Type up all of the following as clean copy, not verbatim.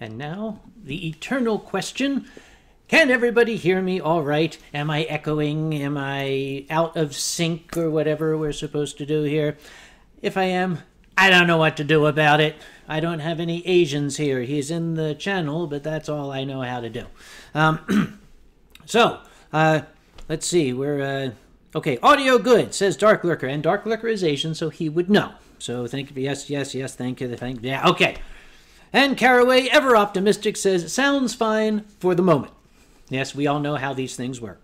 And now, the eternal question. Can everybody hear me all right? Am I echoing? Am I out of sync or whatever we're supposed to do here? If I am, I don't know what to do about it. I don't have any Asians here. He's in the channel, but that's all I know how to do. Let's see. We're, okay, audio good, says Dark Lurker. And Dark Lurker is Asian, so he would know. So thank you. Yes, thank you. Yeah, okay. And Caraway, ever optimistic, says, sounds fine for the moment. Yes, we all know how these things work.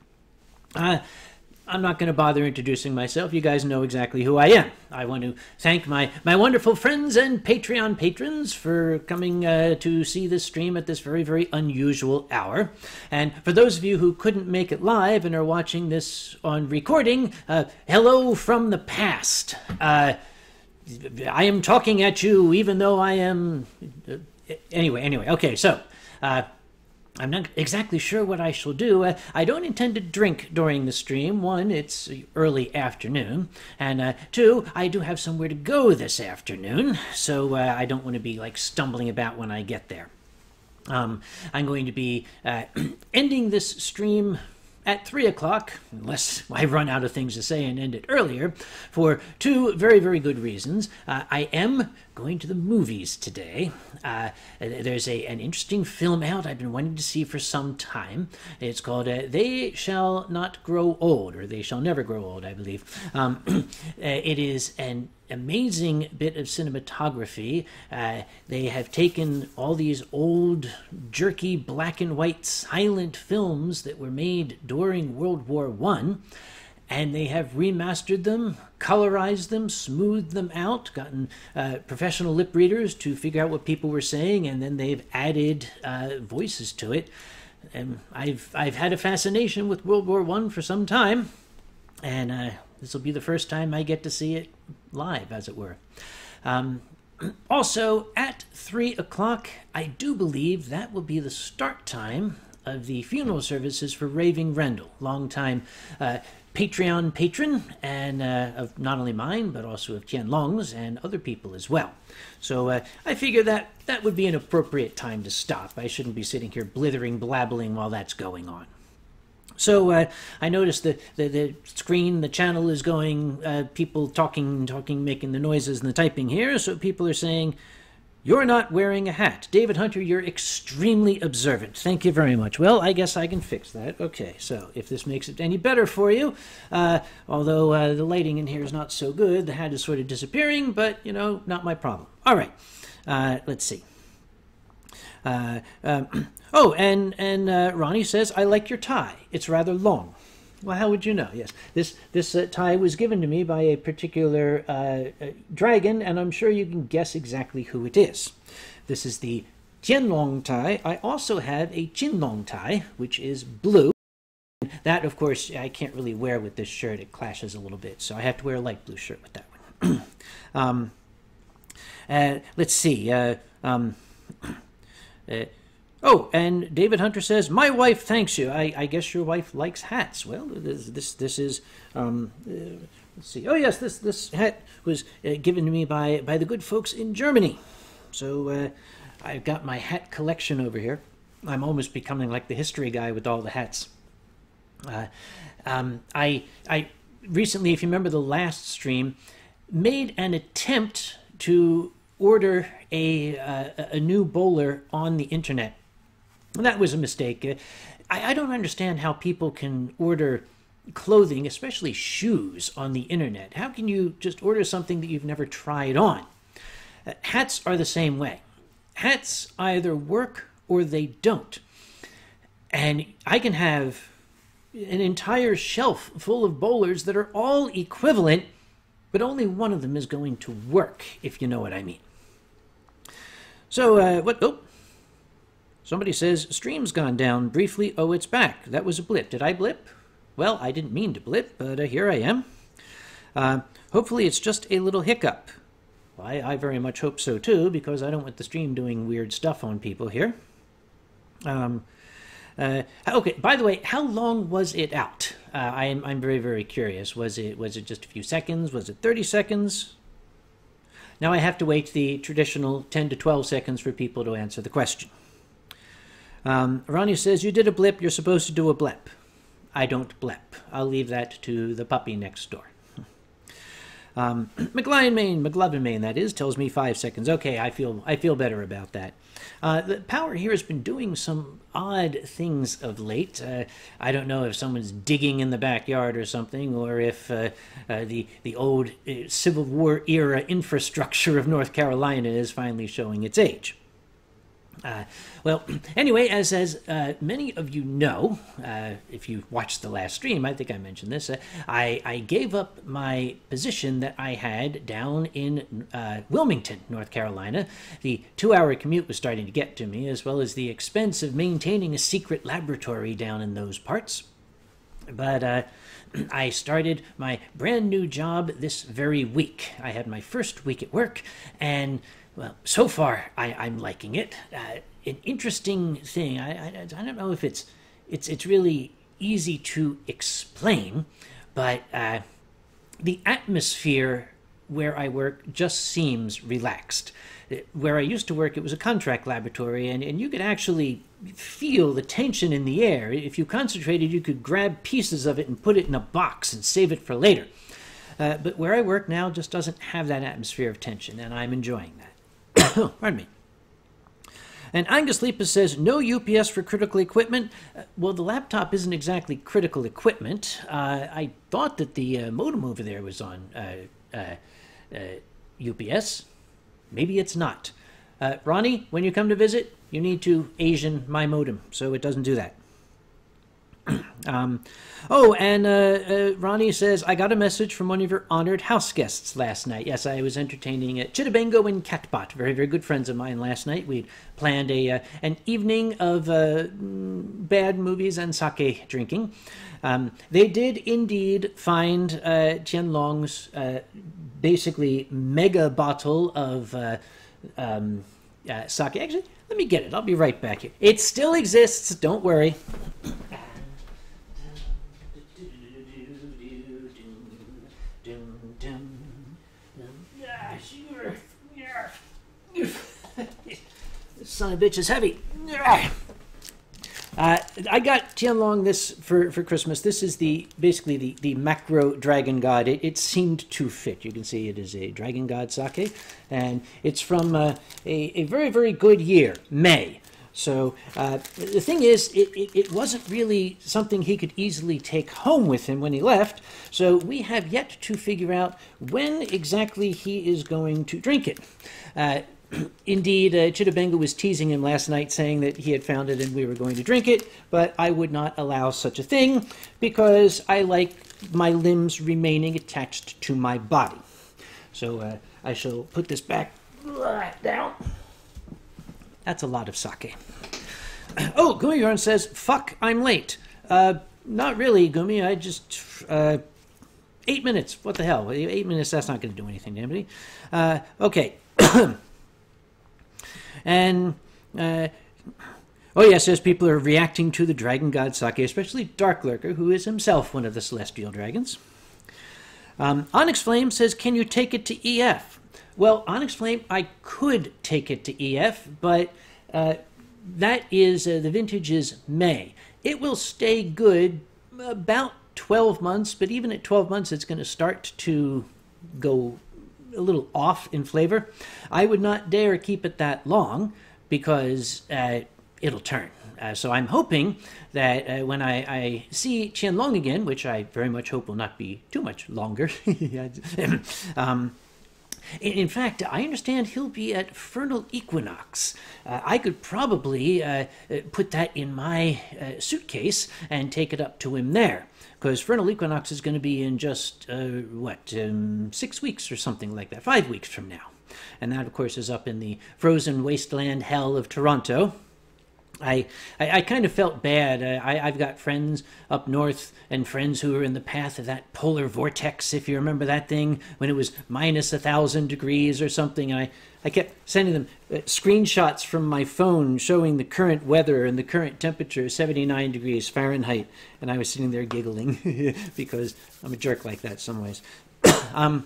I'm not going to bother introducing myself. You guys know exactly who I am. I want to thank my wonderful friends and Patreon patrons for coming to see this stream at this very, very unusual hour. And for those of you who couldn't make it live and are watching this on recording, hello from the past. I am talking at you even though I am... Anyway, okay, so... I'm not exactly sure what I shall do. I don't intend to drink during the stream. One, it's early afternoon. And two, I do have somewhere to go this afternoon. So I don't want to be like stumbling about when I get there. I'm going to be ending this stream at 3 o'clock, unless I run out of things to say and end it earlier, for two very, very good reasons. I am going to the movies today. There's an interesting film out I've been wanting to see for some time. It's called They Shall Not Grow Old, or They Shall Never Grow Old, I believe. It is an amazing bit of cinematography. They have taken all these old, jerky, black and white silent films that were made during World War I, and they have remastered them, colorized them, smoothed them out, gotten professional lip readers to figure out what people were saying, and then they've added voices to it. And I've had a fascination with World War I for some time, and this will be the first time I get to see it live, as it were. Also, at 3 o'clock, I do believe that will be the start time of the funeral services for Raving Rendal, longtime Patreon patron, and of not only mine, but also of Tianlong's and other people as well. So I figure that would be an appropriate time to stop. I shouldn't be sitting here blithering, blabbling while that's going on. So I noticed that the screen, the channel is going, people talking, making the noises and the typing here. So people are saying, you're not wearing a hat. David Hunter, you're extremely observant. Thank you very much. Well, I guess I can fix that. Okay, so if this makes it any better for you, although the lighting in here is not so good, the hat is sort of disappearing, but, you know, not my problem. All right, let's see. Oh, and Ronnie says, I like your tie. It's rather long. Well, how would you know? Yes, this tie was given to me by a particular dragon, and I'm sure you can guess exactly who it is. This is the Tianlong tie. I also have a Qinlong tie, which is blue. That, of course, I can't really wear with this shirt. It clashes a little bit, so I have to wear a light blue shirt with that one. Let's see. Oh, and David Hunter says, my wife thanks you. I guess your wife likes hats. Well, this is, let's see. Oh, yes, this hat was given to me by the good folks in Germany. So I've got my hat collection over here. I'm almost becoming like the history guy with all the hats. I recently, if you remember the last stream, made an attempt to order a new bowler on the internet. That was a mistake. I don't understand how people can order clothing, especially shoes, on the internet. How can you just order something that you've never tried on? Hats are the same way. Hats either work or they don't. And I can have an entire shelf full of bowlers that are all equivalent, but only one of them is going to work, if you know what I mean. So, what? Oh, somebody says, stream's gone down briefly. Oh, it's back. That was a blip. Did I blip? Well, I didn't mean to blip, but here I am. Hopefully it's just a little hiccup. Well, I very much hope so, too, because I don't want the stream doing weird stuff on people here. Okay, by the way, how long was it out? I'm very, very curious. Was it just a few seconds? Was it 30 seconds? Now I have to wait the traditional 10 to 12 seconds for people to answer the question. Ronnie says, you did a blip, you're supposed to do a blep. I don't blep. I'll leave that to the puppy next door. McLovin Maine, that is, tells me 5 seconds. Okay, I feel better about that. The power here has been doing some odd things of late. I don't know if someone's digging in the backyard or something, or if the old Civil War era infrastructure of North Carolina is finally showing its age. Well, anyway, as many of you know, if you watched the last stream, I think I mentioned this, I gave up my position that I had down in Wilmington, North Carolina. The 2-hour commute was starting to get to me, as well as the expense of maintaining a secret laboratory down in those parts. But I started my brand new job this very week. I had my first week at work, and well, so far I'm liking it. An interesting thing. I don't know if it's really easy to explain, but the atmosphere where I work just seems relaxed. Where I used to work, it was a contract laboratory, and you could actually feel the tension in the air. If you concentrated, you could grab pieces of it and put it in a box and save it for later. But where I work now just doesn't have that atmosphere of tension, and I'm enjoying that. Pardon me. And Angus Lipa says, no UPS for critical equipment. Well, the laptop isn't exactly critical equipment. I thought that the modem over there was on UPS. Maybe it's not. Ronnie, when you come to visit, you need to Asian my modem so it doesn't do that. Ronnie says, I got a message from one of your honored house guests last night. Yes, I was entertaining Chitabengo and Catbot, very, very good friends of mine last night. We'd planned an evening of bad movies and sake drinking. They did indeed find Tianlong's basically mega bottle of sake. Actually, let me get it. I'll be right back here. It still exists. Don't worry. This son of a bitch is heavy. I got Tianlong this for Christmas. This is basically the macro dragon god. It seemed to fit. You can see it is a dragon god sake, and it's from a very, very good year, May. So the thing is, it wasn't really something he could easily take home with him when he left, so we have yet to figure out when exactly he is going to drink it. Indeed, Chitabenga was teasing him last night, saying that he had found it and we were going to drink it, but I would not allow such a thing because I like my limbs remaining attached to my body. So I shall put this back down. That's a lot of sake. Oh, Gumi says, fuck, I'm late. Not really, Gumi. I just... 8 minutes. What the hell? 8 minutes, that's not going to do anything to anybody. Okay. And... oh, yes, as people are reacting to the Dragon God sake, especially Dark Lurker, who is himself one of the Celestial Dragons. Onyx Flame says, can you take it to EF? Well, Onyx Flame, I could take it to EF, but that is, the vintage is May. It will stay good about 12 months, but even at 12 months, it's going to start to go a little off in flavor. I would not dare keep it that long because it'll turn. So I'm hoping that when I see Qianlong again, which I very much hope will not be too much longer, in fact, I understand he'll be at Vernal Equinox. I could probably put that in my suitcase and take it up to him there, because Vernal Equinox is going to be in just, 6 weeks or something like that, 5 weeks from now. And that, of course, is up in the frozen wasteland hell of Toronto. I kind of felt bad. I've got friends up north and friends who are in the path of that polar vortex, if you remember that thing, when it was minus 1,000 degrees or something. I kept sending them screenshots from my phone showing the current weather and the current temperature, 79 degrees Fahrenheit. And I was sitting there giggling because I'm a jerk like that in some ways. I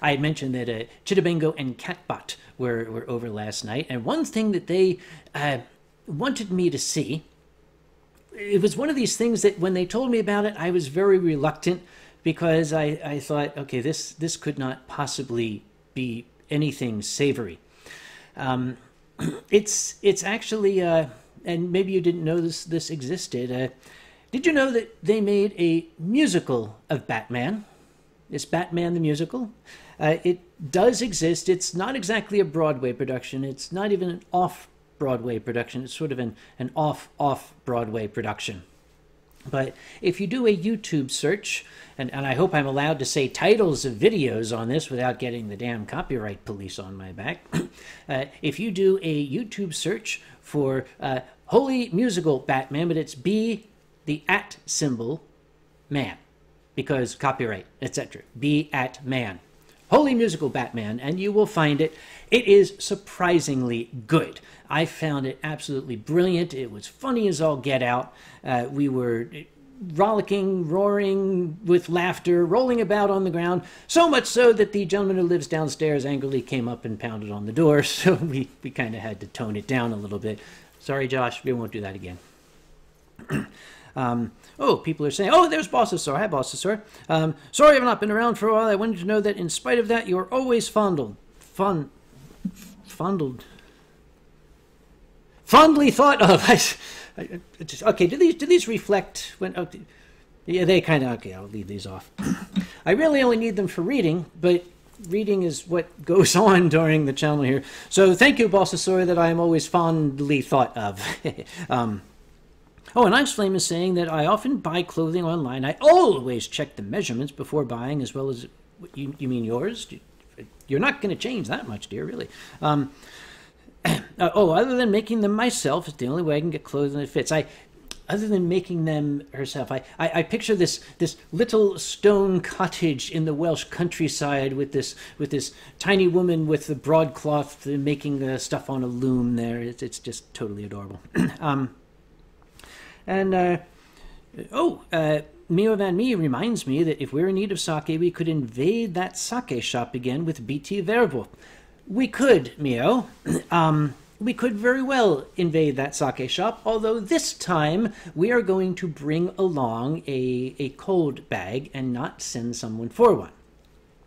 had mentioned that Chitabengo and Catbot were over last night. And one thing that they... wanted me to see. It was one of these things that when they told me about it, I was very reluctant because I thought, okay, this could not possibly be anything savory. It's actually, and maybe you didn't know this existed. Did you know that they made a musical of Batman? It's Batman the Musical. It does exist. It's not exactly a Broadway production. It's not even an off-Broadway production. It's sort of an off-Broadway production. But if you do a YouTube search, and I hope I'm allowed to say titles of videos on this without getting the damn copyright police on my back. If you do a YouTube search for Holy Musical Batman, but it's B, the at symbol, man, because copyright, etc. B at man. Holy Musical Batman, and you will find it. It is surprisingly good. I found it absolutely brilliant. It was funny as all get out. We were rollicking, roaring with laughter, rolling about on the ground, so much so that the gentleman who lives downstairs angrily came up and pounded on the door, so we kind of had to tone it down a little bit. Sorry, Josh, we won't do that again. Oh, people are saying, oh, there's Bossasaur. Hi, Bossasaur. Sorry I've not been around for a while. I wanted to know that in spite of that, you are always fondly thought of. Okay, do these reflect when... Oh, yeah, they kind of... Okay, I'll leave these off. I really only need them for reading, but reading is what goes on during the channel here. So thank you, Bossasaur, that I am always fondly thought of. Oh, and Ice Flame is saying that I often buy clothing online. I always check the measurements before buying, as well as... You mean yours? You're not going to change that much, dear, really. Other than making them myself, it's the only way I can get clothing that fits. Other than making them herself, I picture this little stone cottage in the Welsh countryside with this tiny woman with the broadcloth making stuff on a loom there. It's just totally adorable. Mio Van Me reminds me that if we're in need of sake, we could invade that sake shop again with BT Werewolf. We could, Mio. We could very well invade that sake shop, although this time we are going to bring along a cold bag and not send someone for one.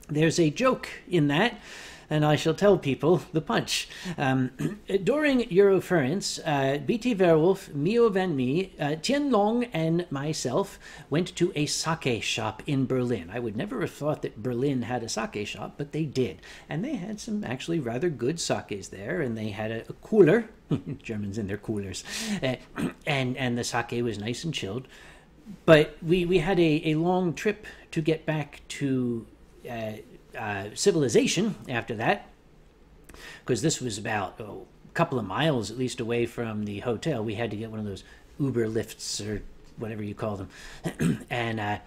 There's a joke in that, and I shall tell people the punch. During Eurofurence, BT Werewolf, Mio Van Me, Tien Long, and myself went to a sake shop in Berlin. I would never have thought that Berlin had a sake shop, but they did. And they had some actually rather good sakes there, and they had a cooler. Germans in their coolers. And the sake was nice and chilled. But we had a long trip to get back to... civilization after that, because this was about a couple of miles at least away from the hotel. We had to get one of those Uber lifts or whatever you call them. And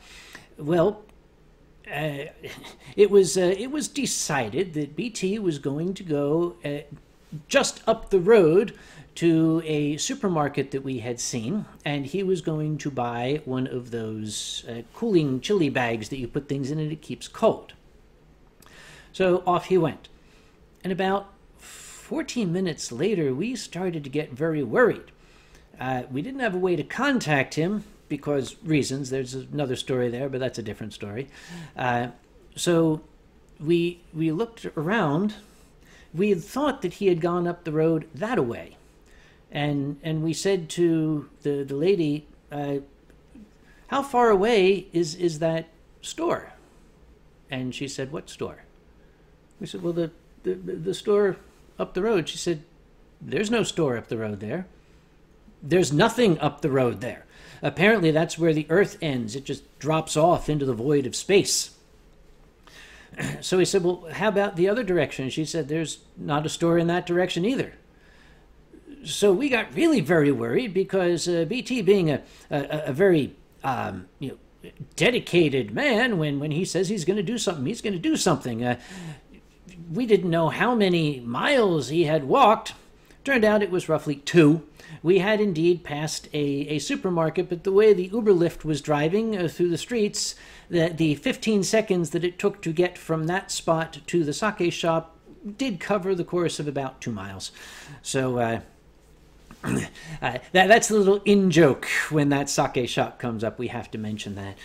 it was decided that BT was going to go just up the road to a supermarket that we had seen, and he was going to buy one of those cooling chili bags that you put things in and it keeps cold. So off he went. And about 14 minutes later, we started to get very worried. We didn't have a way to contact him because reasons. There's another story there, but that's a different story. So we looked around. We had thought that he had gone up the road that way. And we said to the lady, how far away is that store? And she said, what store? We said, well, the store up the road. She said, there's no store up the road there. There's nothing up the road there. Apparently that's where the earth ends. It just drops off into the void of space. So we said, well, how about the other direction? She said, there's not a store in that direction either. So we got really very worried because BT being a very dedicated man, when he says he's going to do something, he's going to do something. We didn't know how many miles he had walked. Turned out it was roughly 2. We had indeed passed a supermarket, but the way the Uber lift was driving through the streets, the 15 seconds that it took to get from that spot to the sake shop did cover the course of about 2 miles. So That's the little in-joke. When that sake shop comes up, we have to mention that.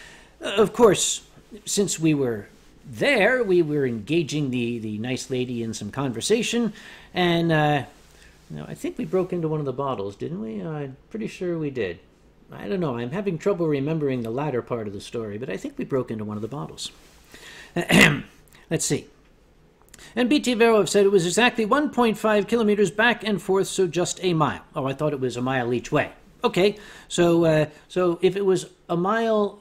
Of course, since we were there, we were engaging the nice lady in some conversation, and I think we broke into one of the bottles, didn't we? I'm pretty sure we did. I don't know. I'm having trouble remembering the latter part of the story, but I think we broke into one of the bottles. Let's see. And BT Verov said it was exactly 1.5 kilometers back and forth, so just a mile. Oh, I thought it was a mile each way. Okay, so if it was a mile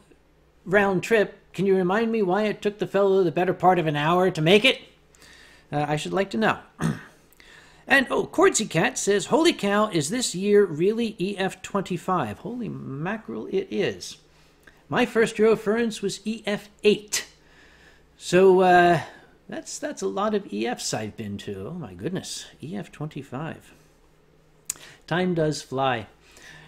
round trip, can you remind me why it took the fellow the better part of an hour to make it? I should like to know. And, Cordsy Cat says, holy cow, is this year really EF25? Holy mackerel, it is. My first Eurofurence was EF8. So, that's a lot of EFs I've been to. Oh, my goodness. EF25. Time does fly.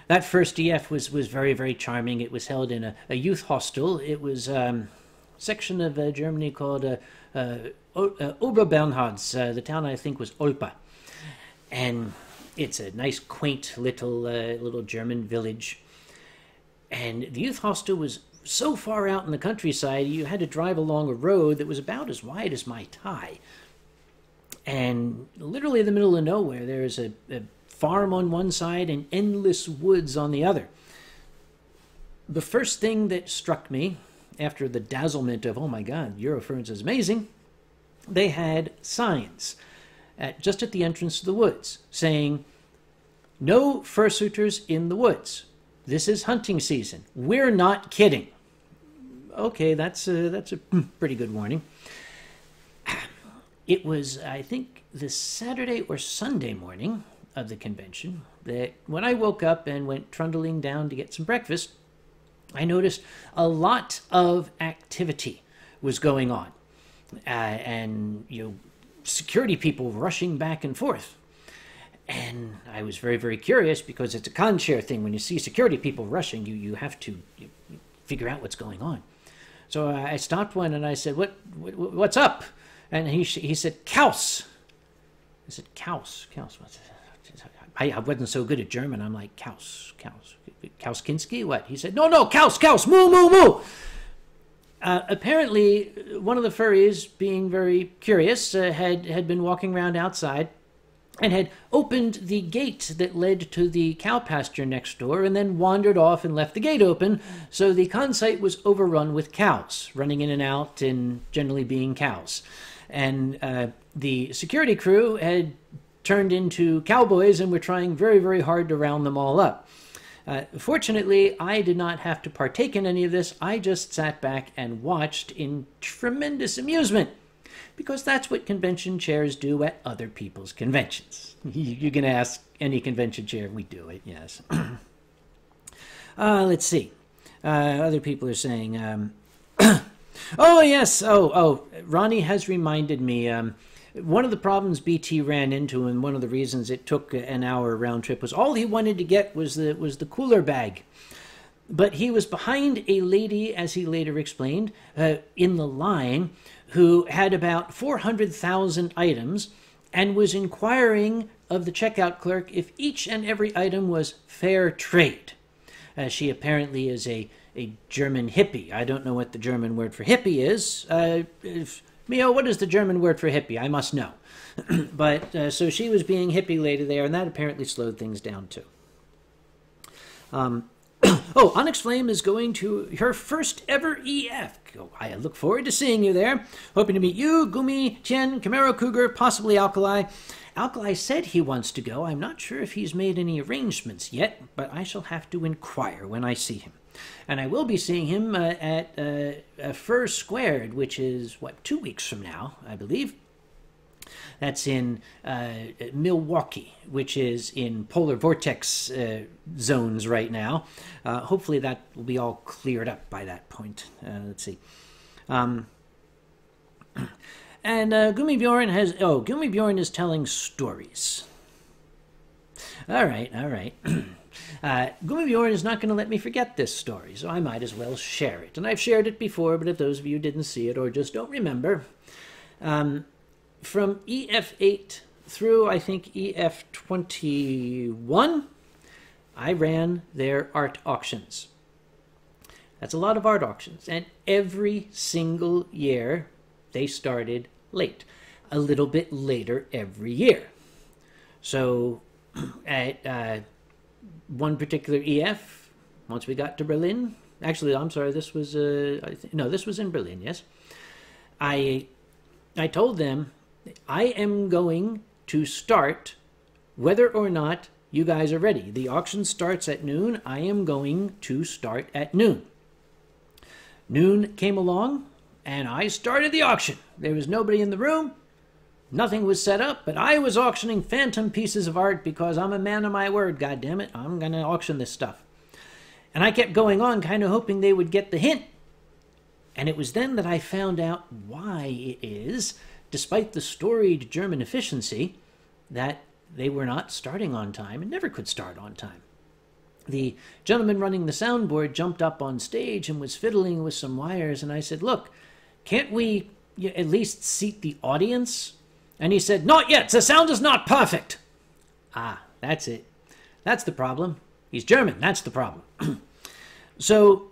That first EF was very, very charming. It was held in a youth hostel. It was a section of Germany called Oberbernhards. The town, I think, was Olpa. And it's a nice, quaint little German village. And the youth hostel was so far out in the countryside, you had to drive along a road that was about as wide as my thigh. And literally in the middle of nowhere, there's a farm on one side and endless woods on the other. The first thing that struck me, after the dazzlement of, oh my God, Eurofurence is amazing, they had signs just at the entrance to the woods saying, no fursuiters in the woods. This is hunting season. We're not kidding. Okay, that's a pretty good warning. It was, I think, the Saturday or Sunday morning of the convention that when I woke up and went trundling down to get some breakfast, I noticed a lot of activity was going on. And, security people rushing back and forth. And I was very, very curious because it's a con share thing. When you see security people rushing, you have to figure out what's going on. So I stopped one and I said, what's up? And he said, Kaus. I said, Kaus. What's I wasn't so good at German. I'm like, Kaus. Kauskinski? What? He said, no, Kaus, moo. Apparently, one of the furries, being very curious, had been walking around outside and had opened the gate that led to the cow pasture next door and then wandered off and left the gate open, so the con site was overrun with cows, running in and out and generally being cows. And the security crew had turned into cowboys and were trying very, very hard to round them all up. Fortunately, I did not have to partake in any of this. I just sat back and watched in tremendous amusement, because that's what convention chairs do at other people's conventions. You can ask any convention chair, we do it, yes. Let's see. Other people are saying, oh, yes, Ronnie has reminded me, one of the problems BT ran into, and one of the reasons it took an hour round trip, was all he wanted to get was the cooler bag. But he was behind a lady, as he later explained, in the line, who had about 400,000 items and was inquiring of the checkout clerk if each and every item was fair trade. She apparently is a German hippie. I don't know what the German word for hippie is. Mio, what is the German word for hippie? I must know. But so she was being hippie lady there, and that apparently slowed things down too. Onyx Flame is going to her first ever EF. I look forward to seeing you there. Hoping to meet you, Gumi, Tien, Camaro Cougar, possibly Alkali. Alkali said he wants to go. I'm not sure if he's made any arrangements yet, but I shall have to inquire when I see him. And I will be seeing him at Fur Squared, which is, 2 weeks from now, I believe. That's in Milwaukee, which is in polar vortex zones right now. Hopefully that will be all cleared up by that point. Let's see. And Gumi Bjorn is telling stories. All right. Gumi Bjorn is not going to let me forget this story, so I might as well share it. And I've shared it before, but if those of you didn't see it or just don't remember, from EF8 through, I think, EF21, I ran their art auctions. That's a lot of art auctions. And every single year, they started late. A little bit later every year. So at one particular EF, once we got to Berlin, actually, I'm sorry, this was, this was in Berlin, yes. I told them, I am going to start whether or not you guys are ready. The auction starts at noon. I am going to start at noon. Noon came along, and I started the auction. There was nobody in the room. Nothing was set up, but I was auctioning phantom pieces of art because I'm a man of my word, goddammit. I'm going to auction this stuff. And I kept going on, kind of hoping they would get the hint. And it was then that I found out why it is, despite the storied German efficiency, that they were not starting on time and never could start on time. The gentleman running the soundboard jumped up on stage and was fiddling with some wires, and I said, look, can't we at least seat the audience? And he said, not yet, the sound is not perfect. Ah, that's it. That's the problem. He's German, that's the problem. So,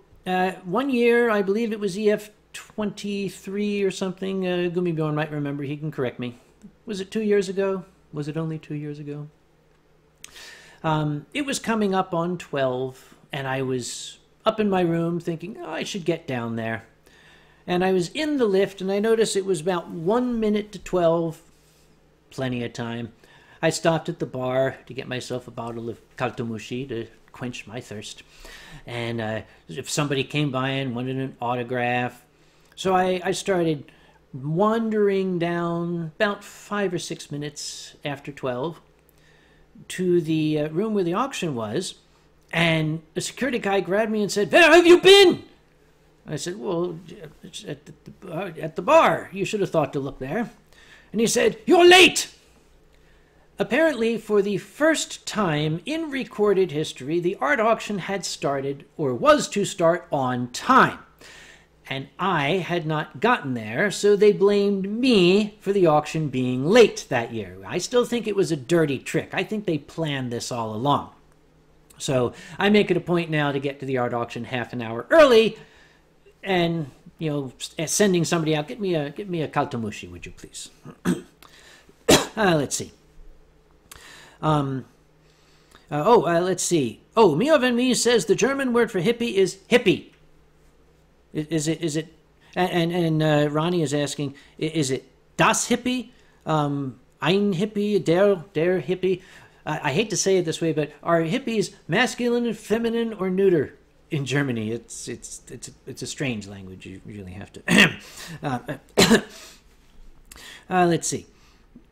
one year, I believe it was EF 23 or something, Gummibjorn might remember, he can correct me. Was it 2 years ago? Was it only 2 years ago? It was coming up on 12, and I was up in my room thinking, oh, I should get down there. And I was in the lift, and I noticed it was about 1 minute to 12, plenty of time. I stopped at the bar to get myself a bottle of kaltumushi to quench my thirst. And if somebody came by and wanted an autograph. So I started wandering down about 5 or 6 minutes after 12 to the room where the auction was, and the security guy grabbed me and said, where have you been? I said, well, it's at the bar. You should have thought to look there. And he said, you're late! Apparently, for the first time in recorded history, the art auction had started, or was to start, on time. And I had not gotten there, so they blamed me for the auction being late that year. I still think it was a dirty trick. I think they planned this all along. So I make it a point now to get to the art auction half an hour early, and sending somebody out, get me a kaltumushi, would you please? Let's see. Let's see. Oh, Mio Van Mee says the German word for hippie is hippie. Is it? And Ronnie is asking, is it das hippie? Ein hippie, der hippie? I hate to say it this way, but are hippies masculine, feminine, or neuter in Germany? It's a strange language. You really have to. Let's see.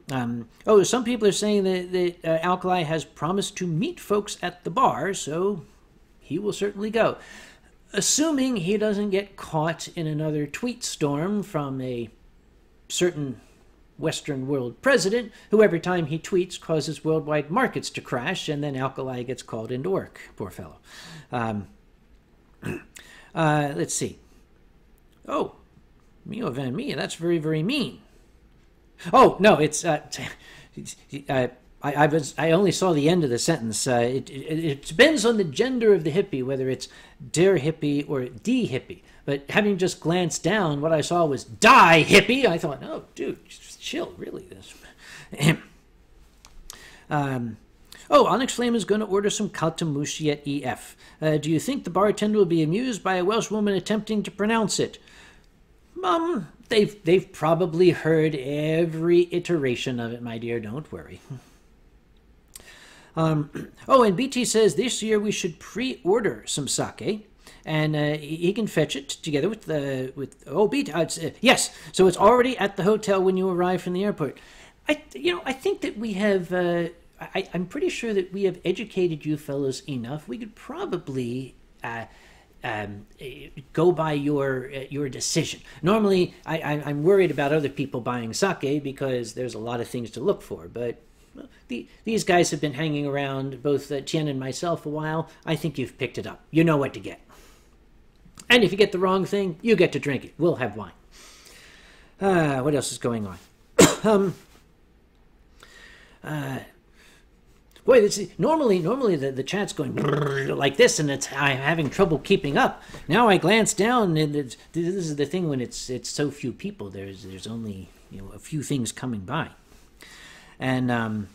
Some people are saying that Alkali has promised to meet folks at the bar, so he will certainly go. Assuming he doesn't get caught in another tweet storm from a certain Western world president who every time he tweets causes worldwide markets to crash, and then Alkali gets called into work. Poor fellow. Let's see. Oh, Mio Van Mee, that's very, very mean. Oh, no, it's... I only saw the end of the sentence. It depends on the gender of the hippie, whether it's der hippie or die hippie. But having just glanced down, what I saw was die hippie. I thought, oh, dude, just chill, really. This. Onyx Flame is going to order some kaltumushi at EF. Do you think the bartender will be amused by a Welsh woman attempting to pronounce it? They've probably heard every iteration of it, my dear. Don't worry. And BT says this year we should pre-order some sake, and he can fetch it together with BT. Yes, so it's already at the hotel when you arrive from the airport. I think that we have. I'm pretty sure that we have educated you fellows enough. We could probably go by your decision. Normally, I'm worried about other people buying sake because there's a lot of things to look for, but these guys have been hanging around, both Tien and myself, a while. I think you've picked it up. You know what to get. And if you get the wrong thing, you get to drink it. We'll have wine. What else is going on? Boy, normally the chat's going like this, and I'm having trouble keeping up. Now I glance down, and this is the thing when it's so few people. There's only a few things coming by, and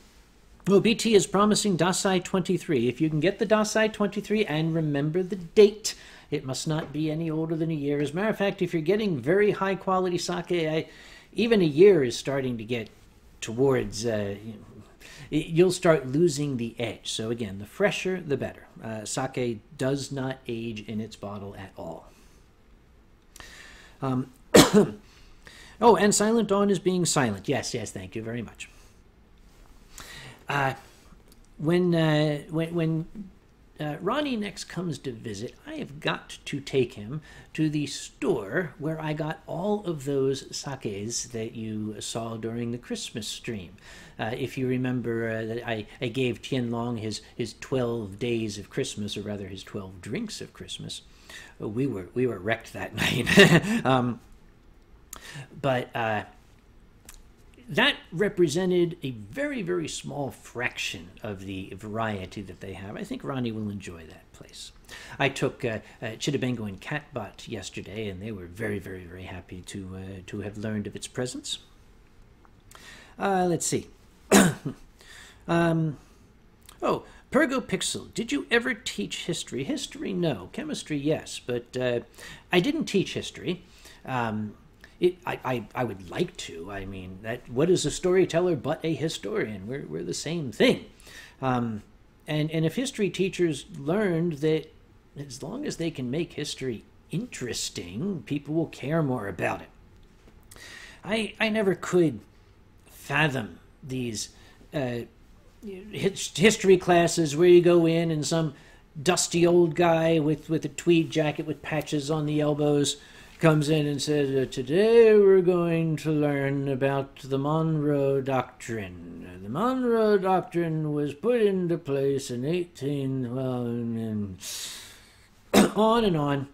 BT is promising Dasai 23. If you can get the Dasai 23 and remember the date, it must not be any older than a year. As a matter of fact, if you're getting very high quality sake, even a year is starting to get towards. You'll start losing the edge. So again, the fresher, the better. Sake does not age in its bottle at all. Oh, and Silent Dawn is being silent. Yes, thank you very much. When Ronnie next comes to visit, I have got to take him to the store where I got all of those sakes that you saw during the Christmas stream. If you remember that I gave Tianlong his 12 days of Christmas, or rather his 12 drinks of Christmas. We were wrecked that night. But that represented a very, very small fraction of the variety that they have. I think Ronnie will enjoy that place. I took Chitabengo and Catbot yesterday, and they were very, very, very happy to have learned of its presence. Let's see. Oh, Pergo Pixel, did you ever teach history? History, no. Chemistry, yes. But I didn't teach history. I would like to. I mean, what is a storyteller but a historian? We're the same thing. And if history teachers learned that as long as they can make history interesting, people will care more about it. I never could fathom these history classes where you go in and some dusty old guy with a tweed jacket with patches on the elbows comes in and says, today we're going to learn about the Monroe Doctrine. The Monroe Doctrine was put into place in and on and on.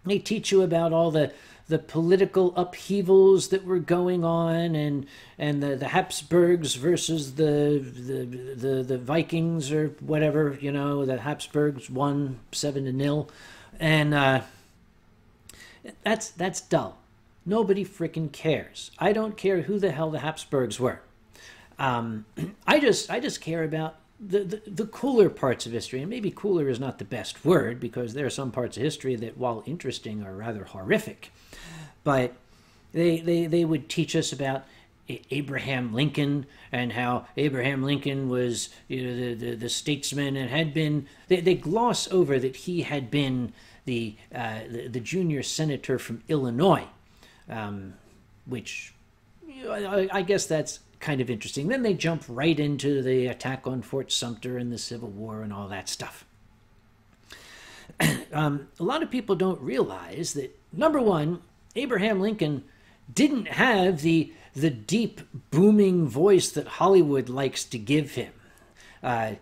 They teach you about all the political upheavals that were going on, and the Habsburgs versus the Vikings or whatever. The Habsburgs won 7-0, and that's dull. Nobody frickin' cares. I don't care who the hell the Habsburgs were. I just care about the cooler parts of history, and maybe cooler is not the best word, because there are some parts of history that, while interesting, are rather horrific. But they would teach us about Abraham Lincoln, and how Abraham Lincoln was the statesman, and had been. They gloss over that he had been the junior senator from Illinois, which I guess that's kind of interesting. Then they jump right into the attack on Fort Sumter and the Civil War and all that stuff. A lot of people don't realize that, number one, Abraham Lincoln didn't have the deep, booming voice that Hollywood likes to give him. What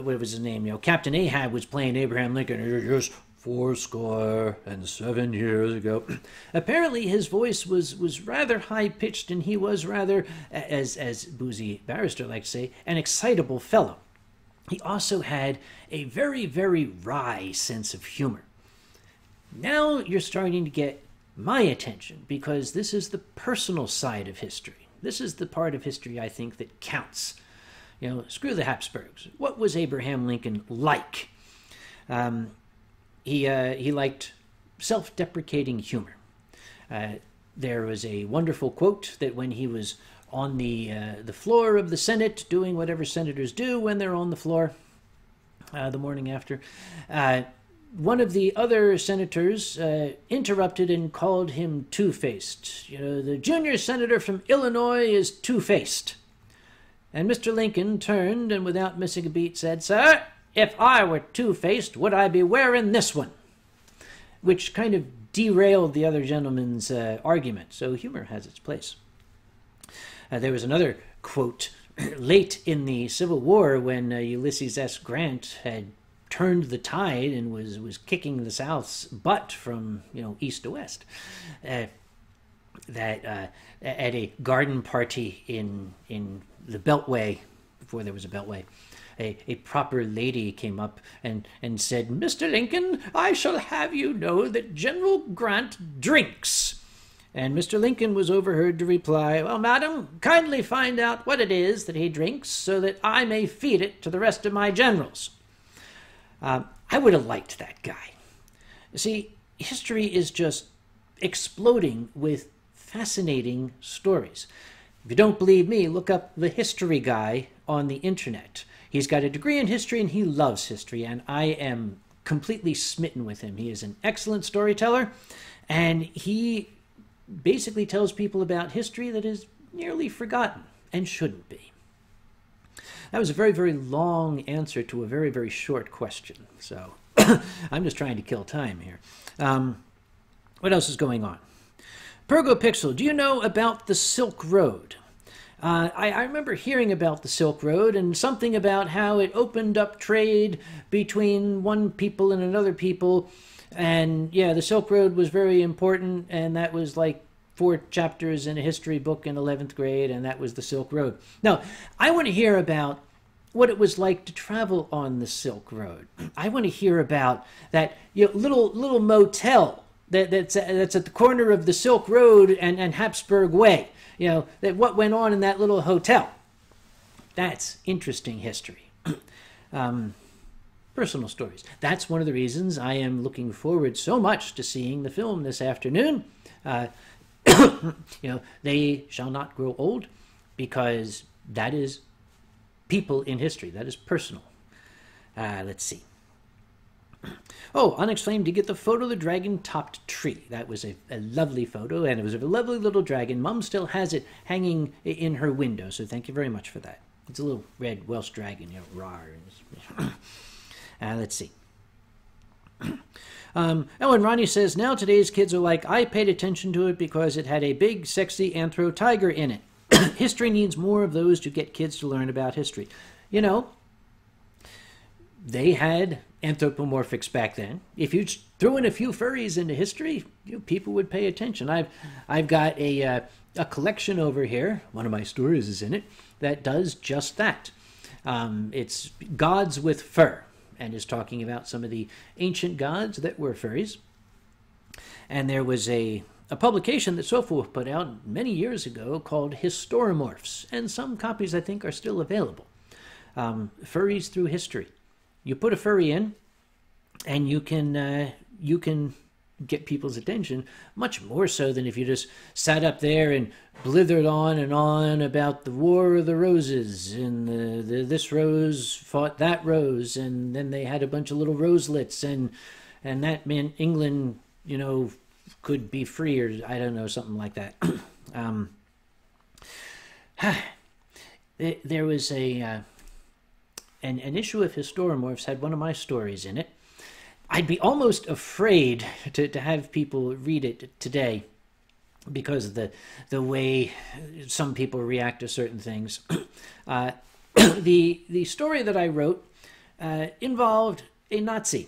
was his name? Captain Ahab was playing Abraham Lincoln. Just 77 years ago. Apparently, his voice was rather high pitched, and he was rather, as Boozy Barrister likes to say, an excitable fellow. He also had a very, very wry sense of humor. Now you're starting to get my attention, because this is the personal side of history. This is the part of history I think that counts. Screw the Habsburgs. What was Abraham Lincoln like? He liked self-deprecating humor. There was a wonderful quote that when he was on the floor of the Senate, doing whatever senators do when they're on the floor the morning after, one of the other senators interrupted and called him two-faced. The junior senator from Illinois is two-faced. And Mr. Lincoln turned and, without missing a beat, said, "Sir, if I were two-faced, would I be wearing this one?" Which kind of derailed the other gentleman's argument. So humor has its place. There was another quote late in the Civil War when Ulysses S. Grant had turned the tide and was kicking the South's butt from east to west. That at a garden party in the Beltway before there was a Beltway, a proper lady came up and said, "Mr. Lincoln, I shall have you know that General Grant drinks." And Mr. Lincoln was overheard to reply, "Well, madam, kindly find out what it is that he drinks so that I may feed it to the rest of my generals." I would have liked that guy. See, history is just exploding with fascinating stories. If you don't believe me, look up the history guy on the internet. He's got a degree in history and he loves history, and I am completely smitten with him. He is an excellent storyteller, and he basically tells people about history that is nearly forgotten and shouldn't be. That was a very, very long answer to a very, very short question. So I'm just trying to kill time here. What else is going on? Pergo Pixel, do you know about the Silk Road? I remember hearing about the Silk Road and something about how it opened up trade between one people and another people. And yeah, the Silk Road was very important, and that was like 4 chapters in a history book in 11th grade, and that was the Silk Road. Now, I want to hear about what it was like to travel on the Silk Road. I want to hear about that little motel that's at the corner of the Silk Road and Habsburg Way. That what went on in that little hotel. That's interesting history. Personal stories. That's one of the reasons I am looking forward so much to seeing the film this afternoon. They shall not grow old, because that is people in history. That is personal. Let's see. Oh, Onyx Flame did get the photo of the dragon-topped tree. That was a lovely photo, and it was a lovely little dragon. Mum still has it hanging in her window, so thank you very much for that. It's a little red Welsh dragon, rawr. Let's see. And Ronnie says, now today's kids are like, I paid attention to it because it had a big, sexy anthro tiger in it. History needs more of those to get kids to learn about history. They had anthropomorphics back then. If you threw in a few furries into history, people would pay attention. I've got a collection over here. One of my stories is in it that does just that. It's Gods with Fur, and is talking about some of the ancient gods that were furries. And there was a publication that SOFA put out many years ago called Historomorphs, and some copies I think are still available. Furries through history. You put a furry in, and you can get people's attention much more so than if you just sat up there and blithered on and on about the War of the Roses, and this rose fought that rose, and then they had a bunch of little roselets, and that meant England, could be free, or I don't know, something like that. There was an issue of Historomorphs had one of my stories in it. I'd be almost afraid to have people read it today because of the way some people react to certain things. The story that I wrote involved a Nazi,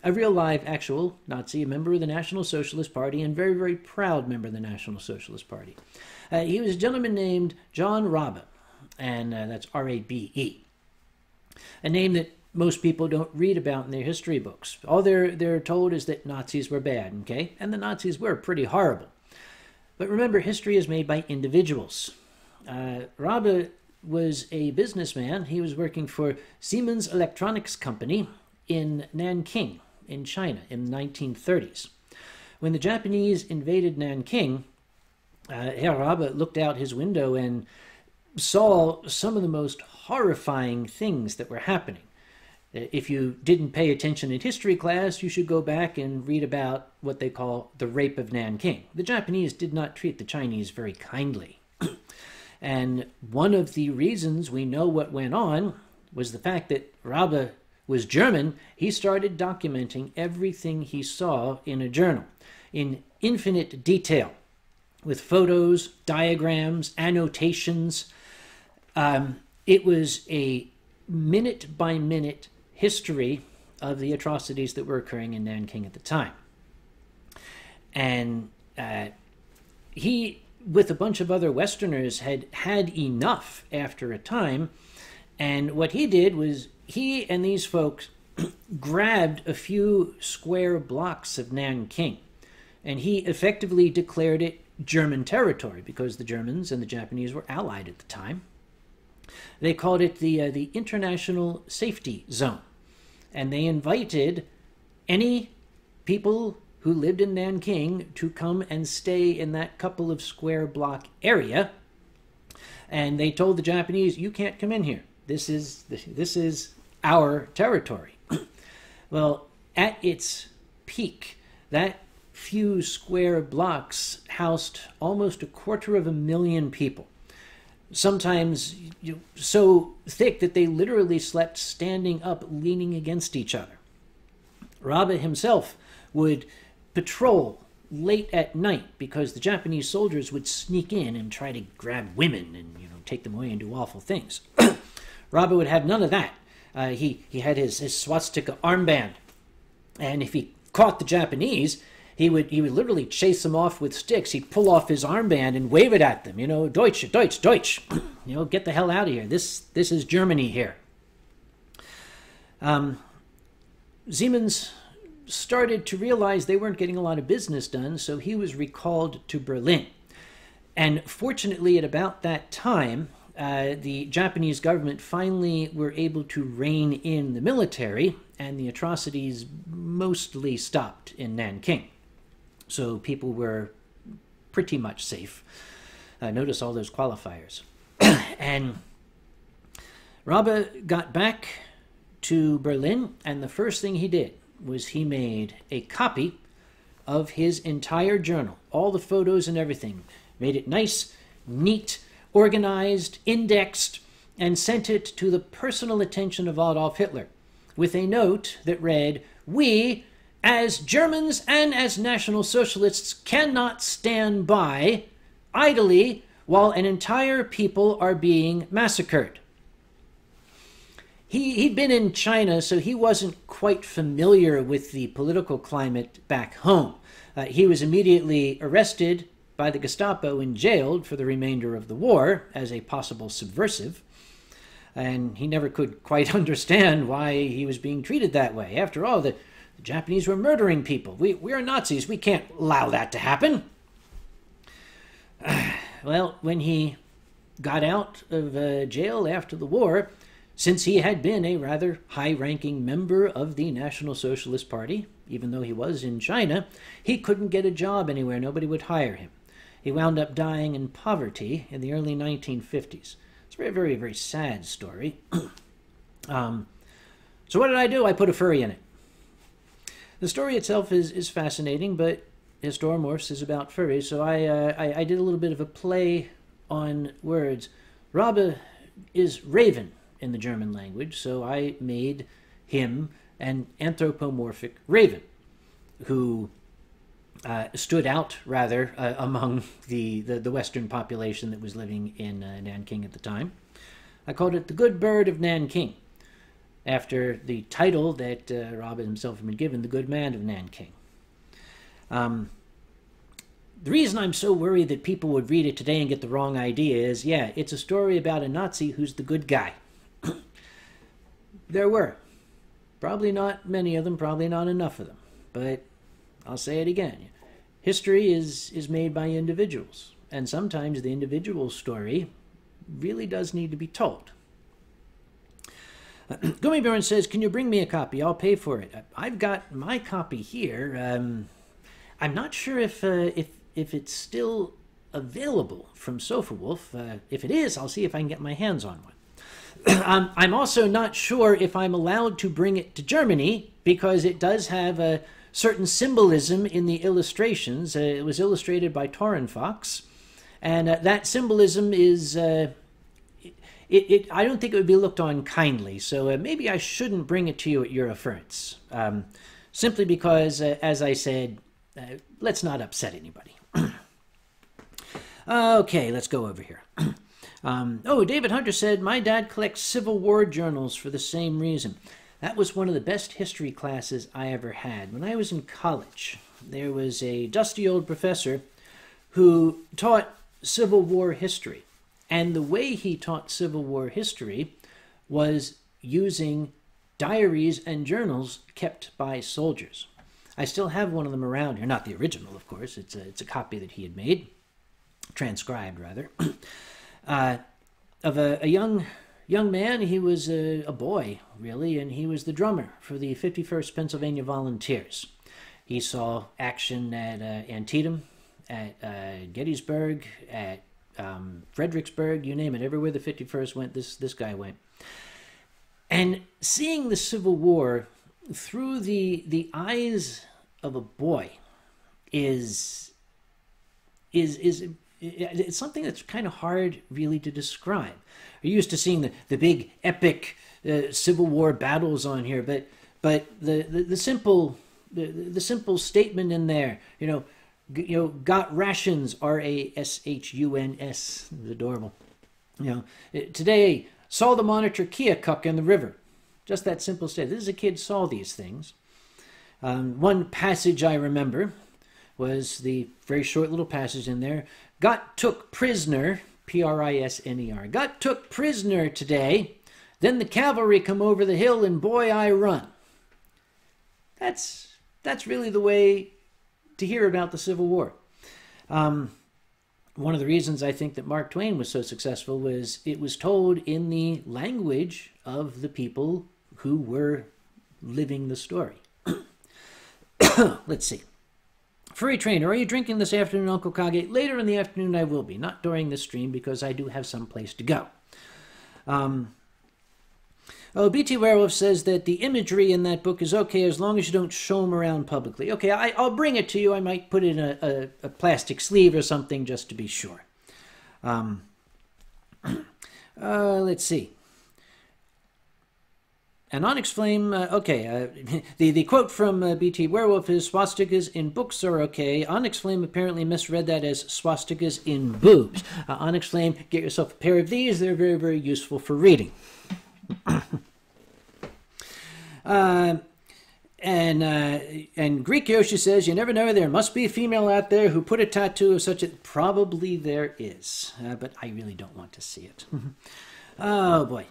a real live actual Nazi, a member of the National Socialist Party, and very, very proud member of the National Socialist Party. He was a gentleman named John Rabe, and that's R-A-B-E. A name that most people don't read about in their history books. All they're told is that Nazis were bad, okay? And the Nazis were pretty horrible. But remember, history is made by individuals. Rabe was a businessman. He was working for Siemens Electronics Company in Nanking, in China, in the 1930s. When the Japanese invaded Nanking, Herr Rabe looked out his window and saw some of the most horrifying things that were happening. If you didn't pay attention in history class, you should go back and read about what they call the Rape of Nanking. The Japanese did not treat the Chinese very kindly. And one of the reasons we know what went on was the fact that Rabe was German. He started documenting everything he saw in a journal in infinite detail, with photos, diagrams, annotations. It was a minute-by-minute history of the atrocities that were occurring in Nanking at the time. And he, with a bunch of other Westerners, had enough after a time, And what he did was he and these folks grabbed a few square blocks of Nanking, and he effectively declared it German territory because the Germans and the Japanese were allied at the time. They called it the International Safety Zone, and they invited any people who lived in Nanking to come and stay in that couple of square block area. And they told the Japanese, you can't come in here. This is our territory. Well, at its peak, that few square blocks housed almost 250,000 people. Sometimes so thick that they literally slept standing up, leaning against each other. Rabe himself would patrol late at night because the Japanese soldiers would sneak in and try to grab women and take them away and do awful things. Rabe would have none of that. He had his swastika armband, and if he caught the Japanese, he would literally chase them off with sticks. He'd pull off his armband and wave it at them. Deutsch, Deutsch, Deutsch. Get the hell out of here. This is Germany here. Siemens started to realize they weren't getting a lot of business done, so he was recalled to Berlin. And fortunately, at about that time, the Japanese government finally were able to rein in the military, and the atrocities mostly stopped in Nanking. So people were pretty much safe. Notice all those qualifiers. And Rabe got back to Berlin, and the first thing he did was he made a copy of his entire journal, all the photos and everything, made it nice, neat, organized, indexed, and sent it to the personal attention of Adolf Hitler with a note that read, "We, as Germans and as National Socialists, cannot stand by idly while an entire people are being massacred." He'd been in China, so he wasn't quite familiar with the political climate back home. He was immediately arrested by the Gestapo and jailed for the remainder of the war as a possible subversive. And he never could quite understand why he was being treated that way. After all, the Japanese were murdering people. We are Nazis. We can't allow that to happen. Well, when he got out of jail after the war, since he had been a rather high-ranking member of the National Socialist Party, even though he was in China, he couldn't get a job anywhere. Nobody would hire him. He wound up dying in poverty in the early 1950s. It's a very, very, very sad story. So what did I do? I put a furry in it. The story itself is fascinating, but Historomorphs is about furries, so I did a little bit of a play on words. Rabe is raven in the German language, so I made him an anthropomorphic raven who stood out, rather, among the Western population that was living in Nanking at the time. I called it the Good Bird of Nanking, after the title that Rabe himself had been given, the Good Man of Nanking. The reason I'm so worried that people would read it today and get the wrong idea is, yeah, it's a story about a Nazi who's the good guy. There were. Probably not many of them, probably not enough of them. But I'll say it again. History is made by individuals. And sometimes the individual story really does need to be told. Gummibjorn says, can you bring me a copy? I'll pay for it. I've got my copy here. I'm not sure if it's still available from Sofa Wolf. If it is, I'll see if I can get my hands on one. I'm also not sure if I'm allowed to bring it to Germany because it does have a certain symbolism in the illustrations. It was illustrated by Torren Fox, and that symbolism is... I don't think it would be looked on kindly, so maybe I shouldn't bring it to you at Eurofurence. Simply because, as I said, let's not upset anybody. Okay, let's go over here. David Hunter said, my dad collects Civil War journals for the same reason. That was one of the best history classes I ever had. When I was in college, there was a dusty old professor who taught Civil War history. And the way he taught Civil War history was using diaries and journals kept by soldiers. I still have one of them around here. Not the original, of course. It's a copy that he had made, transcribed rather, of a young man. He was a boy, really, and he was the drummer for the 51st Pennsylvania Volunteers. He saw action at Antietam, at Gettysburg, at Fredericksburg, you name it. Everywhere the 51st went, this guy went. And seeing the Civil War through the eyes of a boy is it's something that's kind of hard really to describe. We're used to seeing the big epic Civil War battles on here, but the simple statement in there, got rations, RASHUNS, adorable. Today saw the monitor Keokuk in the river. Just that simple statement. This is a kid saw these things. One passage I remember was the very short little passage in there. Got took prisoner, PRISNER. Got took prisoner today. Then the cavalry come over the hill and boy I run. That's really the way to hear about the Civil War. One of the reasons I think that Mark Twain was so successful was it was told in the language of the people who were living the story. Let's see. Furry Trainer, are you drinking this afternoon, Uncle Kage? Later in the afternoon I will be, not during the stream because I do have some place to go. BT Werewolf says that the imagery in that book is okay as long as you don't show them around publicly. Okay, I'll bring it to you. I might put it in a plastic sleeve or something just to be sure. Let's see. An Onyx Flame, the quote from BT Werewolf is, swastikas in books are okay. Onyx Flame apparently misread that as swastikas in boobs. Onyx Flame, get yourself a pair of these. They're very, very useful for reading. And Greek Yoshi says, you never know, there must be a female out there who put a tattoo of such a... Probably there is, but I really don't want to see it. Oh, boy.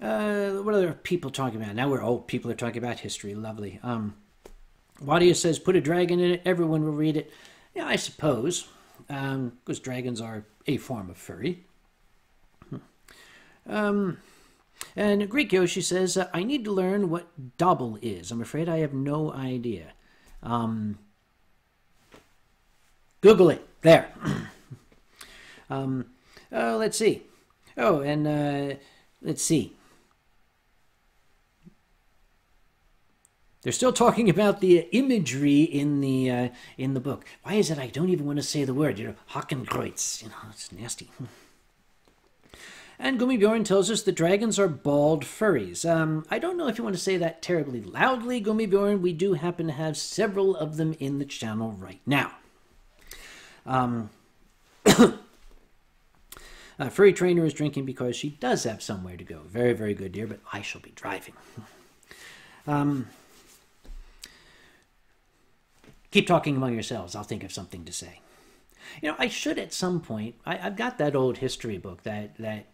What are people talking about? Now we're old people are talking about history. Lovely. Wadia says, put a dragon in it. Everyone will read it. Yeah, I suppose. Because dragons are a form of furry. And Greek Yoshi says, I need to learn what double is. I'm afraid I have no idea. Google it. There. Let's see. Oh, and let's see. They're still talking about the imagery in the book. Why is it I don't even want to say the word? Hakenkreuz. It's nasty. And Gummibjorn tells us the dragons are bald furries. I don't know if you want to say that terribly loudly, Gummibjorn. We do happen to have several of them in the channel right now. Furry Trainer is drinking because she does have somewhere to go. Very, very good, dear, but I shall be driving. Keep talking among yourselves. I'll think of something to say. I should at some point... I've got that old history book, that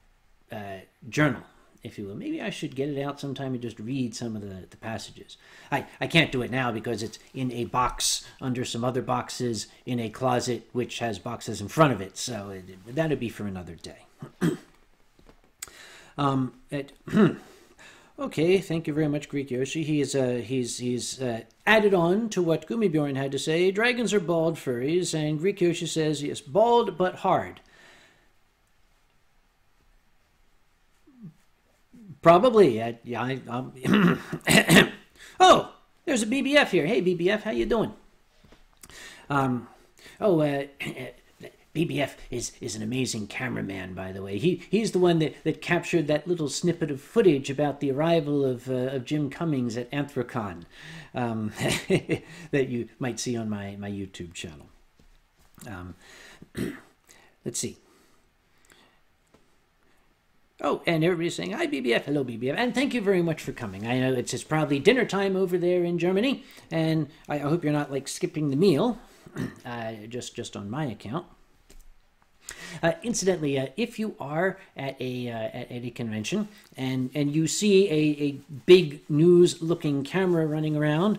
journal, if you will. Maybe I should get it out sometime and just read some of the passages. I can't do it now because it's in a box under some other boxes in a closet which has boxes in front of it. So that'd be for another day. Okay, thank you very much, Greek Yoshi. He's added on to what Gummibjorn had to say. Dragons are bald furries, and Greek Yoshi says, yes, bald but hard. Probably. Oh, there's a BBF here. Hey, BBF, how you doing? BBF is an amazing cameraman, by the way. He's the one that captured that little snippet of footage about the arrival of Jim Cummings at Anthrocon that you might see on my YouTube channel. Let's see. Oh, and everybody's saying, hi, BBF. Hello, BBF. And thank you very much for coming. I know it's probably dinner time over there in Germany, and I hope you're not, skipping the meal, just on my account. Incidentally, if you are at a convention and you see a big news-looking camera running around,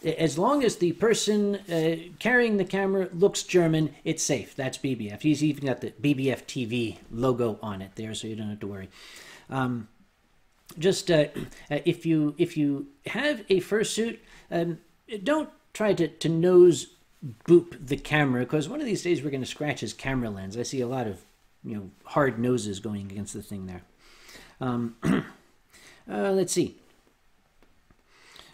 as long as the person carrying the camera looks German, it's safe. That's BBF. He's even got the BBF TV logo on it there, so you don't have to worry. Just if you have a fursuit, don't try to nose boop the camera, because one of these days we're going to scratch his camera lens. I see a lot of hard noses going against the thing there. Let's see.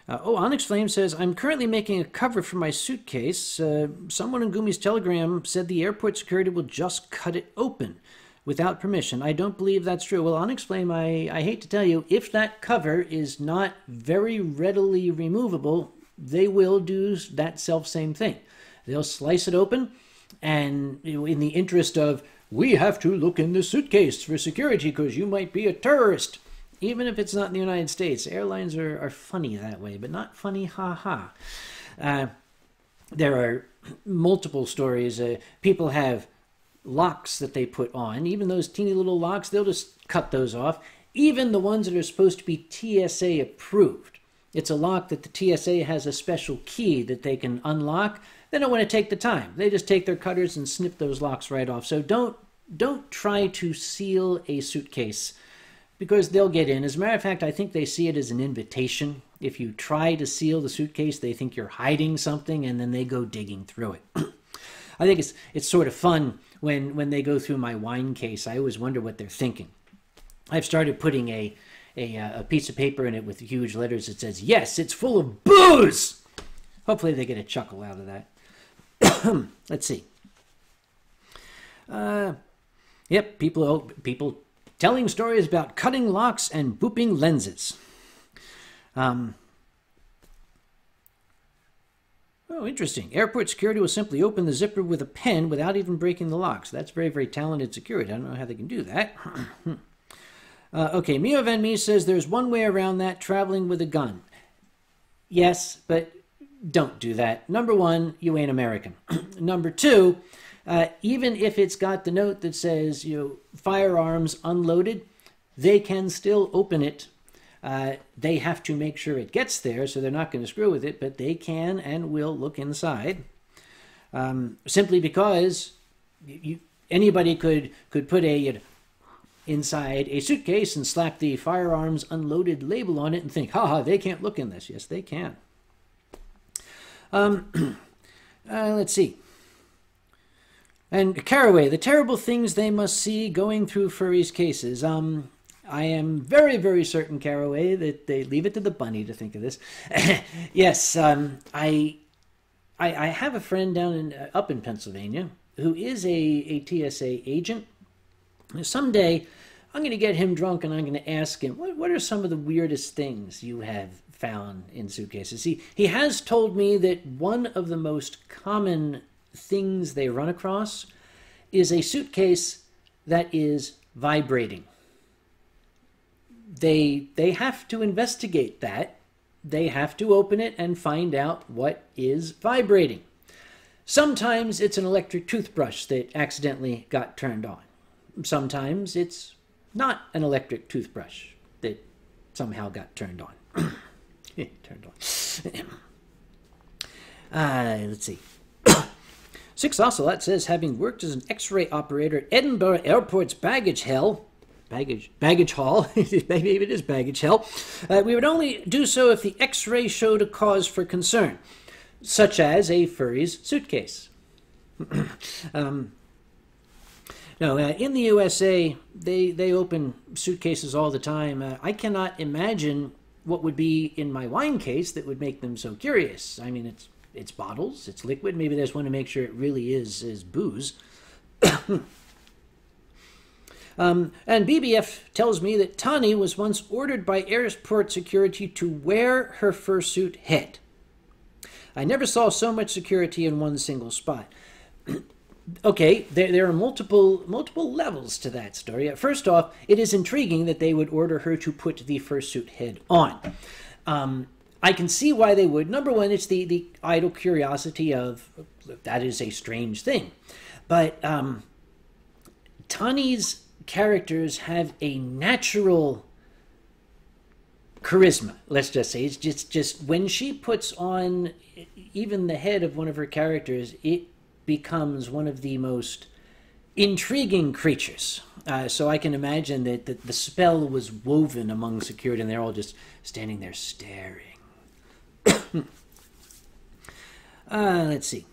Onyx Flame says, I'm currently making a cover for my suitcase. Someone in Gumi's Telegram said the airport security will just cut it open without permission. I don't believe that's true. Well, Onyx Flame, I hate to tell you, if that cover is not very readily removable, they will do that self-same thing. They'll slice it open, and in the interest of, we have to look in the suitcase for security because you might be a terrorist. Even if it's not in the United States, airlines are funny that way, but not funny ha-ha. There are multiple stories. People have locks that they put on. Even those teeny little locks, they'll just cut those off. Even the ones that are supposed to be TSA approved. It's a lock that the TSA has a special key that they can unlock. They don't want to take the time. They just take their cutters and snip those locks right off. So don't try to seal a suitcase, because they'll get in. As a matter of fact, I think they see it as an invitation. If you try to seal the suitcase, they think you're hiding something, and then they go digging through it. I think it's sort of fun when they go through my wine case. I always wonder what they're thinking. I've started putting a piece of paper in it with huge letters that says, yes, it's full of booze! Hopefully they get a chuckle out of that. Let's see. Yep, people telling stories about cutting locks and booping lenses. Oh, interesting. Airport security will simply open the zipper with a pen without even breaking the locks. That's very, very talented security. I don't know how they can do that. Okay, Mio Van Mee says there's one way around that, traveling with a gun. Yes, but don't do that. Number one, you ain't American. Number two, even if it's got the note that says, firearms unloaded, they can still open it. They have to make sure it gets there, so they're not going to screw with it, but they can and will look inside. Simply because anybody could put inside a suitcase and slap the firearms unloaded label on it and think, haha, they can't look in this. Yes, they can. Let's see. And Caraway, the terrible things they must see going through furries' cases. I am very, very certain, Caraway, that they leave it to the bunny to think of this. Yes, I have a friend down up in Pennsylvania who is a TSA agent. Someday, I'm going to get him drunk and I'm going to ask him, what are some of the weirdest things you have found in suitcases? He has told me that one of the most common things they run across is a suitcase that is vibrating. They have to investigate that. They have to open it and find out what is vibrating. Sometimes it's an electric toothbrush that accidentally got turned on. Sometimes it's not an electric toothbrush that somehow got turned on. Turned on. Let's see. Six Ocelot says, having worked as an X-ray operator at Edinburgh Airport's baggage hall, maybe it is baggage hell, we would only do so if the X-ray showed a cause for concern, such as a furry's suitcase. No, in the USA, they open suitcases all the time. I cannot imagine what would be in my wine case that would make them so curious. I mean, it's bottles, it's liquid. Maybe they just want to make sure it really is booze. And BBF tells me that Tani was once ordered by airport security to wear her fursuit head. I never saw so much security in one single spot. Okay, there are multiple levels to that story. First off, it is intriguing that they would order her to put the fursuit head on. I can see why they would. Number one, it's the idle curiosity of, that is a strange thing. But Tani's characters have a natural charisma, let's just say. It's just when she puts on even the head of one of her characters, it becomes one of the most intriguing creatures. So I can imagine that the spell was woven among security, and they're all just standing there staring. Let's see.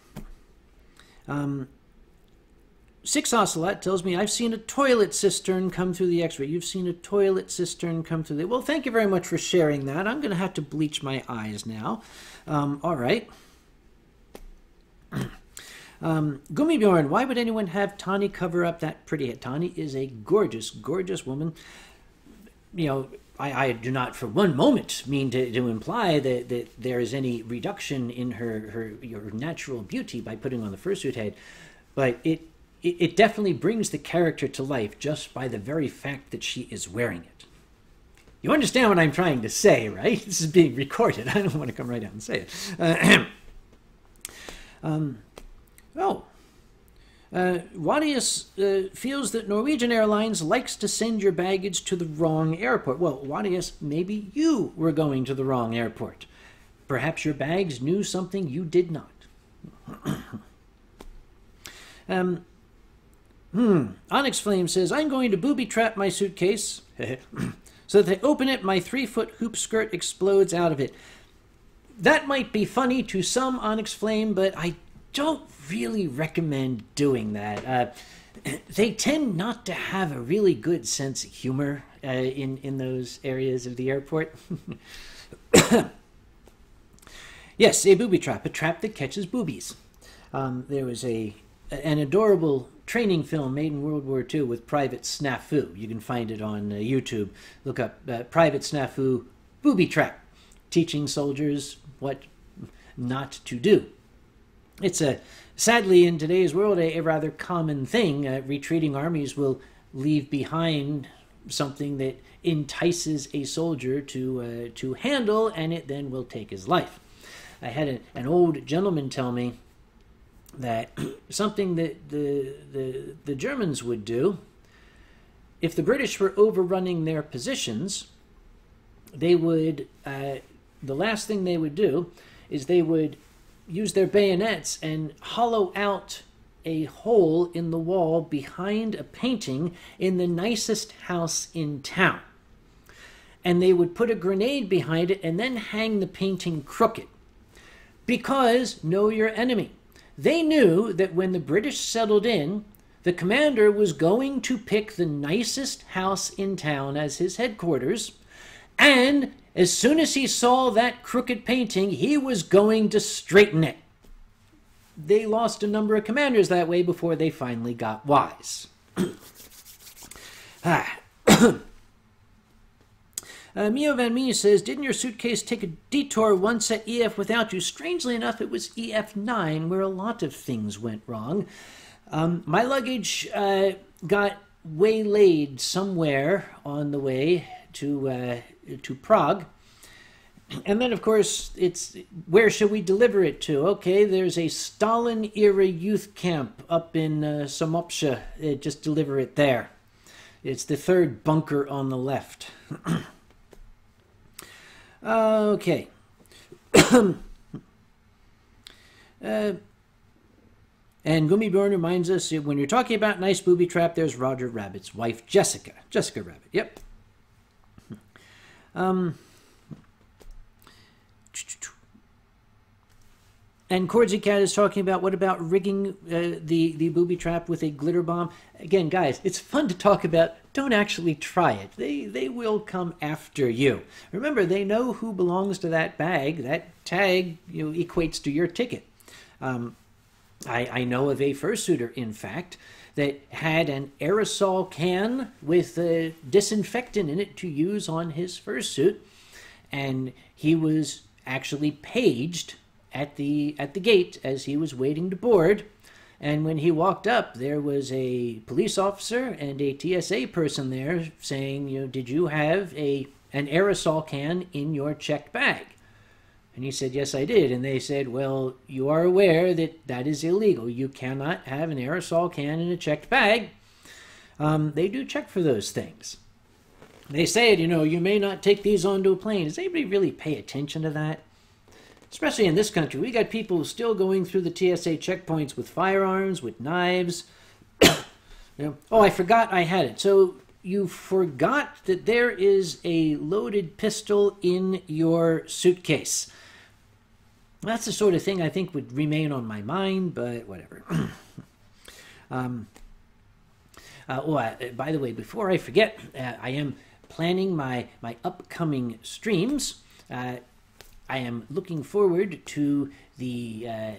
Six Ocelot tells me, I've seen a toilet cistern come through the x-ray. You've seen a toilet cistern come through the... Well, thank you very much for sharing that. I'm going to have to bleach my eyes now. All right. Gummibjorn, why would anyone have Tani cover up that pretty head? Tani is a gorgeous, gorgeous woman. You know, I do not for one moment mean to imply that there is any reduction in her natural beauty by putting on the fursuit head, but it definitely brings the character to life just by the very fact that she is wearing it. You understand what I'm trying to say, right? This is being recorded. I don't want to come right out and say it. Wadius feels that Norwegian Airlines likes to send your baggage to the wrong airport. Well, Wadius, maybe you were going to the wrong airport. Perhaps your bags knew something you did not. Onyx Flame says, I'm going to booby trap my suitcase so that they open it, my 3-foot hoop skirt explodes out of it. That might be funny to some, Onyx Flame, but I don't really recommend doing that. They tend not to have a really good sense of humor in those areas of the airport. Yes, a booby trap, a trap that catches boobies. There was an adorable training film made in World War II with Private Snafu. You can find it on YouTube. Look up Private Snafu booby trap, teaching soldiers what not to do. It's sadly in today's world a rather common thing. Retreating armies will leave behind something that entices a soldier to handle, and it then will take his life. I had an old gentleman tell me that something that the Germans would do, if the British were overrunning their positions, they would, the last thing they would do is they would use their bayonets and hollow out a hole in the wall behind a painting in the nicest house in town. And they would put a grenade behind it and then hang the painting crooked. Because know your enemy. They knew that when the British settled in, the commander was going to pick the nicest house in town as his headquarters, and as soon as he saw that crooked painting, he was going to straighten it. They lost a number of commanders that way before they finally got wise. Mio Van Mee says, didn't your suitcase take a detour once at EF without you? Strangely enough, it was EF9 where a lot of things went wrong. My luggage got waylaid somewhere on the way to Prague. And then, of course, it's where should we deliver it to? Okay, there's a Stalin-era youth camp up in Samopsha. Just deliver it there. It's the third bunker on the left. Okay. And Gummibjorn reminds us, when you're talking about nice booby trap, there's Roger Rabbit's wife, Jessica. Jessica Rabbit, yep. And Cordsy Cat is talking about, what about rigging the booby trap with a glitter bomb? Again, guys, it's fun to talk about. Don't actually try it. They will come after you. Remember, they know who belongs to that bag. That tag equates to your ticket. I know of a fursuiter, in fact, that had an aerosol can with disinfectant in it to use on his fursuit, and he was actually paged at the gate as he was waiting to board, and when he walked up, there was a police officer and a TSA person there saying, did you have an aerosol can in your checked bag? And he said, yes, I did. And they said, well, you are aware that that is illegal. You cannot have an aerosol can in a checked bag. they do check for those things. They say, you may not take these onto a plane. Does anybody really pay attention to that? Especially in this country, we got people still going through the TSA checkpoints with firearms, with knives. Oh, I forgot I had it. So you forgot that there is a loaded pistol in your suitcase. That's the sort of thing I think would remain on my mind, but whatever. By the way, before I forget, I am planning my upcoming streams. I am looking forward to the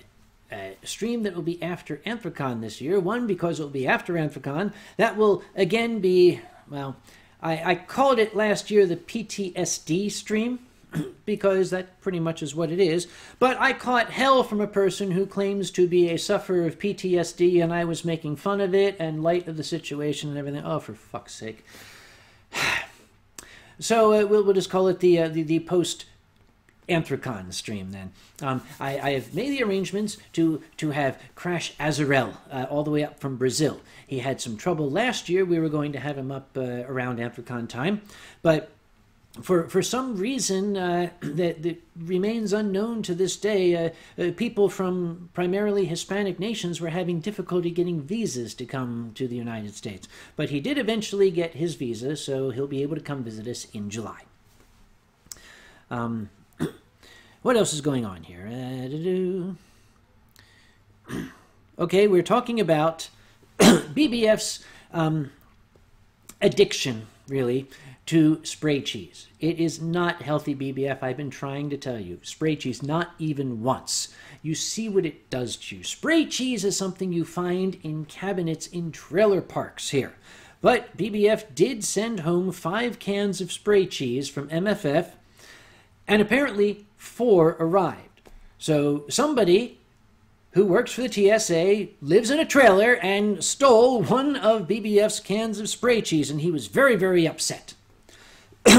stream that will be after Anthrocon this year. One, because it will be after Anthrocon. That will, again, be, well, I called it last year the PTSD stream, because that pretty much is what it is. But I caught hell from a person who claims to be a sufferer of PTSD, and I was making fun of it and light of the situation and everything. Oh, for fuck's sake. So we'll just call it the post Anthrocon stream then. I have made the arrangements to have Crash Azarel all the way up from Brazil. He had some trouble last year. We were going to have him up around Anthrocon time, but for some reason that remains unknown to this day, people from primarily Hispanic nations were having difficulty getting visas to come to the United States. But he did eventually get his visa, so he'll be able to come visit us in July. What else is going on here? Okay, we're talking about BBF's addiction, really, to spray cheese. It is not healthy, BBF. I've been trying to tell you. Spray cheese, not even once. You see what it does to you. Spray cheese is something you find in cabinets in trailer parks here. But BBF did send home 5 cans of spray cheese from MFF, and apparently 4 arrived. So somebody who works for the TSA lives in a trailer and stole one of BBF's cans of spray cheese, and he was very, very upset.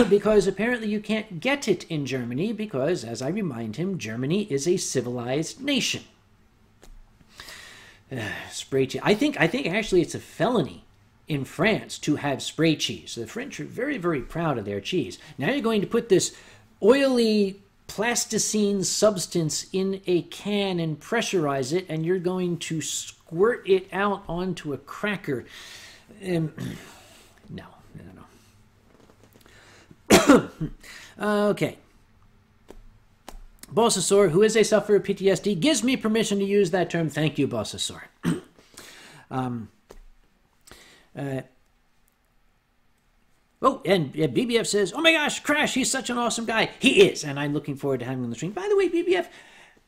Because apparently you can't get it in Germany because, as I remind him, Germany is a civilized nation. Spray cheese. I think actually it's a felony in France to have spray cheese. The French are very, very proud of their cheese. Now you're going to put this oily plasticine substance in a can and pressurize it, and you're going to squirt it out onto a cracker. No. Okay. Bossasaur, who is a sufferer of PTSD, gives me permission to use that term. Thank you, Bossasaur. And BBF says, oh my gosh, Crash, he's such an awesome guy. He is, and I'm looking forward to having him on the stream. By the way, BBF,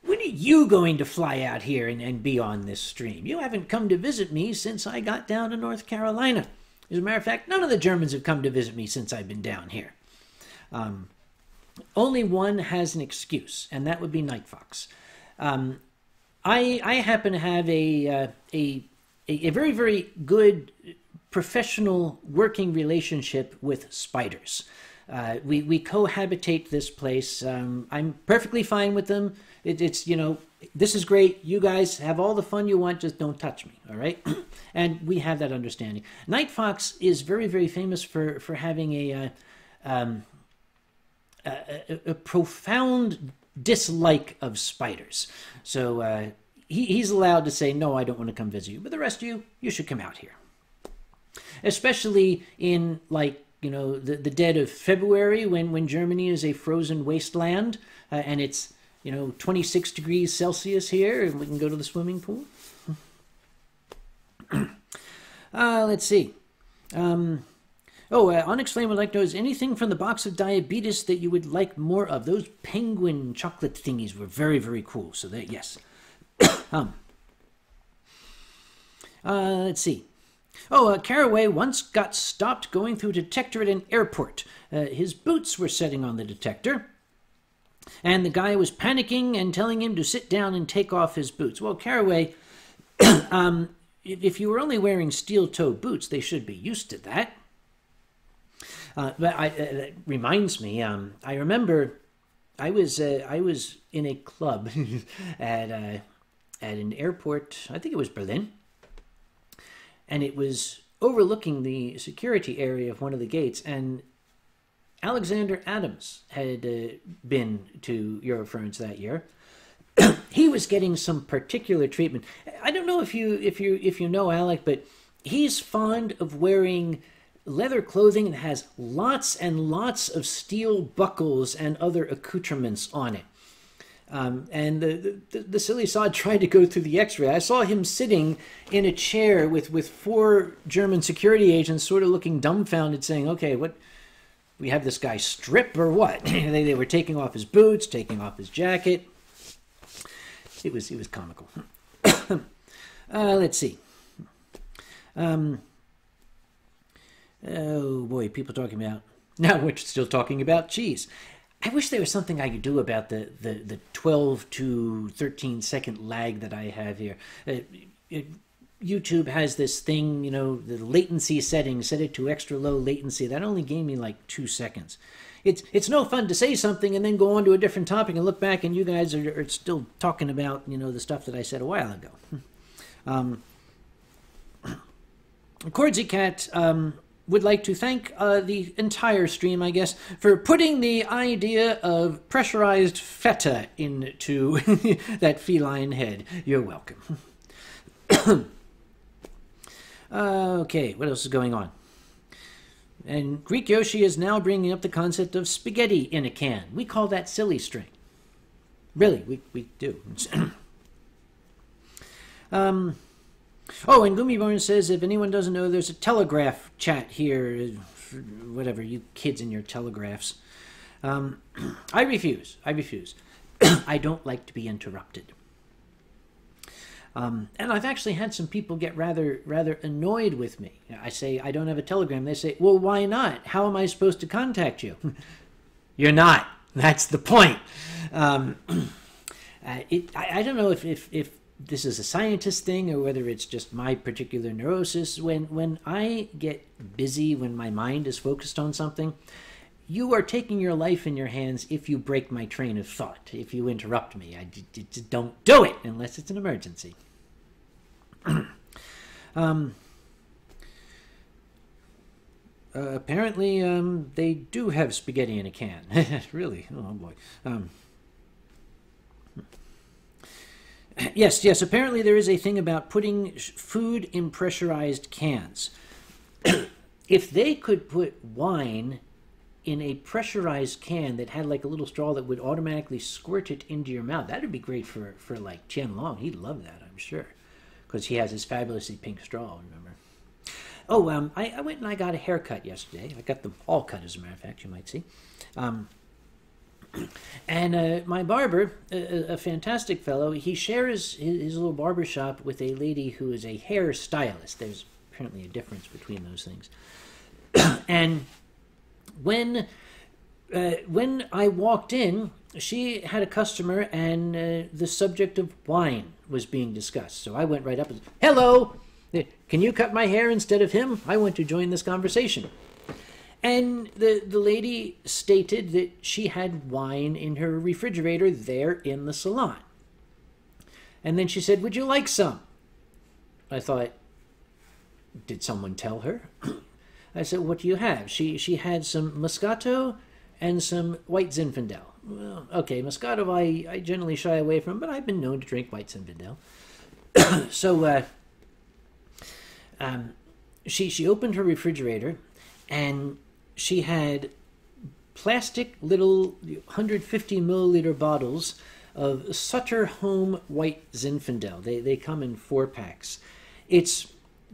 when are you going to fly out here and be on this stream? You haven't come to visit me since I got down to North Carolina. As a matter of fact, none of the Germans have come to visit me since I've been down here. Only one has an excuse, and that would be Night Fox. I happen to have a very, very good professional working relationship with spiders. We cohabitate this place. I'm perfectly fine with them. It's this is great. You guys have all the fun you want, just don't touch me, all right? And we have that understanding. Night Fox is very, very famous for having a profound dislike of spiders. So he's allowed to say, no, I don't want to come visit you. But the rest of you should come out here. Especially in, the dead of February when Germany is a frozen wasteland and it's, 26 degrees Celsius here and we can go to the swimming pool. Let's see. Unexplained would like to know, is anything from the box of diabetes that you would like more of? Those penguin chocolate thingies were very, very cool. So that, yes. Let's see. Caraway once got stopped going through a detector at an airport. His boots were setting on the detector, and the guy was panicking and telling him to sit down and take off his boots. Well, Caraway, if you were only wearing steel-toe boots, they should be used to that. But that reminds me, I remember I was in a club at an airport, I think it was Berlin, and it was overlooking the security area of one of the gates, and Alexander Adams had been to Eurofurence that year. He was getting some particular treatment. I don't know if you know Alec, but he's fond of wearing leather clothing that has lots and lots of steel buckles and other accoutrements on it. And the silly sod tried to go through the x-ray. I saw him sitting in a chair with 4 German security agents sort of looking dumbfounded, saying, okay, what, we have this guy strip or what? They were taking off his boots, taking off his jacket. It was comical. Let's see. Oh boy, people talking about, now we're still talking about cheese. I wish there was something I could do about the 12 to 13 second lag that I have here. YouTube has this thing, you know, the latency setting, set it to extra low latency. That only gave me like 2 seconds. It's no fun to say something and then go on to a different topic and look back and you guys are still talking about, you know, the stuff that I said a while ago. Cordsy Cat would like to thank the entire stream, I guess, for putting the idea of pressurized feta into that feline head. You're welcome. Okay, what else is going on? And Greek Yoshi is now bringing up the concept of spaghetti in a can. We call that silly string. Really, we do. Oh, and Gummyborn says, if anyone doesn't know, there's a telegraph chat here. Whatever, you kids and your telegraphs. I refuse. I don't like to be interrupted. And I've actually had some people get rather annoyed with me. I say, I don't have a telegram. They say, well, why not? How am I supposed to contact you? You're not. That's the point. I don't know if this is a scientist thing or whether it's just my particular neurosis. When I get busy, when my mind is focused on something, you are taking your life in your hands if you break my train of thought, if you interrupt me. I just don't do it unless it's an emergency. Apparently, they do have spaghetti in a can. Really? Oh, boy. Yes, apparently there is a thing about putting food in pressurized cans. If they could put wine in a pressurized can that had like a little straw that would automatically squirt it into your mouth, that would be great for like Tian Long. He'd love that, I'm sure, because he has his fabulously pink straw, remember? Oh, I went and I got a haircut yesterday. I got them all cut, as a matter of fact, you might see. And my barber, a fantastic fellow, he shares his little barber shop with a lady who is a hair stylist. There's apparently a difference between those things. And when I walked in, she had a customer, and the subject of wine was being discussed. So I went right up and said, hello, can you cut my hair instead of him? I want to join this conversation. And the lady stated that she had wine in her refrigerator there in the salon. And then she said, would you like some? I thought, did someone tell her? I said, what do you have? She had some Moscato and some White Zinfandel. Well, okay, Moscato I generally shy away from, but I've been known to drink White Zinfandel. So she opened her refrigerator, and she had plastic little 150 milliliter bottles of Sutter Home White Zinfandel. They come in 4-packs. It's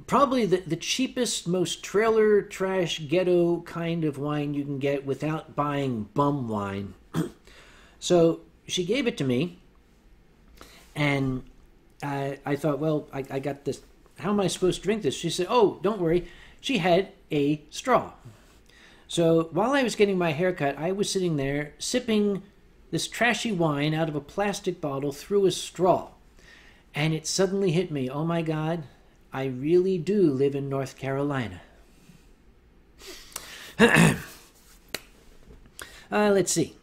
probably the cheapest, most trailer trash ghetto kind of wine you can get without buying bum wine. So she gave it to me, and I thought, well, I got this. How am I supposed to drink this? She said, oh, don't worry. She had a straw. So while I was getting my haircut, I was sitting there sipping this trashy wine out of a plastic bottle through a straw. And it suddenly hit me, oh my God, I really do live in North Carolina. Let's see.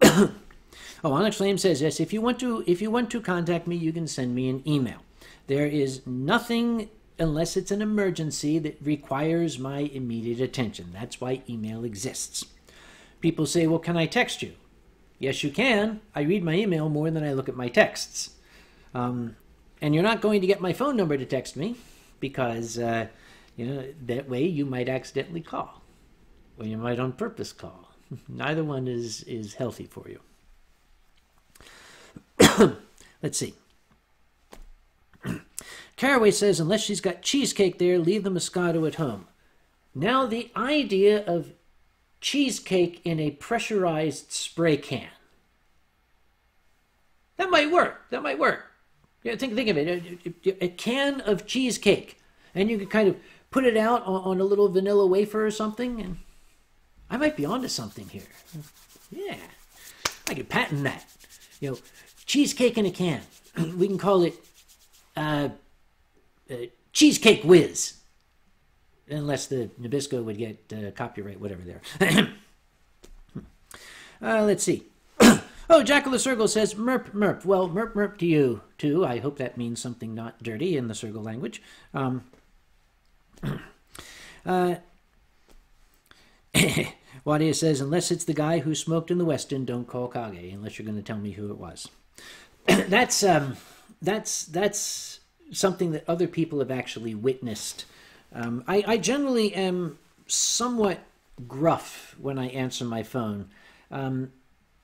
Oh, Onyx Flame says, yes, if you want to contact me, you can send me an email. There is nothing unless it's an emergency that requires my immediate attention. That's why email exists. People say, well, can I text you? Yes, you can. I read my email more than I look at my texts. And you're not going to get my phone number to text me because, that way you might accidentally call or you might on purpose call. Neither one is healthy for you. Let's see. Caraway says, unless she's got cheesecake there, leave the Moscato at home. Now, the idea of cheesecake in a pressurized spray can. That might work. Yeah, think of it. A can of cheesecake. And you could kind of put it out on a little vanilla wafer or something. And I might be onto something here. Yeah. I could patent that. Cheesecake in a can. We can call it Cheesecake Whiz. Unless the Nabisco would get copyright, whatever there. Let's see. Oh, Jackal the Circle says, merp, merp. Well, merp, merp to you, too. I hope that means something not dirty in the Circle language. Wadia says, unless it's the guy who smoked in the Westin, don't call Kage, unless you're going to tell me who it was. That's something that other people have actually witnessed. I generally am somewhat gruff when I answer my phone.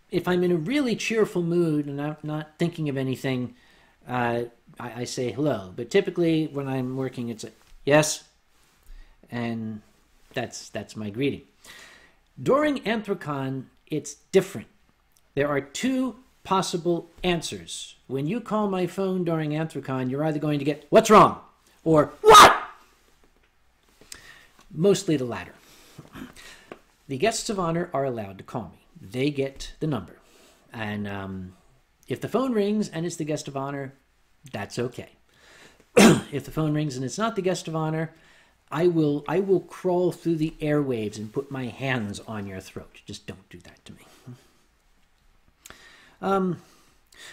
If I'm in a really cheerful mood and I'm not thinking of anything, I say hello. But typically when I'm working, it's a yes, and that's my greeting. During Anthrocon, it's different. There are two possible answers. When you call my phone during Anthrocon, you're either going to get, what's wrong? Or, what? Mostly the latter. The guests of honor are allowed to call me. They get the number. And if the phone rings and it's the guest of honor, that's okay. If the phone rings and it's not the guest of honor, I will crawl through the airwaves and put my hands on your throat. Just don't do that to me.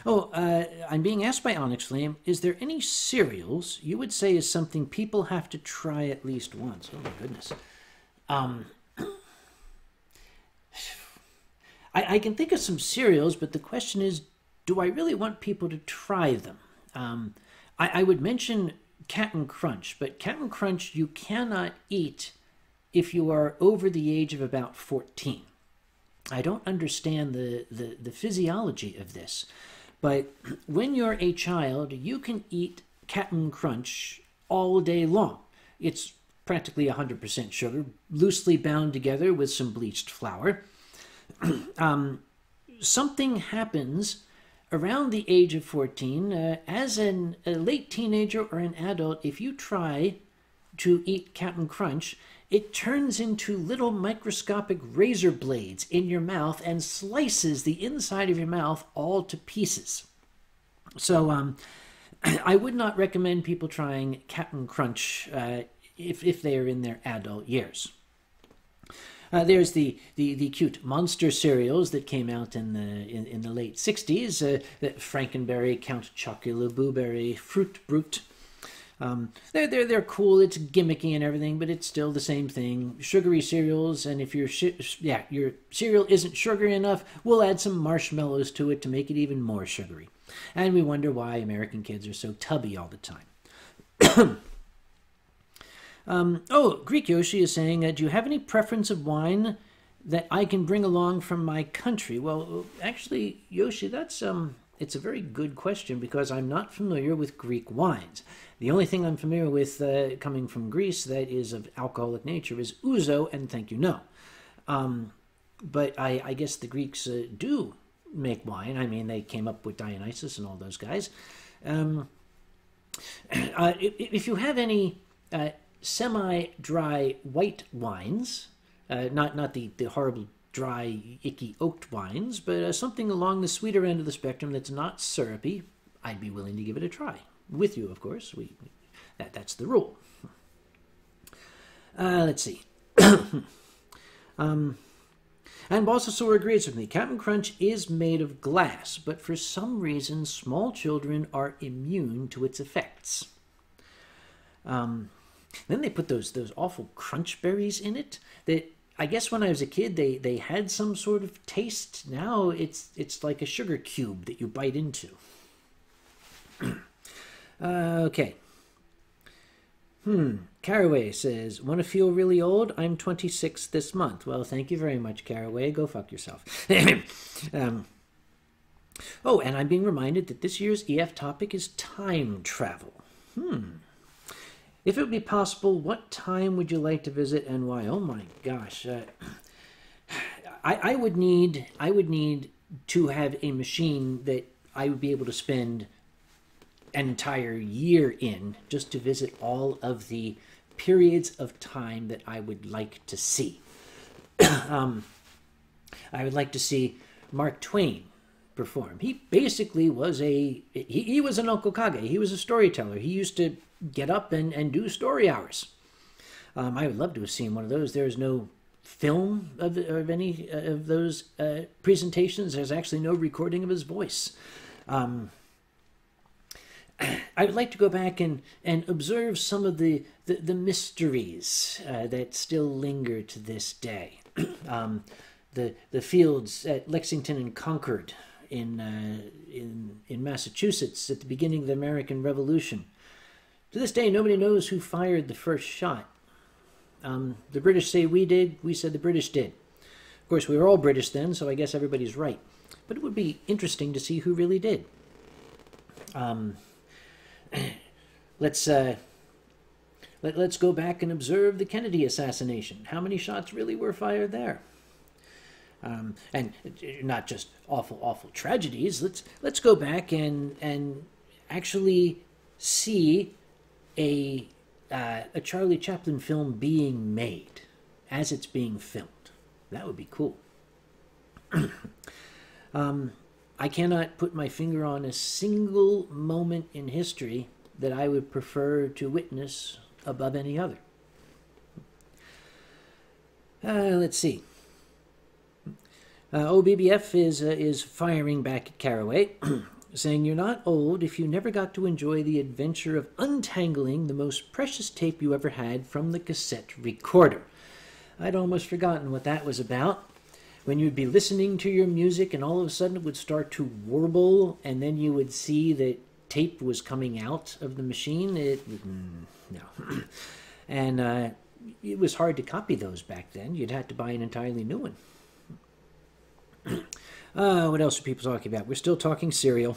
I'm being asked by Onyx Flame, is there any cereals you would say is something people have to try at least once? Oh, my goodness. I can think of some cereals, but the question is, do I really want people to try them? I would mention Cap'n Crunch, but Cap'n Crunch you cannot eat if you are over the age of about 14. I don't understand the physiology of this, but when you're a child, you can eat Cap'n Crunch all day long. It's practically 100% sugar, loosely bound together with some bleached flour. Something happens around the age of 14, as a late teenager or an adult, if you try to eat Cap'n Crunch, it turns into little microscopic razor blades in your mouth and slices the inside of your mouth all to pieces. So I would not recommend people trying Cap'n Crunch if they are in their adult years. There's the cute monster cereals that came out in the late 60s, that Frankenberry, Count Chocula, Blueberry, Fruit Brute. They're cool. It's gimmicky and everything, but it's still the same thing. Sugary cereals, and if your cereal isn't sugary enough, we'll add some marshmallows to it to make it even more sugary. And we wonder why American kids are so tubby all the time. Greek Yoshi is saying, do you have any preference of wine that I can bring along from my country? Well, actually, Yoshi, it's a very good question because I'm not familiar with Greek wines. The only thing I'm familiar with coming from Greece that is of alcoholic nature is ouzo, and thank you, no. But I guess the Greeks do make wine. I mean, they came up with Dionysus and all those guys. If you have any semi-dry white wines, not the horrible dry, icky oaked wines, but something along the sweeter end of the spectrum that's not syrupy, I'd be willing to give it a try. With you, of course. That's the rule. Let's see. And Balsasaur agrees with me. Cap'n Crunch is made of glass, but for some reason small children are immune to its effects. Then they put those awful crunch berries in it that I guess when I was a kid they had some sort of taste. Now it's like a sugar cube that you bite into. Okay. Caraway says, want to feel really old? I'm 26 this month. Well, thank you very much, Caraway. Go fuck yourself. Oh, and I'm being reminded that this year's EF topic is time travel. If it would be possible, what time would you like to visit and why? Oh my gosh. I would need to have a machine that I would be able to spend an entire year in just to visit all of the periods of time that I would like to see. I would like to see Mark Twain perform. He basically was he was an Uncle Kage. He was a storyteller. He used to get up and do story hours. I would love to have seen one of those. There's no film of any of those presentations. There's actually no recording of his voice. I would like to go back and observe some of the mysteries that still linger to this day. The fields at Lexington and Concord in Massachusetts at the beginning of the American Revolution. To this day, nobody knows who fired the first shot. The British say we did. We said the British did. Of course, we were all British then, so I guess everybody's right. But it would be interesting to see who really did. Let's go back and observe the Kennedy assassination. How many shots really were fired there? And not just awful tragedies. Let's go back and actually see a Charlie Chaplin film being made as it's being filmed. That would be cool. I cannot put my finger on a single moment in history that I would prefer to witness above any other. Let's see. OBBF is firing back at Caraway, saying, you're not old if you never got to enjoy the adventure of untangling the most precious tape you ever had from the cassette recorder. I'd almost forgotten what that was about. When you'd be listening to your music and all of a sudden it would start to warble and then you would see that tape was coming out of the machine. No. And it was hard to copy those back then. You'd have to buy an entirely new one. What else are people talking about? We're still talking cereal.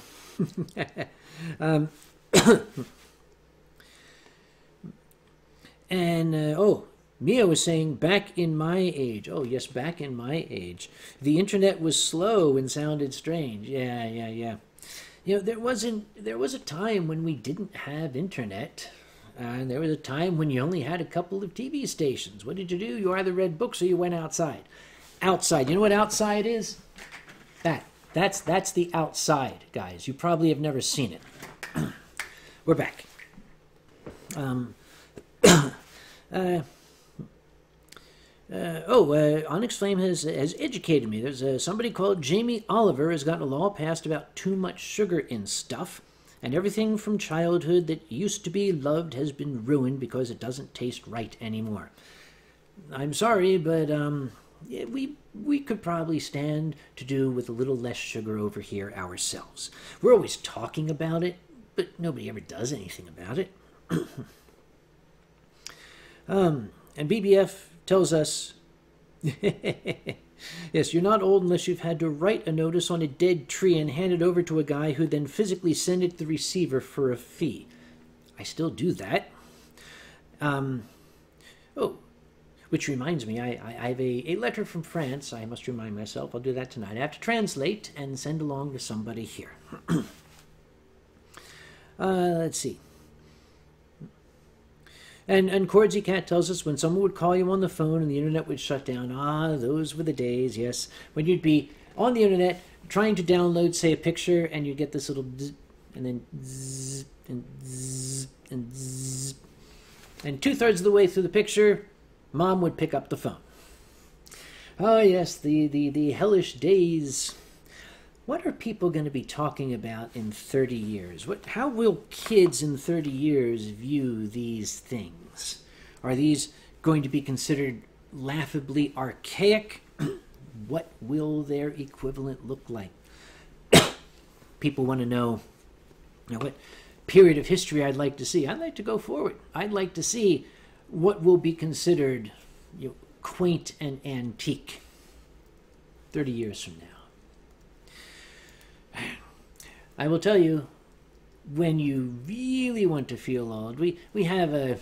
Mia was saying, back in my age. Oh, yes, back in my age. The internet was slow and sounded strange. Yeah. You know, there was a time when we didn't have internet. And there was a time when you only had a couple of TV stations. What did you do? You either read books or you went outside. Outside. You know what outside is? That's the outside, guys. You probably have never seen it. We're back. Onyx Flame has educated me. There's somebody called Jamie Oliver has gotten a law passed about too much sugar in stuff, and everything from childhood that used to be loved has been ruined because it doesn't taste right anymore. I'm sorry, but we could probably stand to do with a little less sugar over here ourselves. We're always talking about it, but nobody ever does anything about it. And BBF tells us, yes, you're not old unless you've had to write a notice on a dead tree and hand it over to a guy who then physically sent it to the receiver for a fee. I still do that. Which reminds me, I have a letter from France. I must remind myself. I'll do that tonight. I have to translate and send along to somebody here. Let's see. And Cordsy Cat tells us when someone would call you on the phone and the internet would shut down. Those were the days, yes. When you'd be on the internet trying to download, say, a picture, and you'd get this little zzz, and then zzz, and zzz, and zzz. And 2/3 of the way through the picture, Mom would pick up the phone. Oh, yes, the hellish days. what are people going to be talking about in 30 years? How will kids in 30 years view these things? Are these going to be considered laughably archaic? What will their equivalent look like? People want to know, what period of history I'd like to see. I'd like to go forward. I'd like to see what will be considered quaint and antique 30 years from now. I will tell you, when you really want to feel old, we have a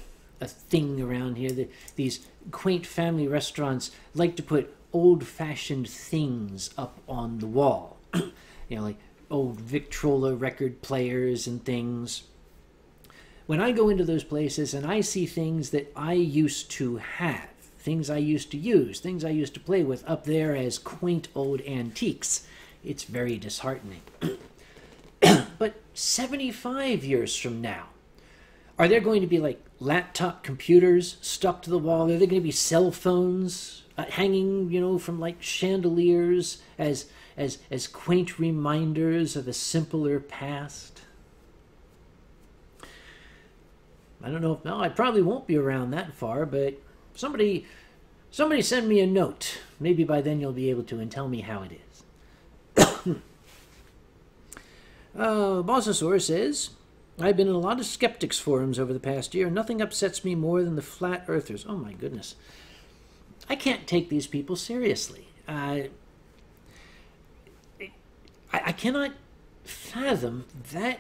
thing around here that these quaint family restaurants like to put old-fashioned things up on the wall. Like old Victrola record players and things. When I go into those places and I see things that I used to have, things I used to use, things I used to play with up there as quaint old antiques, it's very disheartening. But 75 years from now, are there going to be like laptop computers stuck to the wall? Are there going to be cell phones hanging, from like chandeliers as quaint reminders of a simpler past? I don't know if I probably won't be around that far, but somebody send me a note. Maybe by then you'll be able to and tell me how it is. Bossosaur says, I've been in a lot of skeptics forums over the past year. Nothing upsets me more than the flat earthers. Oh my goodness. I can't take these people seriously. I cannot fathom that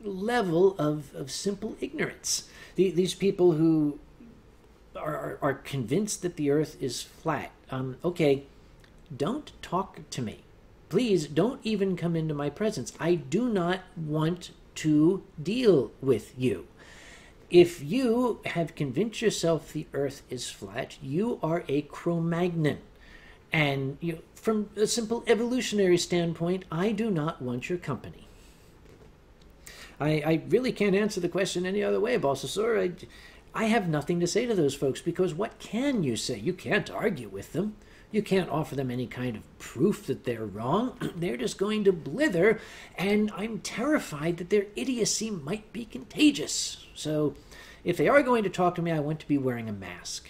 level of simple ignorance. These people who are convinced that the earth is flat. Okay, don't talk to me. Please don't even come into my presence. I do not want to deal with you. If you have convinced yourself the earth is flat, you are a Cro-Magnon. And from a simple evolutionary standpoint, I do not want your company. I really can't answer the question any other way, Bossosaur. I have nothing to say to those folks, because what can you say? You can't argue with them. You can't offer them any kind of proof that they're wrong. They're just going to blither, and I'm terrified that their idiocy might be contagious. So if they are going to talk to me, I want to be wearing a mask.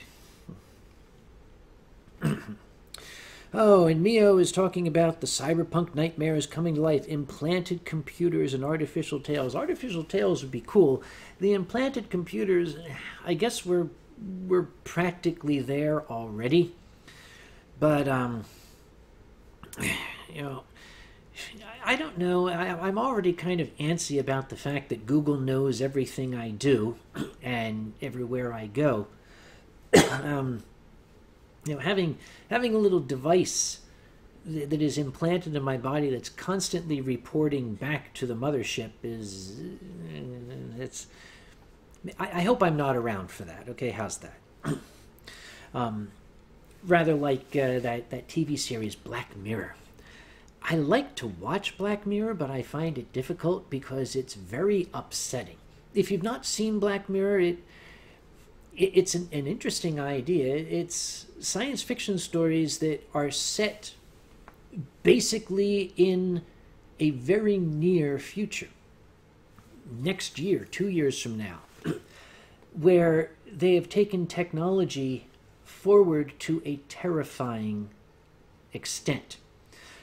Oh, and Mio is talking about the cyberpunk nightmares coming to life. Implanted computers and artificial tails. Artificial tails would be cool. The implanted computers, I guess we're practically there already. But, I don't know. I'm already kind of antsy about the fact that Google knows everything I do and everywhere I go. Having a little device that is implanted in my body that's constantly reporting back to the mothership I hope I'm not around for that. Okay, how's that? Rather like that TV series Black Mirror. I like to watch Black Mirror, but I find it difficult because it's very upsetting. If you've not seen Black Mirror, it's an interesting idea. It's science fiction stories that are set basically in a very near future. Next year, 2 years from now, where they have taken technology forward to a terrifying extent.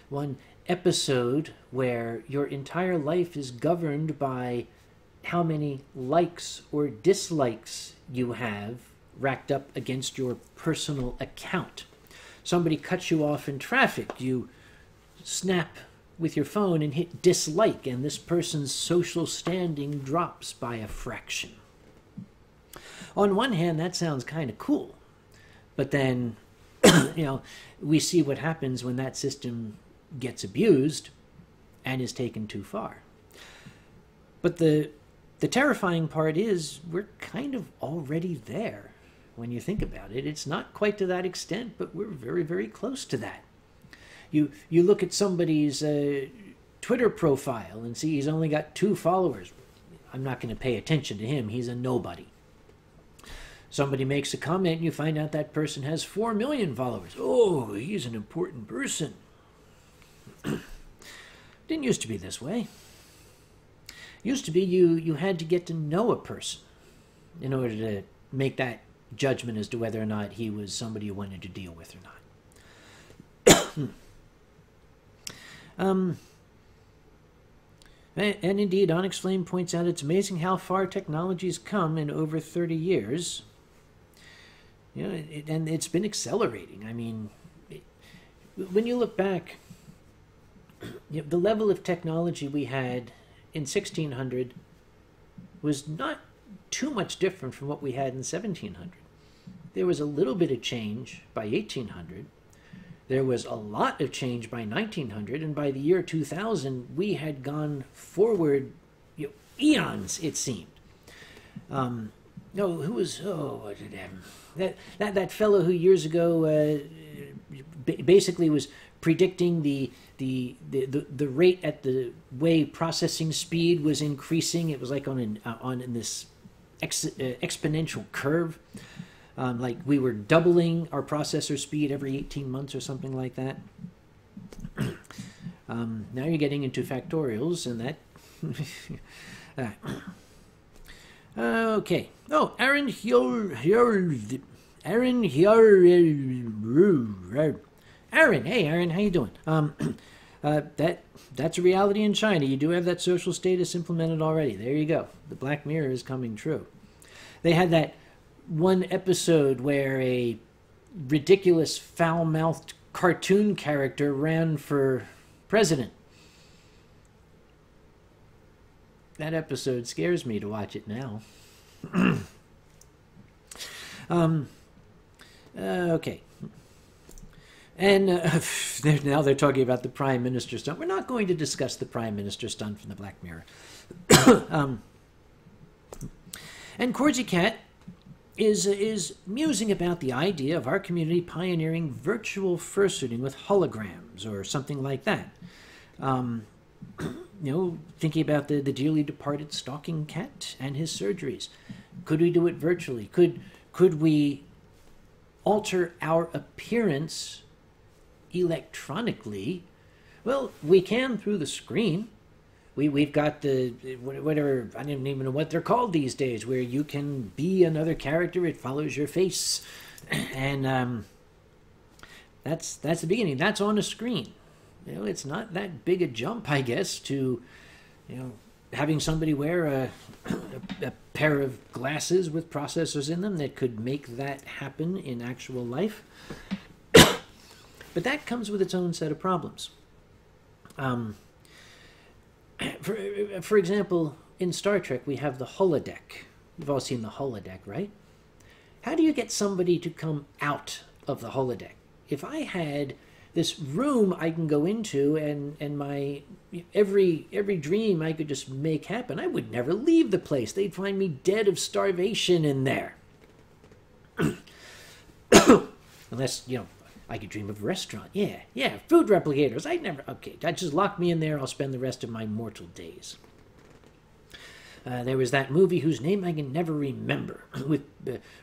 One episode where your entire life is governed by how many likes or dislikes you have racked up against your personal account. Somebody cuts you off in traffic, you snap with your phone and hit dislike, and this person's social standing drops by a fraction. On one hand, that sounds kind of cool. But then, we see what happens when that system gets abused and is taken too far. But the terrifying part is we're kind of already there when you think about it. It's not quite to that extent, but we're very, very close to that. You look at somebody's Twitter profile and see he's only got 2 followers. I'm not going to pay attention to him. He's a nobody. Somebody makes a comment and you find out that person has 4 million followers. Oh, he's an important person. Didn't used to be this way. Used to be you had to get to know a person in order to make that judgment as to whether or not he was somebody you wanted to deal with or not. And indeed, Onyx Flame points out it's amazing how far technology's come in over 30 years. You know, and it's been accelerating. I mean, when you look back, you know, the level of technology we had in 1600 was not too much different from what we had in 1700. There was a little bit of change by 1800. There was a lot of change by 1900, and by the year 2000, we had gone forward, you know, eons, it seemed. No, who was, that fellow who years ago basically was predicting the rate at the way processing speed was increasing. It was like on this exponential curve. Like we were doubling our processor speed every 18 months or something like that. Now you're getting into factorials and that. Okay. Oh, Aaron, hey Aaron, how you doing? That's a reality in China. You do have that social status implemented already. There you go. The Black Mirror is coming true. They had that one episode where a ridiculous foul-mouthed cartoon character ran for president. That episode scares me to watch it now. Okay. And now they're talking about the Prime Minister stunt. We're not going to discuss the Prime Minister stunt from the Black Mirror. And Corgi Cat is musing about the idea of our community pioneering virtual fursuiting with holograms or something like that. You know, thinking about the dearly departed stalking cat and his surgeries. Could we do it virtually? Could we alter our appearance electronically? Well, we can through the screen. We've got the whatever, I don't even know what they're called these days, where you can be another character. It follows your face, and that's the beginning. That's on a screen. You know, it's not that big a jump, I guess, to, you know, having somebody wear a pair of glasses with processors in them that could make that happen in actual life. But that comes with its own set of problems. For example, in Star Trek, we have the holodeck. You've all seen the holodeck, right? How do you get somebody to come out of the holodeck? If I had this room I can go into and my every dream I could just make happen, I would never leave the place. They'd find me dead of starvation in there. Unless, you know, I could dream of a restaurant. Yeah, food replicators. Okay, just lock me in there. I'll spend the rest of my mortal days. There was that movie whose name I can never remember, with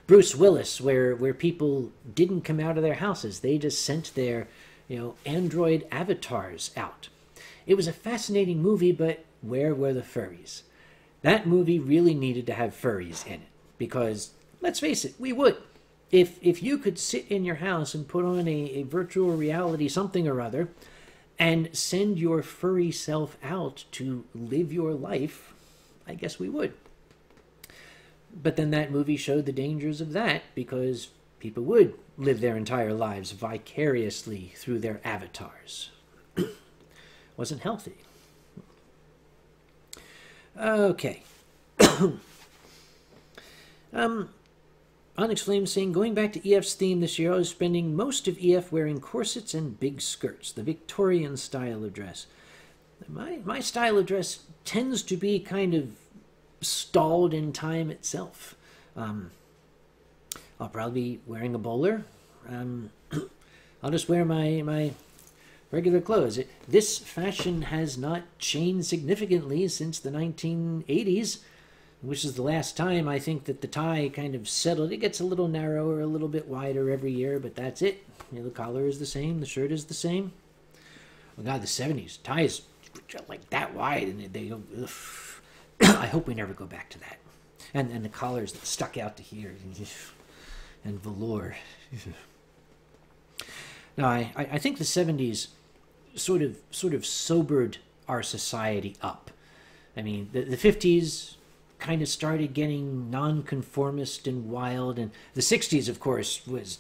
Bruce Willis, where people didn't come out of their houses. They just sent their, you know, android avatars out. It was a fascinating movie, but where were the furries? That movie really needed to have furries in it, because, let's face it, we would. If you could sit in your house and put on a virtual reality something or other and send your furry self out to live your life, I guess we would. But then that movie showed the dangers of that, because people would live their entire lives vicariously through their avatars. Wasn't healthy. Okay. Onyx Flame saying, going back to EF's theme this year, I was spending most of EF wearing corsets and big skirts, the Victorian style of dress. My style of dress tends to be kind of stalled in time itself. I'll probably be wearing a bowler. I'll just wear my regular clothes. This fashion has not changed significantly since the 1980s, which is the last time I think that the tie kind of settled. It gets a little narrower, a little bit wider every year, but that's it. You know, the collar is the same, the shirt is the same. Oh God, the 70s. Ties like that wide, and they go, ugh. I hope we never go back to that. And the collars that stuck out to here, and velour. Now, I think the 70s sort of sobered our society up. I mean, the 50s kind of started getting nonconformist and wild, and the 60s, of course, was,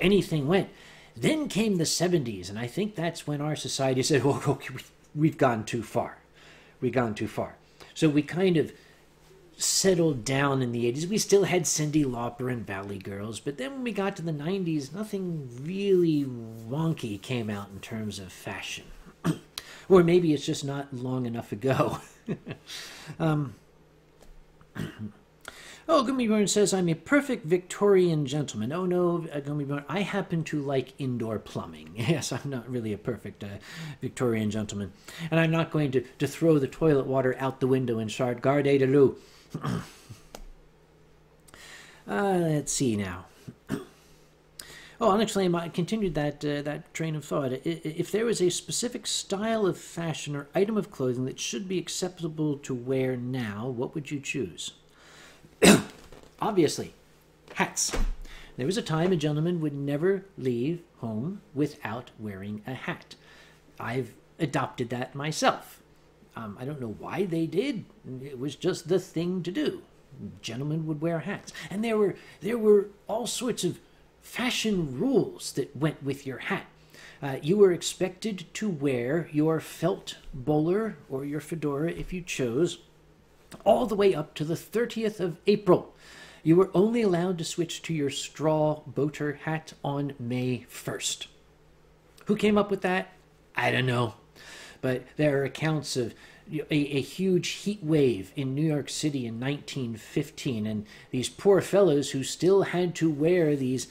anything went. Then came the 70s, and I think that's when our society said, well, okay, we've gone too far. We've gone too far. So we kind of settled down in the 80s. We still had Cyndi Lauper and Valley Girls, but then when we got to the 90s, nothing really wonky came out in terms of fashion. Or maybe it's just not long enough ago. Oh, Gummyborn says, I'm a perfect Victorian gentleman. Oh, no, Gummyborn, I happen to like indoor plumbing. Yes, I'm not really a perfect Victorian gentleman. And I'm not going to throw the toilet water out the window and shout, Garde de l'eau. Let's see now. Oh, Unexplained I continued that train of thought. If there was a specific style of fashion or item of clothing that should be acceptable to wear now, what would you choose? Obviously, hats. There was a time a gentleman would never leave home without wearing a hat. I've adopted that myself. I don't know why they did. It was just the thing to do. Gentlemen would wear hats. And there were all sorts of fashion rules that went with your hat. You were expected to wear your felt bowler or your fedora, if you chose, all the way up to the 30th of April. You were only allowed to switch to your straw boater hat on May 1st. Who came up with that? I don't know. But there are accounts of a huge heat wave in New York City in 1915, and these poor fellows who still had to wear these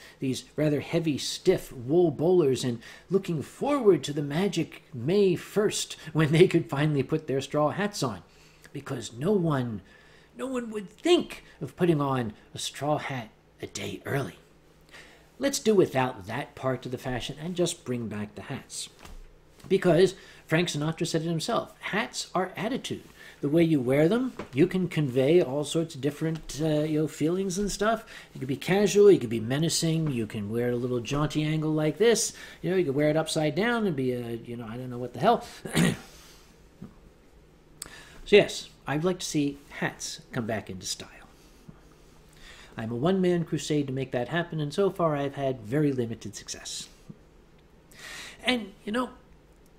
rather heavy, stiff wool bowlers, and looking forward to the magic May 1st when they could finally put their straw hats on. Because no one would think of putting on a straw hat a day early. Let's do without that part of the fashion and just bring back the hats. Because Frank Sinatra said it himself, hats are attitude. The way you wear them, you can convey all sorts of different feelings and stuff. You could be casual, you could be menacing, you can wear it a little jaunty angle like this. You could wear it upside down and be I don't know what the hell. So yes, I'd like to see hats come back into style. I'm a one-man crusade to make that happen, and so far I've had very limited success. And,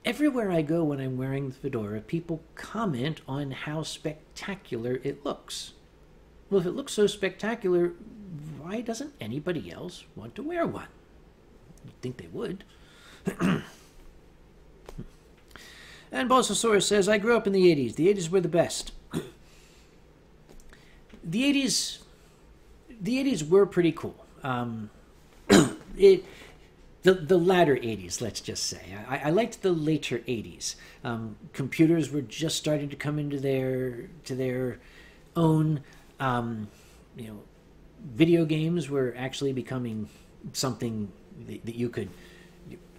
everywhere I go when I'm wearing the fedora, people comment on how spectacular it looks. Well, if it looks so spectacular, why doesn't anybody else want to wear one? You'd think they would. And Bososaurus says, I grew up in the 80s. The 80s were the best. The 80s were pretty cool. The latter 80s, let's just say. I liked the later 80s. Computers were just starting to come into their own. Video games were actually becoming something that you could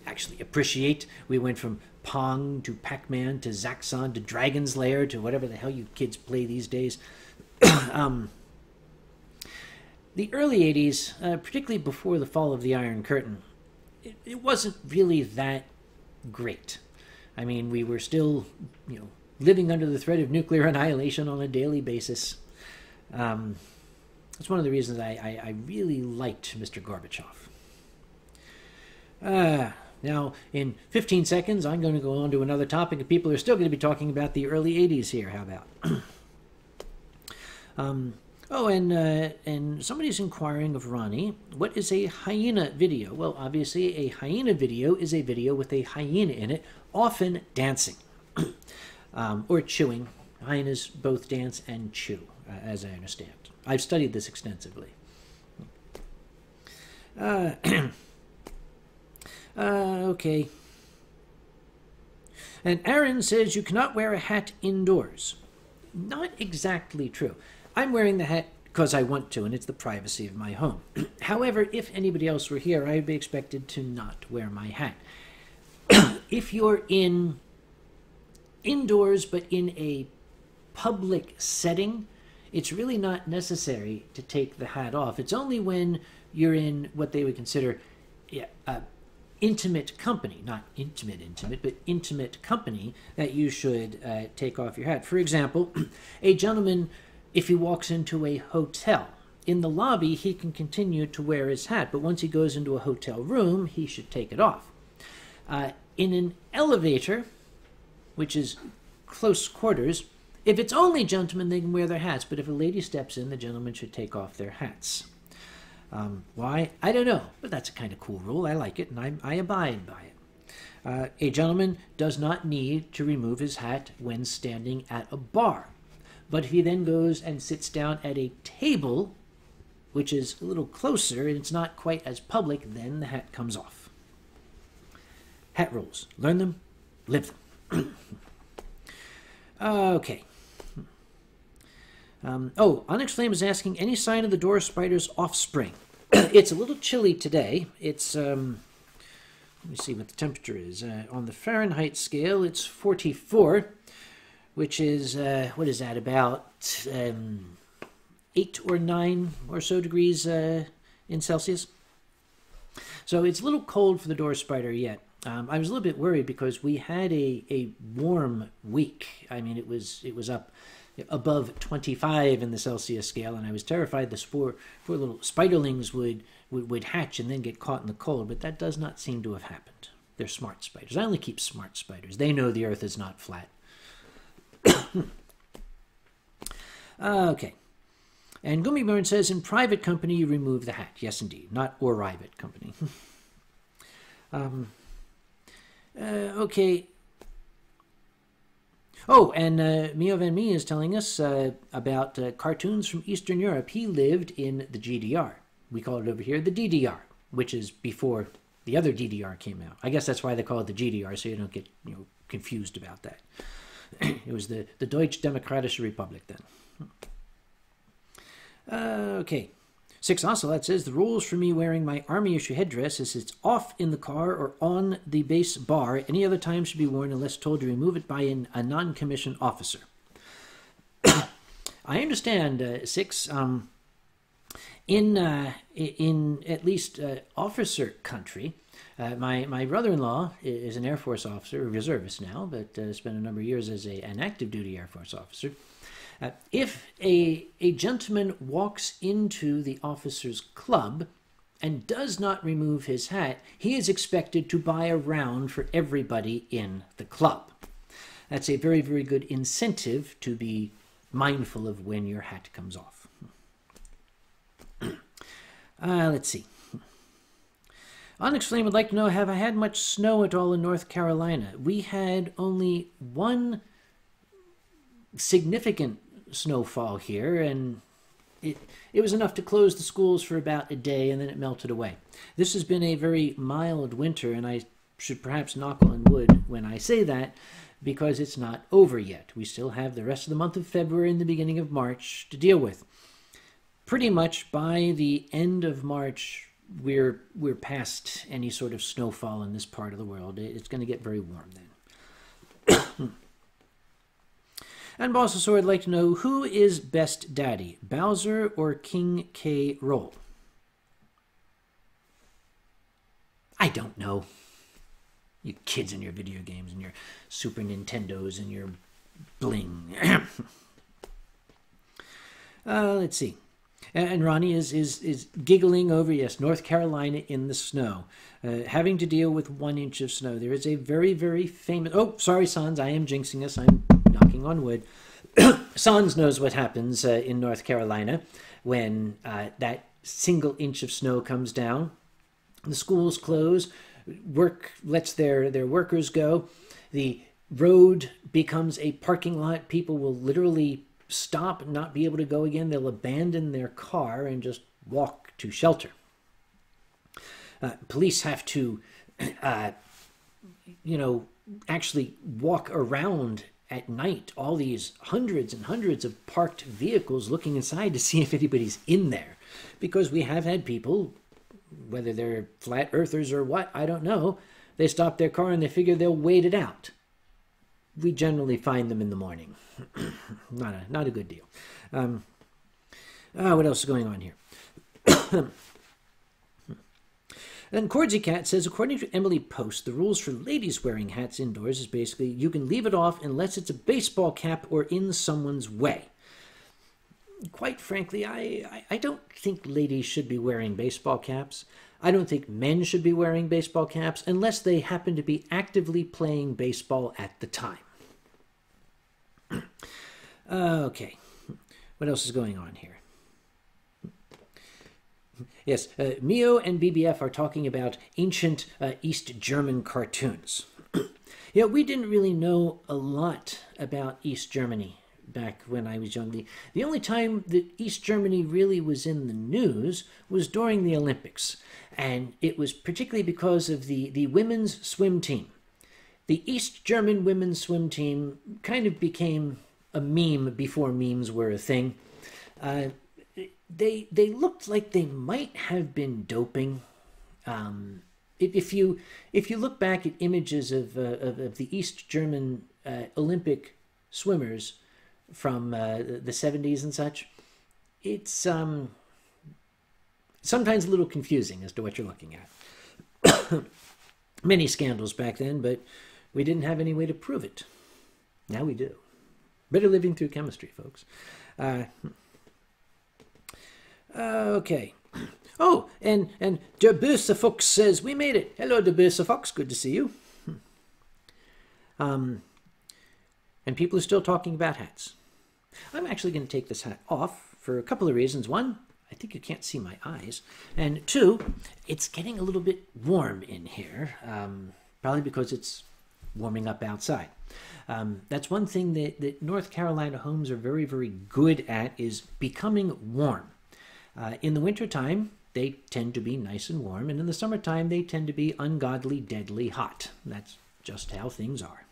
actually appreciate. We went from Pong to Pac-Man to Zaxxon to Dragon's Lair to whatever the hell you kids play these days. The early 80s, particularly before the fall of the Iron Curtain, it wasn't really that great. I mean, we were still, living under the threat of nuclear annihilation on a daily basis. That's one of the reasons I really liked Mr. Gorbachev. Now, in 15 seconds, I'm going to go on to another topic, and people are still going to be talking about the early 80s here. How about? And somebody's inquiring of Ronnie, what is a hyena video? Well, obviously, a hyena video is a video with a hyena in it, often dancing or chewing. Hyenas both dance and chew, as I understand. I've studied this extensively. Okay. And Aaron says you cannot wear a hat indoors. Not exactly true. I'm wearing the hat because I want to, and it's the privacy of my home. However, if anybody else were here, I'd be expected to not wear my hat. If you're in indoors, but in a public setting, it's really not necessary to take the hat off. It's only when you're in what they would consider intimate company, not intimate, but intimate company, that you should take off your hat. For example, a gentleman, if he walks into a hotel, in the lobby he can continue to wear his hat, but once he goes into a hotel room, he should take it off. In an elevator, which is close quarters, if it's only gentlemen, they can wear their hats, but if a lady steps in, the gentlemen should take off their hats. Why? I don't know, but that's a kind of cool rule. I like it, and I abide by it. A gentleman does not need to remove his hat when standing at a bar, but if he then goes and sits down at a table, which is a little closer and it's not quite as public, then the hat comes off. Hat rules. Learn them, live them. Okay. Onyx Flame is asking, any sign of the door spider's offspring? It's a little chilly today. It's, let me see what the temperature is. On the Fahrenheit scale, it's 44, which is, what is that, about 8 or 9 or so degrees in Celsius. So it's a little cold for the door spider yet. I was a little bit worried because we had a warm week. I mean, it was up above 25 in the Celsius scale, and I was terrified the poor little spiderlings would hatch and then get caught in the cold, but that does not seem to have happened. They're smart spiders. I only keep smart spiders. They know the earth is not flat. Okay. And Gummibjorn says, in private company, you remove the hat. Yes, indeed. Not or private company. Okay. Oh, and Mio Van Mee is telling us about cartoons from Eastern Europe. He lived in the GDR. We call it over here the DDR, which is before the other DDR came out. I guess that's why they call it the GDR, so you don't get confused about that. It was the Deutsche Demokratische Republik then. Okay. 6 Ocelot says, the rules for me wearing my Army issue headdress is it's off in the car or on the base bar. Any other time should be worn unless told to remove it by a non-commissioned officer. I understand, 6. In at least officer country, my brother-in-law is an Air Force officer, a reservist now, but spent a number of years as an active duty Air Force officer. If a gentleman walks into the officer's club and does not remove his hat, he is expected to buy a round for everybody in the club. That's a very, very good incentive to be mindful of when your hat comes off. Let's see. Onyx Flame would like to know, have I had much snow at all in North Carolina? We had only one significant snowfall here, and it was enough to close the schools for about a day, and then it melted away. This has been a very mild winter, and I should perhaps knock on wood when I say that, because it's not over yet. We still have the rest of the month of February and the beginning of March to deal with. Pretty much by the end of March, we're past any sort of snowfall in this part of the world. It's going to get very warm then. And Bossasaur would like to know, who is best daddy, Bowser or King K. Rool? I don't know. You kids and your video games and your Super Nintendos and your bling. Let's see. And Ronnie is giggling over, yes, North Carolina in the snow. Having to deal with 1 inch of snow. There is a very, very famous... Oh, sorry, Sans, I am jinxing us. I'm knocking on wood. Sans knows what happens in North Carolina when that single inch of snow comes down. The schools close. Work lets their workers go. The road becomes a parking lot. People will literally stop and not be able to go again. They'll abandon their car and just walk to shelter. Police have to, actually walk around at night, all these hundreds and hundreds of parked vehicles looking inside to see if anybody's in there. Because we have had people, whether they're flat earthers or what, I don't know, they stop their car and they figure they'll wait it out. we generally find them in the morning. Not a good deal. What else is going on here? And Cordsy Cat says, according to Emily Post, the rules for ladies wearing hats indoors is basically you can leave it off unless it's a baseball cap or in someone's way. Quite frankly, I don't think ladies should be wearing baseball caps. I don't think men should be wearing baseball caps unless they happen to be actively playing baseball at the time. Okay, what else is going on here? Yes, Mio and BBF are talking about ancient East German cartoons. Yeah, we didn't really know a lot about East Germany back when I was young. The only time that East Germany really was in the news was during the Olympics, and it was particularly because of the women's swim team. The East German women's swim team kind of became a meme before memes were a thing. They looked like they might have been doping. If you look back at images of the East German Olympic swimmers from the 70s and such, it's sometimes a little confusing as to what you're looking at. Many scandals back then, but we didn't have any way to prove it. Now we do. Better living through chemistry, folks. Okay. Oh, and Der Böse Fuchs says, we made it. Hello, Der Böse Fuchs. Good to see you. And people are still talking about hats. I'm actually going to take this hat off for a couple of reasons. One, I think you can't see my eyes. And two, it's getting a little bit warm in here, probably because it's warming up outside. That's one thing that North Carolina homes are very, very good at, is becoming warm. In the wintertime, they tend to be nice and warm, and in the summertime, they tend to be ungodly, deadly hot. That's just how things are.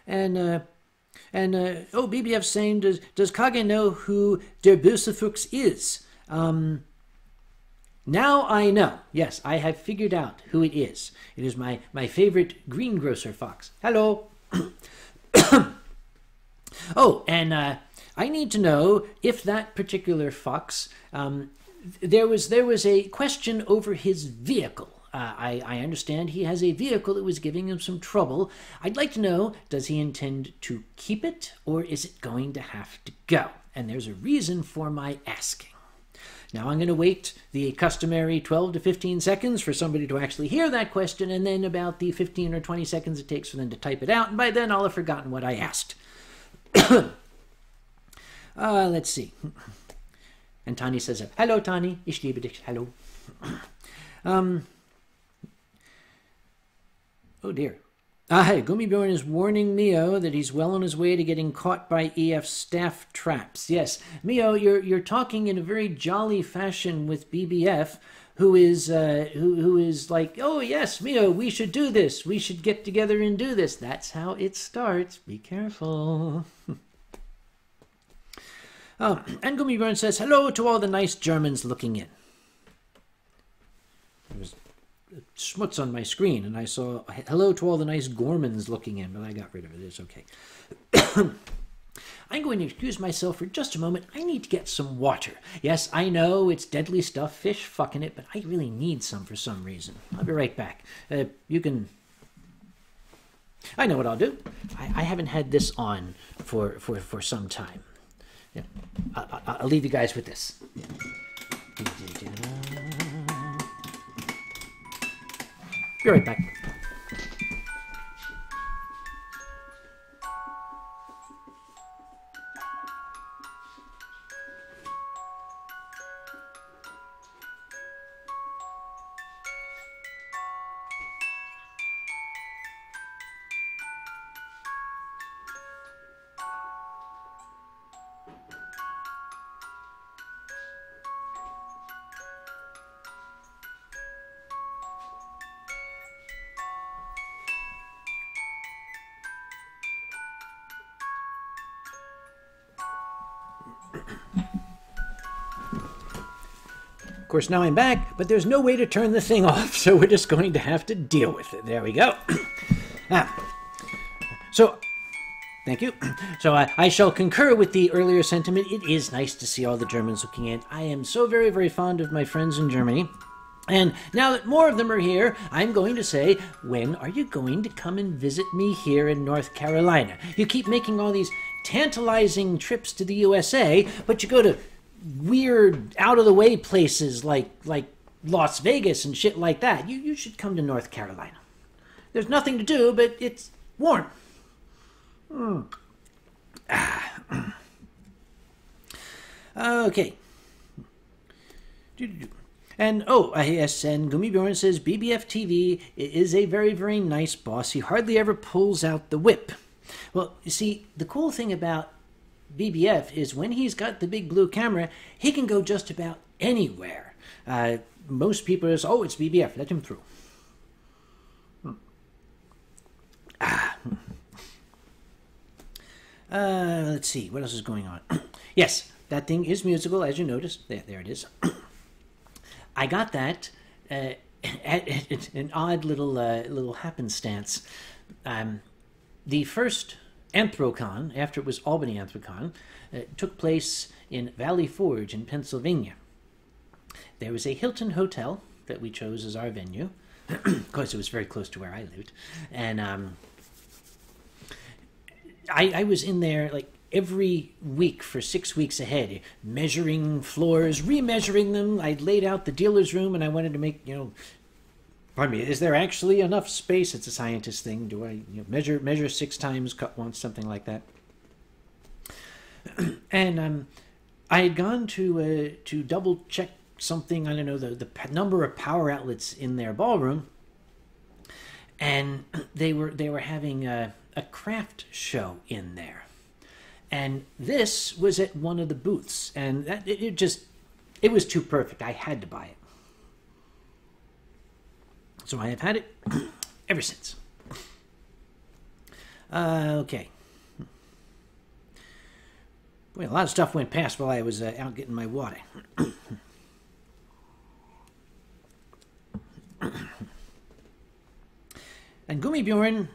And BBF saying, does Kage know who Der Böse Fuchs is? Now I know. Yes, I have figured out who it is. It is my favorite greengrocer fox. Hello. Oh, and I need to know if that particular fox, there was a question over his vehicle. I understand he has a vehicle that was giving him some trouble. I'd like to know, does he intend to keep it, or is it going to have to go? And there's a reason for my asking. Now I'm going to wait the customary 12 to 15 seconds for somebody to actually hear that question, and then about the 15 or 20 seconds it takes for them to type it out, and by then I'll have forgotten what I asked. Let's see. And Tani says, hello, Tani. Ich liebe dich. Hello. Oh, dear. Gummibjorn is warning Mio that he's well on his way to getting caught by EF's staff traps. Yes, Mio, you're talking in a very jolly fashion with BBF, who is like, oh, yes, Mio, we should do this. We should get together and do this. That's how it starts. Be careful. And Gummibjorn says, hello to all the nice Germans looking in. There was schmutz on my screen, and I saw, hello to all the nice Gormans looking in, but I got rid of it. It's okay. I'm going to excuse myself for just a moment. I need to get some water. Yes, I know it's deadly stuff, fish fucking it, but I really need some for some reason. I'll be right back. You can... I know what I'll do. I haven't had this on for some time. Yeah. I'll leave you guys with this. Be right back. Of course, now I'm back, but there's no way to turn the thing off, so we're just going to have to deal with it. There we go. So, thank you. So I shall concur with the earlier sentiment. It is nice to see all the Germans looking in. I am so very, very fond of my friends in Germany. And now that more of them are here, I'm going to say, when are you going to come and visit me here in North Carolina? You keep making all these tantalizing trips to the USA, but you go to weird, out-of-the-way places like Las Vegas and shit like that. You should come to North Carolina. There's nothing to do, but it's warm. Okay. And, yes, and Gummibjorn says, BBF TV is a very, very nice boss. He hardly ever pulls out the whip. Well, you see, the cool thing about BBF is when he's got the big blue camera, he can go just about anywhere. Most people just, it's BBF, let him through. Let's see, what else is going on? Yes, that thing is musical, as you noticed. There it is. I got that at an odd little happenstance. The first Anthrocon, after it was Albany Anthrocon, took place in Valley Forge in Pennsylvania. There was a Hilton Hotel that we chose as our venue. Of course, it was very close to where I lived. And I was in there like every week for 6 weeks ahead, measuring floors, remeasuring them. I laid out the dealer's room, and I wanted to make, pardon me, is there actually enough space? It's a scientist thing. Do I measure 6 times, cut once, something like that? And I had gone to double check something. I don't know, the number of power outlets in their ballroom, and they were having a craft show in there. And this was at one of the booths, and it was too perfect. I had to buy it. So I have had it ever since. Okay. Boy, a lot of stuff went past while I was out getting my water. And Gummibjorn,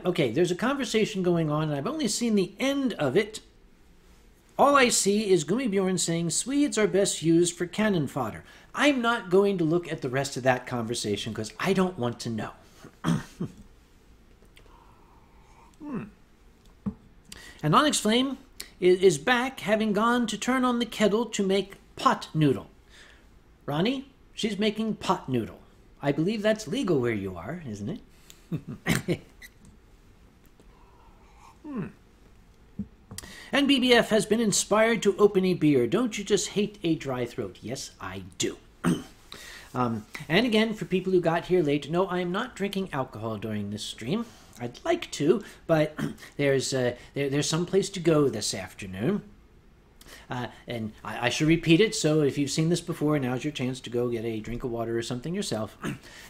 okay, there's a conversation going on, and I've only seen the end of it. All I see is Gummibjorn saying Swedes are best used for cannon fodder. I'm not going to look at the rest of that conversation because I don't want to know. And Onyx Flame is back, having gone to turn on the kettle to make pot noodle. Ronnie, she's making pot noodle. I believe that's legal where you are, isn't it? And BBF has been inspired to open a beer. Don't you just hate a dry throat? Yes, I do. And again, for people who got here late, no, I'm not drinking alcohol during this stream. I'd like to, but there's some place to go this afternoon. And I should repeat it, so if you've seen this before, now's your chance to go get a drink of water or something yourself.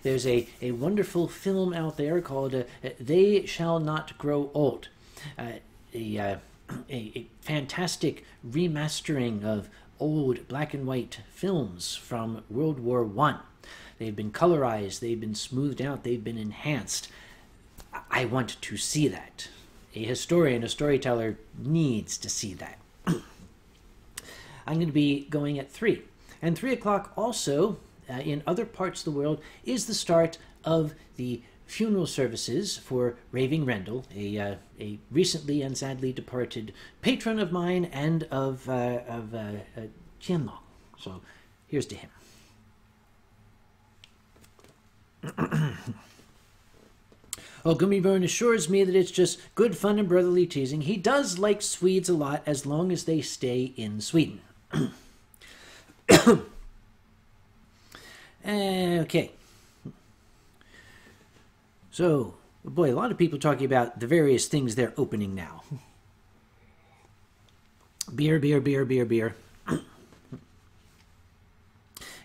There's a wonderful film out there called They Shall Not Grow Old. A fantastic remastering of old black and white films from World War I. They've been colorized, they've been smoothed out, they've been enhanced. I want to see that. A historian, a storyteller needs to see that. I'm going to be going at 3. And 3 o'clock also, in other parts of the world, is the start of the funeral services for Raving Rendal, a recently and sadly departed patron of mine and of Qianlong. So here's to him. Gummibjorn assures me that it's just good fun and brotherly teasing. He does like Swedes a lot as long as they stay in Sweden. Okay. So, boy, a lot of people talking about the various things they're opening now. Beer, beer, beer, beer, beer.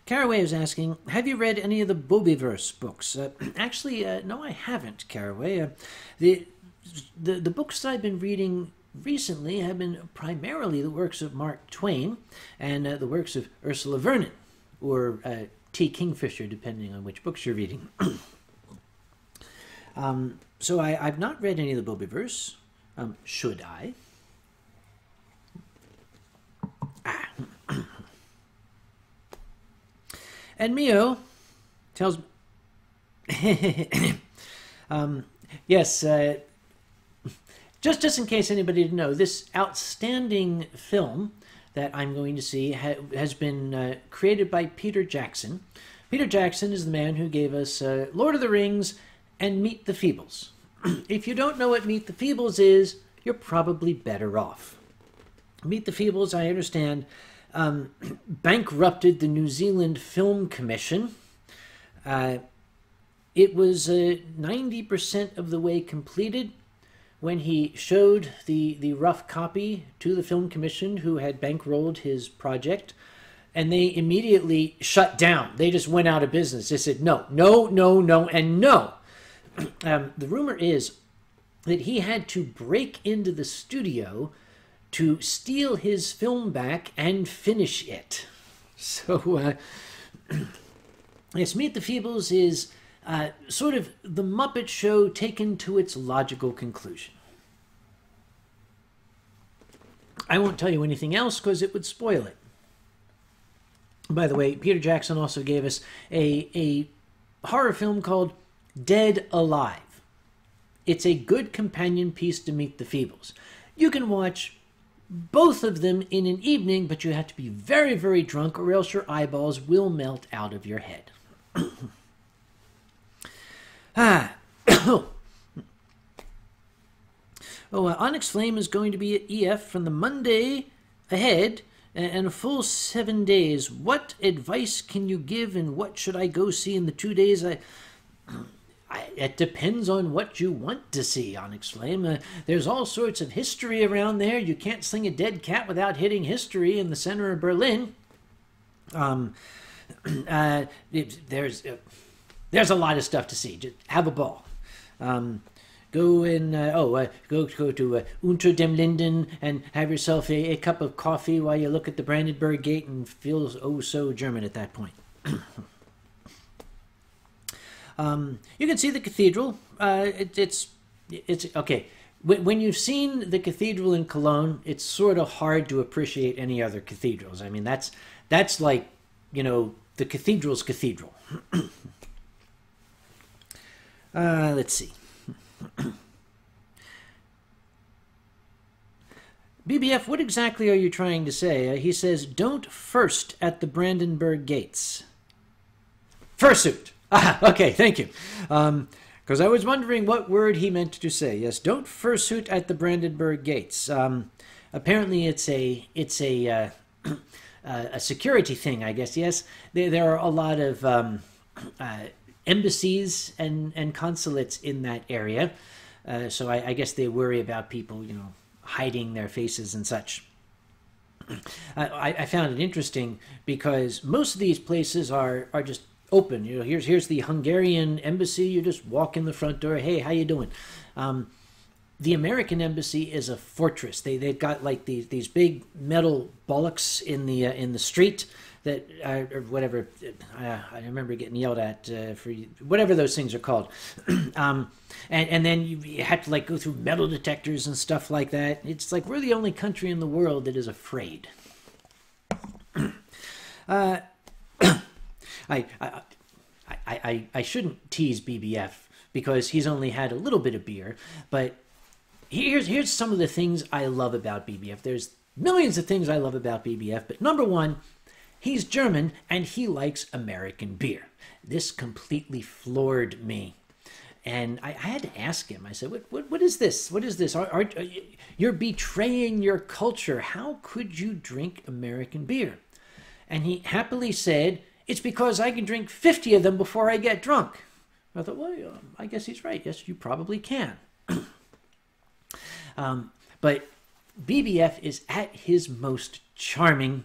Caraway is asking, have you read any of the Bobiverse books? Actually, no, I haven't, Caraway. The books that I've been reading recently have been primarily the works of Mark Twain and the works of Ursula Vernon, or T. Kingfisher, depending on which books you're reading. So I've not read any of the Bubiverse. Should I? And Mio tells me, yes, just in case anybody didn't know, this outstanding film that I'm going to see has been created by Peter Jackson. Peter Jackson is the man who gave us Lord of the Rings and Meet the Feebles. If you don't know what Meet the Feebles is, you're probably better off. Meet the Feebles, I understand, bankrupted the New Zealand Film Commission. It was 90% of the way completed when he showed the rough copy to the Film Commission, who had bankrolled his project, and they immediately shut down. They just went out of business. They said, no, no, no, no, and no. The rumor is that he had to break into the studio to steal his film back and finish it. So, yes, Meet the Feebles is sort of the Muppet Show taken to its logical conclusion. I won't tell you anything else because it would spoil it. By the way, Peter Jackson also gave us a horror film called Dead Alive. It's a good companion piece to Meet the Feebles. You can watch both of them in an evening, but you have to be very, very drunk or else your eyeballs will melt out of your head. Onyx Flame is going to be at EF from the Monday ahead and a full 7 days. What advice can you give, and what should I go see in the 2 days? It depends on what you want to see, Onyx Flame. There's all sorts of history around there. You can't sling a dead cat without hitting history in the center of Berlin. There's a lot of stuff to see. Just have a ball. Go to Unter dem Linden and have yourself a cup of coffee while you look at the Brandenburg Gate and feel oh so German at that point. You can see the cathedral. It's okay. When you've seen the cathedral in Cologne, it's sort of hard to appreciate any other cathedrals. I mean, that's like, you know, the cathedral's cathedral. Let's see. BBF, what exactly are you trying to say? He says, don't first at the Brandenburg Gates. Fursuit. Okay, thank you. Because I was wondering what word he meant to say. Yes, don't fursuit at the Brandenburg Gates. Apparently it's a security thing, I guess. Yes, there are a lot of embassies and consulates in that area. So I guess they worry about people, you know, hiding their faces and such. I found it interesting because most of these places are just open. You know, here's the Hungarian embassy. You just walk in the front door. Hey, how you doing? The American embassy is a fortress. They've got like these big metal bullocks in the street that or whatever. I remember getting yelled at for whatever those things are called. And then you have to like go through metal detectors and stuff like that. It's like we're the only country in the world that is afraid. I shouldn't tease BBF because he's only had a little bit of beer, but here's some of the things I love about BBF. There's millions of things I love about BBF, but number one, he's German and he likes American beer. This completely floored me. And I had to ask him. I said, what is this? What is this? You're betraying your culture. How could you drink American beer? And he happily said, it's because I can drink 50 of them before I get drunk. I thought, well, I guess he's right. Yes, you probably can. But BBF is at his most charming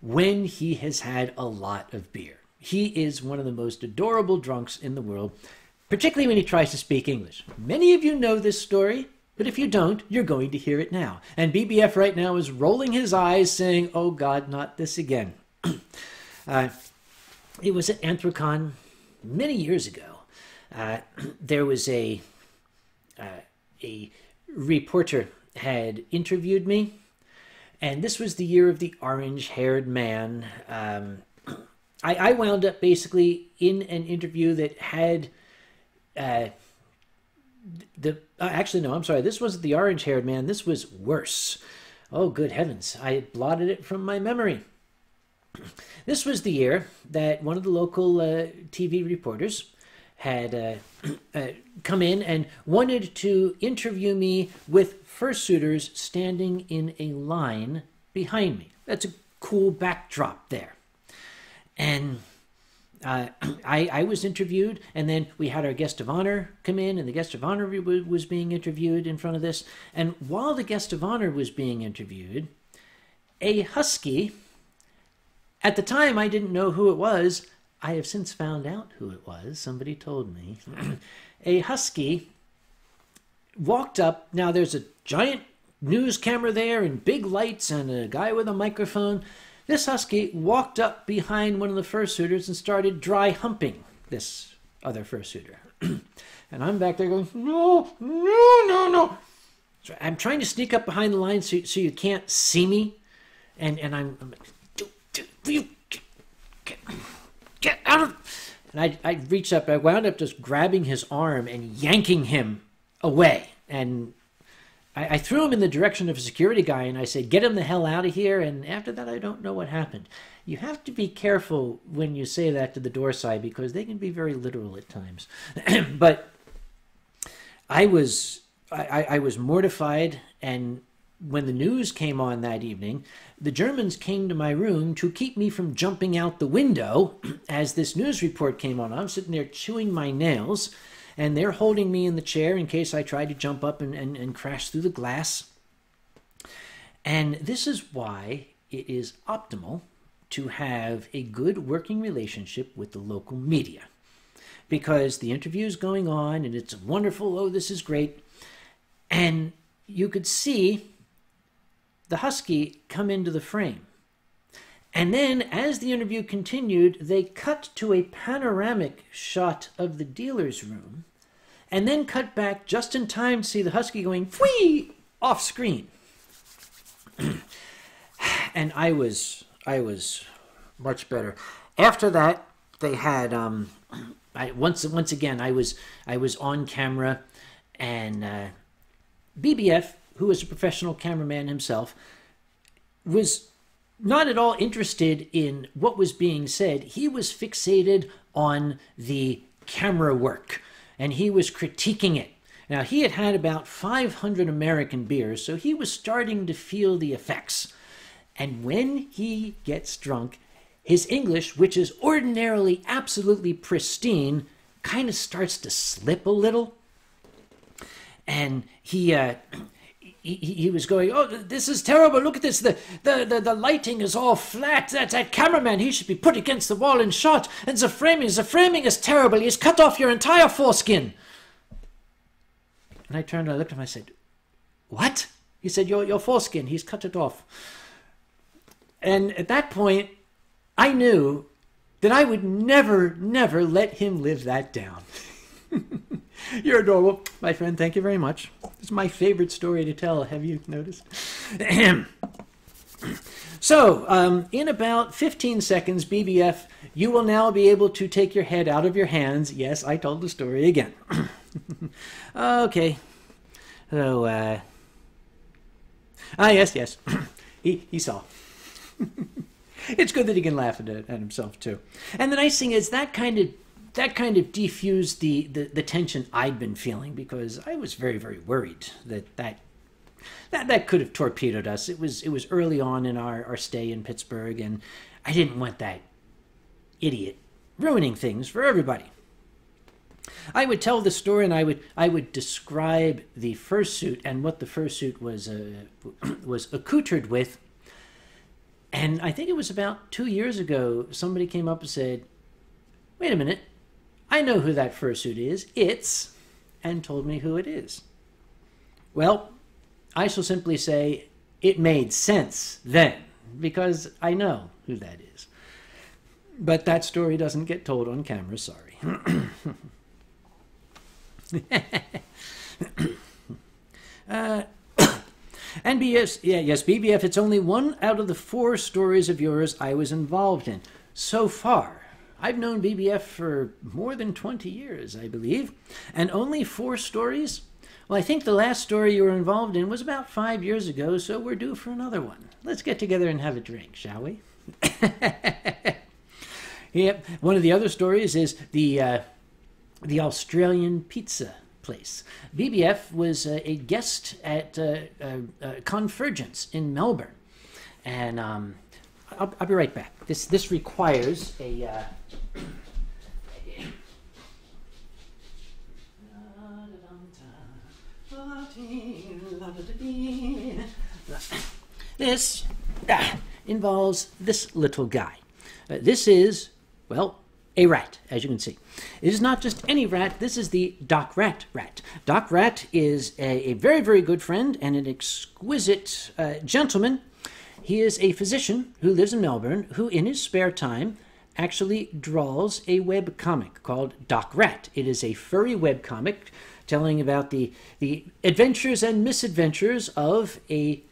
when he has had a lot of beer. He is one of the most adorable drunks in the world, particularly when he tries to speak English. Many of you know this story, but if you don't, you're going to hear it now. And BBF right now is rolling his eyes saying, oh God, not this again. It was at Anthrocon many years ago. There was a reporter had interviewed me, and this was the year of the orange-haired man. I wound up basically in an interview that had actually, no, I'm sorry. This wasn't the orange-haired man. This was worse. Oh, good heavens. I blotted it from my memory. This was the year that one of the local TV reporters had come in and wanted to interview me with fursuiters standing in a line behind me. That's a cool backdrop there. And I was interviewed, and then we had our guest of honor come in, and the guest of honor was being interviewed in front of this. And while the guest of honor was being interviewed, a husky, at the time I didn't know who it was. I have since found out who it was. Somebody told me. A husky walked up. Now there's a giant news camera there and big lights and a guy with a microphone. This husky walked up behind one of the fursuiters and started dry humping this other fursuiter. And I'm back there going, no, no, no, no. So I'm trying to sneak up behind the line so you can't see me. And I'm like, get out of... And I reached up, I wound up just grabbing his arm and yanking him away. And I threw him in the direction of a security guy, and I said, get him the hell out of here. And after that, I don't know what happened. You have to be careful when you say that to the door side, because they can be very literal at times. But I was mortified, and when the news came on that evening, the Germans came to my room to keep me from jumping out the window as this news report came on. I'm sitting there chewing my nails, and they're holding me in the chair in case I tried to jump up and crash through the glass. And this is why it is optimal to have a good working relationship with the local media. Because the interview is going on, and it's wonderful, oh, this is great. And you could see the husky come into the frame. And then, as the interview continued, they cut to a panoramic shot of the dealer's room, and then cut back just in time to see the husky going whee off screen. And I was much better. After that, they had once again I was on camera, and BBF, who is a professional cameraman himself, was not at all interested in what was being said. He was fixated on the camera work, and he was critiquing it. Now, he had had about 500 American beers, so he was starting to feel the effects. And when he gets drunk, his English, which is ordinarily absolutely pristine, kind of starts to slip a little. And he was going, oh, this is terrible. Look at this. The lighting is all flat. That cameraman, he should be put against the wall and shot. And the framing is terrible. He's cut off your entire foreskin. And I turned and I looked at him and I said, what? He said, your foreskin, he's cut it off. And at that point, I knew that I would never, never let him live that down. You're adorable, my friend. Thank you very much. It's my favorite story to tell. Have you noticed? So, in about 15 seconds, BBF, you will now be able to take your head out of your hands. Yes, I told the story again. Okay. So, yes. He saw. It's good that he can laugh at himself, too. And the nice thing is that kind of defused the tension I'd been feeling, because I was very, very worried that could have torpedoed us. It was early on in our stay in Pittsburgh, and I didn't want that idiot ruining things for everybody. I would tell the story, and I would describe the fursuit and what the fursuit was accoutred with. And I think it was about 2 years ago, somebody came up and said, wait a minute, I know who that fursuit is. It's, and told me who it is. Well, I shall simply say it made sense then, because I know who that is. But that story doesn't get told on camera, sorry. And yes, BBF, it's only one out of the 4 stories of yours I was involved in. So far, I've known BBF for more than 20 years, I believe. And only 4 stories? Well, I think the last story you were involved in was about 5 years ago, so we're due for another one. Let's get together and have a drink, shall we? Yep. One of the other stories is the Australian pizza place. BBF was a guest at Convergence in Melbourne, and I'll be right back. This requires a. This involves this little guy. This is, well, a rat, as you can see. It is not just any rat, this is the Doc Rat rat. Doc Rat is a very, very good friend and an exquisite gentleman. He is a physician who lives in Melbourne, who in his spare time actually draws a web comic called Doc Rat. It is a furry web comic telling about the adventures and misadventures of a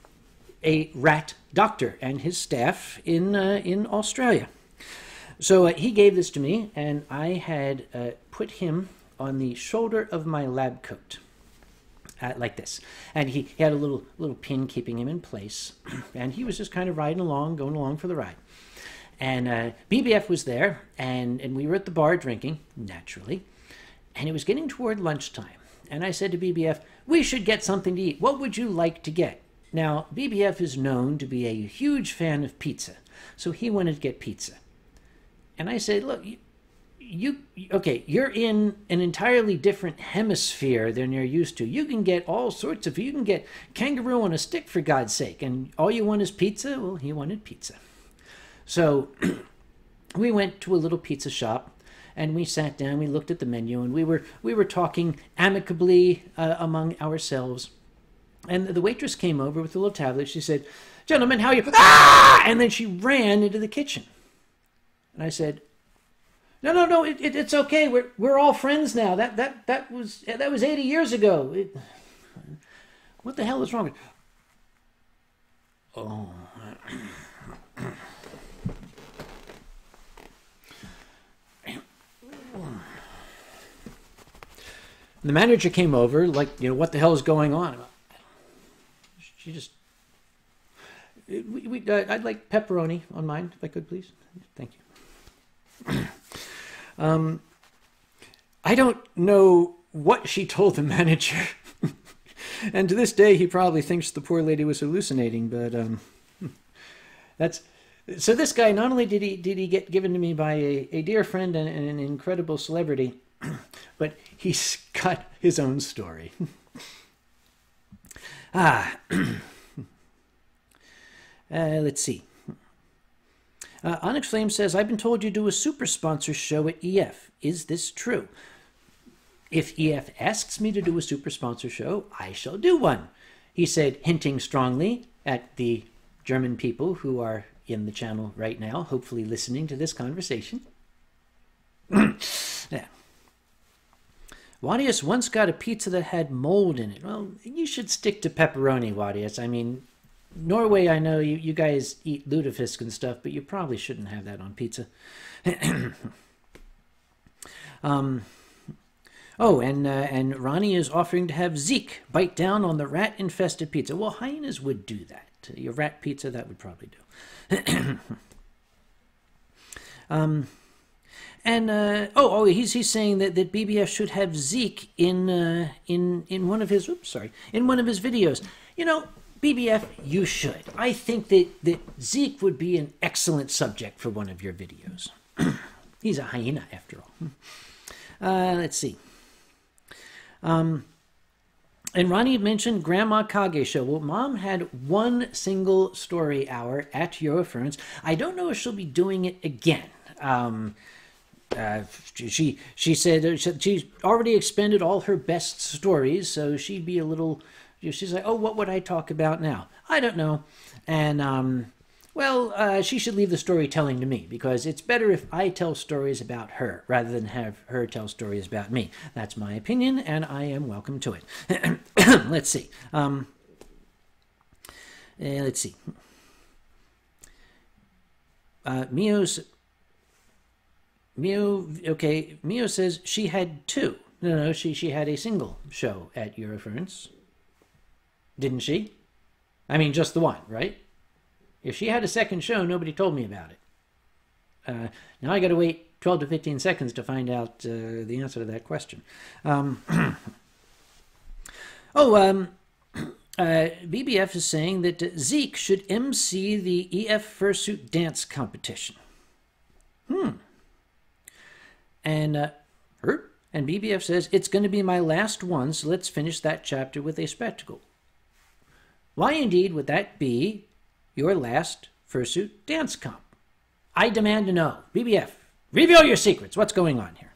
rat doctor and his staff in Australia. So he gave this to me, and I had put him on the shoulder of my lab coat, like this. And he had a little pin keeping him in place, and he was just kind of riding along, going along for the ride. And BBF was there, and we were at the bar drinking, naturally, and it was getting toward lunchtime. And I said to BBF, we should get something to eat. What would you like to get? Now, BBF is known to be a huge fan of pizza, so he wanted to get pizza. And I said, look, you're in an entirely different hemisphere than you're used to. You can get all sorts of, you can get kangaroo on a stick, for God's sake, and all you want is pizza? Well, he wanted pizza. So we went to a little pizza shop, and we sat down, we looked at the menu, and we were talking amicably among ourselves. And the waitress came over with a little tablet. She said, gentlemen, how are you? Ah! And then she ran into the kitchen. And I said, no, it's okay. We're all friends now. That was 80 years ago. What the hell is wrong with? Oh. The manager came over, like, what the hell is going on? She just. I'd like pepperoni on mine, if I could, please. Thank you. I don't know what she told the manager, and to this day he probably thinks the poor lady was hallucinating. But that's so. This guy, not only did he get given to me by a dear friend and an incredible celebrity, but he's got his own story. Let's see. Onyx Flame says, I've been told you do a super sponsor show at EF. Is this true? If EF asks me to do a super sponsor show, I shall do one. He said, hinting strongly at the German people who are in the channel right now, hopefully listening to this conversation. Yeah. Wadius once got a pizza that had mold in it. Well, you should stick to pepperoni, Wadius. I mean, Norway, I know you guys eat lutefisk and stuff, but you probably shouldn't have that on pizza. Oh, and Ronnie is offering to have Zeke bite down on the rat-infested pizza. Well, hyenas would do that. Your rat pizza, that would probably do. He's saying that BBF should have Zeke in one of his videos. BBF, you should. I think that Zeke would be an excellent subject for one of your videos. He's a hyena, after all. Let's see. And Ronnie mentioned Grandma Kage show. Well, Mom had one single story hour at Eurofurence. I don't know if she'll be doing it again. She said she's already expended all her best stories, so she'd be a little. She's like, oh, what would I talk about now? I don't know. And Well, she should leave the storytelling to me, because it's better if I tell stories about her rather than have her tell stories about me. That's my opinion, and I am welcome to it. Let's see. Let's see. Mio says she had two. No, she had a single show at Eurofurence. Didn't she? I mean, just the one, right? If she had a second show, nobody told me about it. Now I got to wait 12 to 15 seconds to find out the answer to that question. BBF is saying that Zeke should MC the EF fursuit dance competition. And BBF says, it's going to be my last one, so let's finish that chapter with a spectacle. Why indeed would that be your last fursuit dance comp? I demand to know. BBF, reveal your secrets. What's going on here?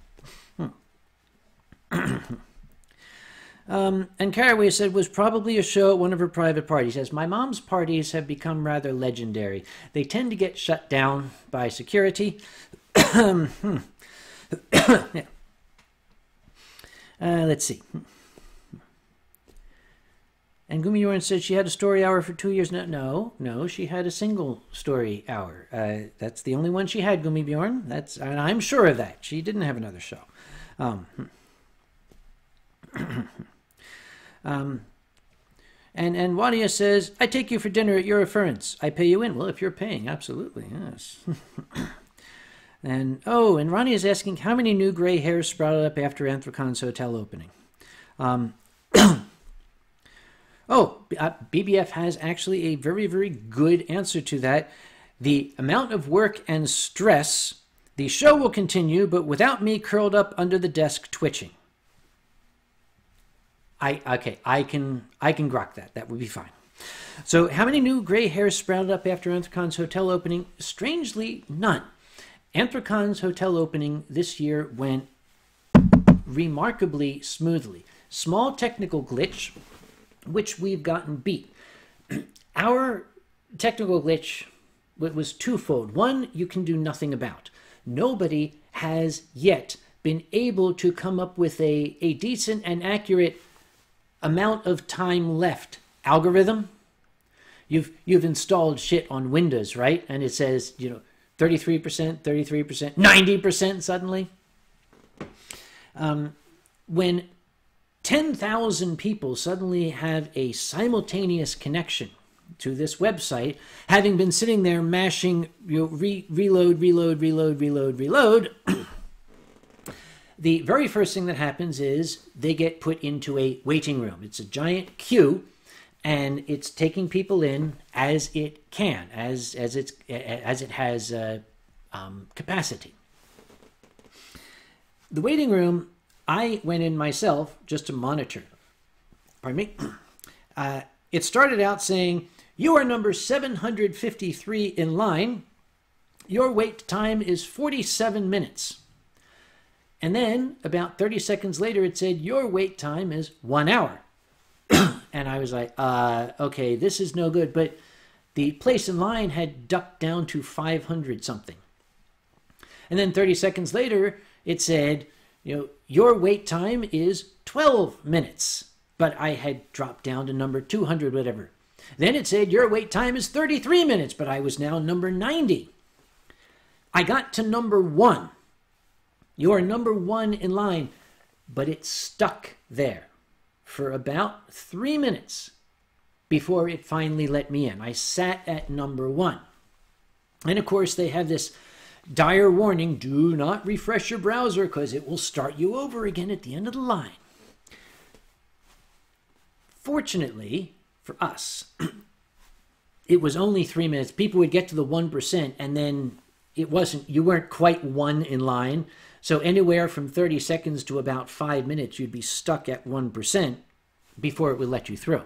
And Caraway said, was probably a show at one of her private parties. Says, my mom's parties have become rather legendary. They tend to get shut down by security. Yeah. Let's see. And Gumi Yorn said she had a story hour for 2 years. No, she had a single story hour. That's the only one she had, Gumi Bjorn. And I'm sure of that. She didn't have another show. And Wadia says, I take you for dinner at Eurofurence. I pay you in. Well, if you're paying, absolutely, yes. And Ronnie is asking, how many new gray hairs sprouted up after Anthracon's hotel opening? BBF has actually a very, very good answer to that. The amount of work and stress, the show will continue, but without me curled up under the desk twitching. I can grok that. That would be fine. So how many new gray hairs sprouted up after Anthracon's hotel opening? Strangely, none. Anthracon's hotel opening this year went remarkably smoothly. Small technical glitch, which we've gotten beat. Our technical glitch was twofold. One, you can do nothing about. Nobody has yet been able to come up with a decent and accurate amount of time left algorithm. You've installed shit on Windows, right? And it says, 33%, 33%, 90% suddenly. When 10,000 people suddenly have a simultaneous connection to this website, having been sitting there mashing reload, the very first thing that happens is they get put into a waiting room. It's a giant queue, and it's taking people in as it can, as it has capacity. The waiting room, I went in myself just to monitor. Pardon me. It started out saying, you are number 753 in line. Your wait time is 47 minutes. And then about 30 seconds later, it said, your wait time is 1 hour. And I was like, okay, this is no good. But the place in line had ducked down to 500 something. And then 30 seconds later, it said, your wait time is 12 minutes. But I had dropped down to number 200, whatever. Then it said, your wait time is 33 minutes, but I was now number 90. I got to number 1. You are number 1 in line, but it stuck there for about 3 minutes before it finally let me in. I sat at number 1. And of course, they have this dire warning, do not refresh your browser because it will start you over again at the end of the line. Fortunately for us, it was only 3 minutes. People would get to the 1%, and then you weren't quite 1 in line. So anywhere from 30 seconds to about 5 minutes, you'd be stuck at 1% before it would let you through.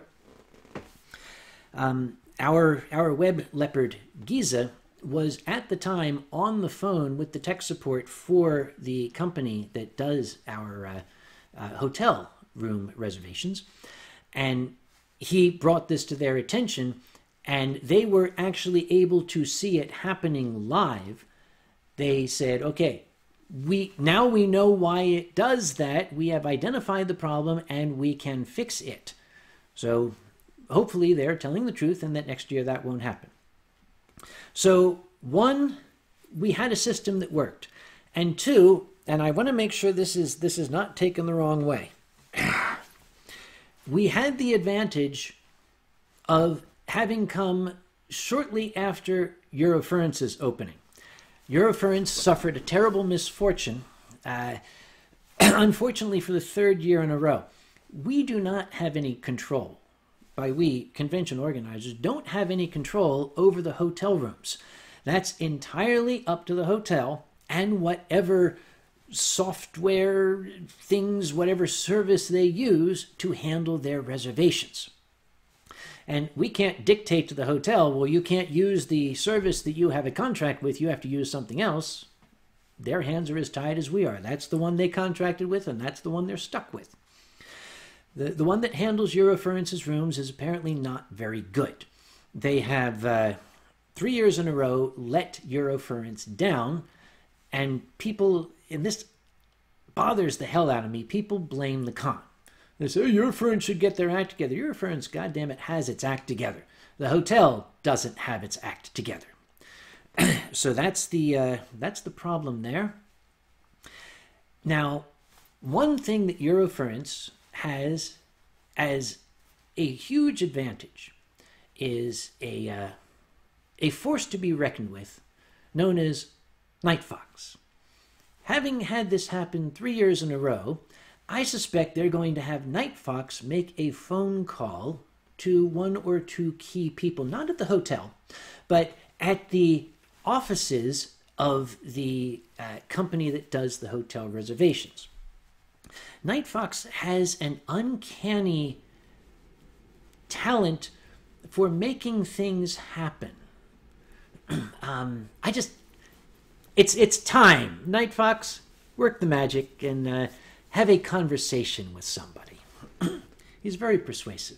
Our web leopard, Giza, was at the time on the phone with the tech support for the company that does our hotel room reservations. And he brought this to their attention. and they were actually able to see it happening live, they said, okay, now we know why it does that. We have identified the problem and we can fix it. So hopefully they're telling the truth and that next year that won't happen. So one, we had a system that worked. And two, and I want to make sure this is not taken the wrong way. We had the advantage of having come shortly after Eurofurrence's opening. Eurofurence suffered a terrible misfortune, unfortunately for the third year in a row. We do not have any control. By we, convention organizers, don't have any control over the hotel rooms. That's entirely up to the hotel and whatever software things, whatever service they use to handle their reservations. And we can't dictate to the hotel, well, you can't use the service that you have a contract with, you have to use something else. Their hands are as tied as we are. That's the one they contracted with, and that's the one they're stuck with. The one that handles Eurofurrence's rooms is apparently not very good. They have 3 years in a row let Eurofurence down, and people, and this bothers the hell out of me, people blame the con. They say, Eurofurence should get their act together. Eurofurence, goddammit, has its act together. The hotel doesn't have its act together. So that's the problem there. Now, one thing that Eurofurence has as a huge advantage is a force to be reckoned with known as Night Fox. Having had this happen 3 years in a row, I suspect they're going to have Night Fox make a phone call to one or two key people, not at the hotel, but at the offices of the company that does the hotel reservations. Night Fox has an uncanny talent for making things happen. It's time. Night Fox, work the magic and have a conversation with somebody. He's very persuasive.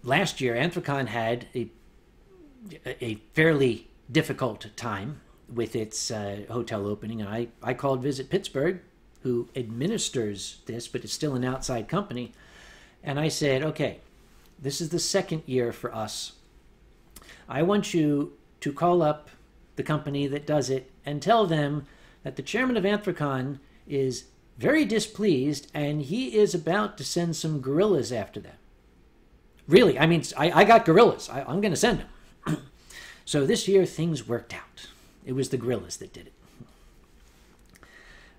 Last year, Anthrocon had a fairly difficult time with its hotel opening, and I called Visit Pittsburgh, who administers this, but it's still an outside company, and I said, okay, this is the second year for us. I want you to call up the company that does it and tell them that the chairman of Anthrocon is very displeased and he is about to send some gorillas after them. Really, I mean, I got gorillas. I'm going to send them. So this year things worked out. It was the gorillas that did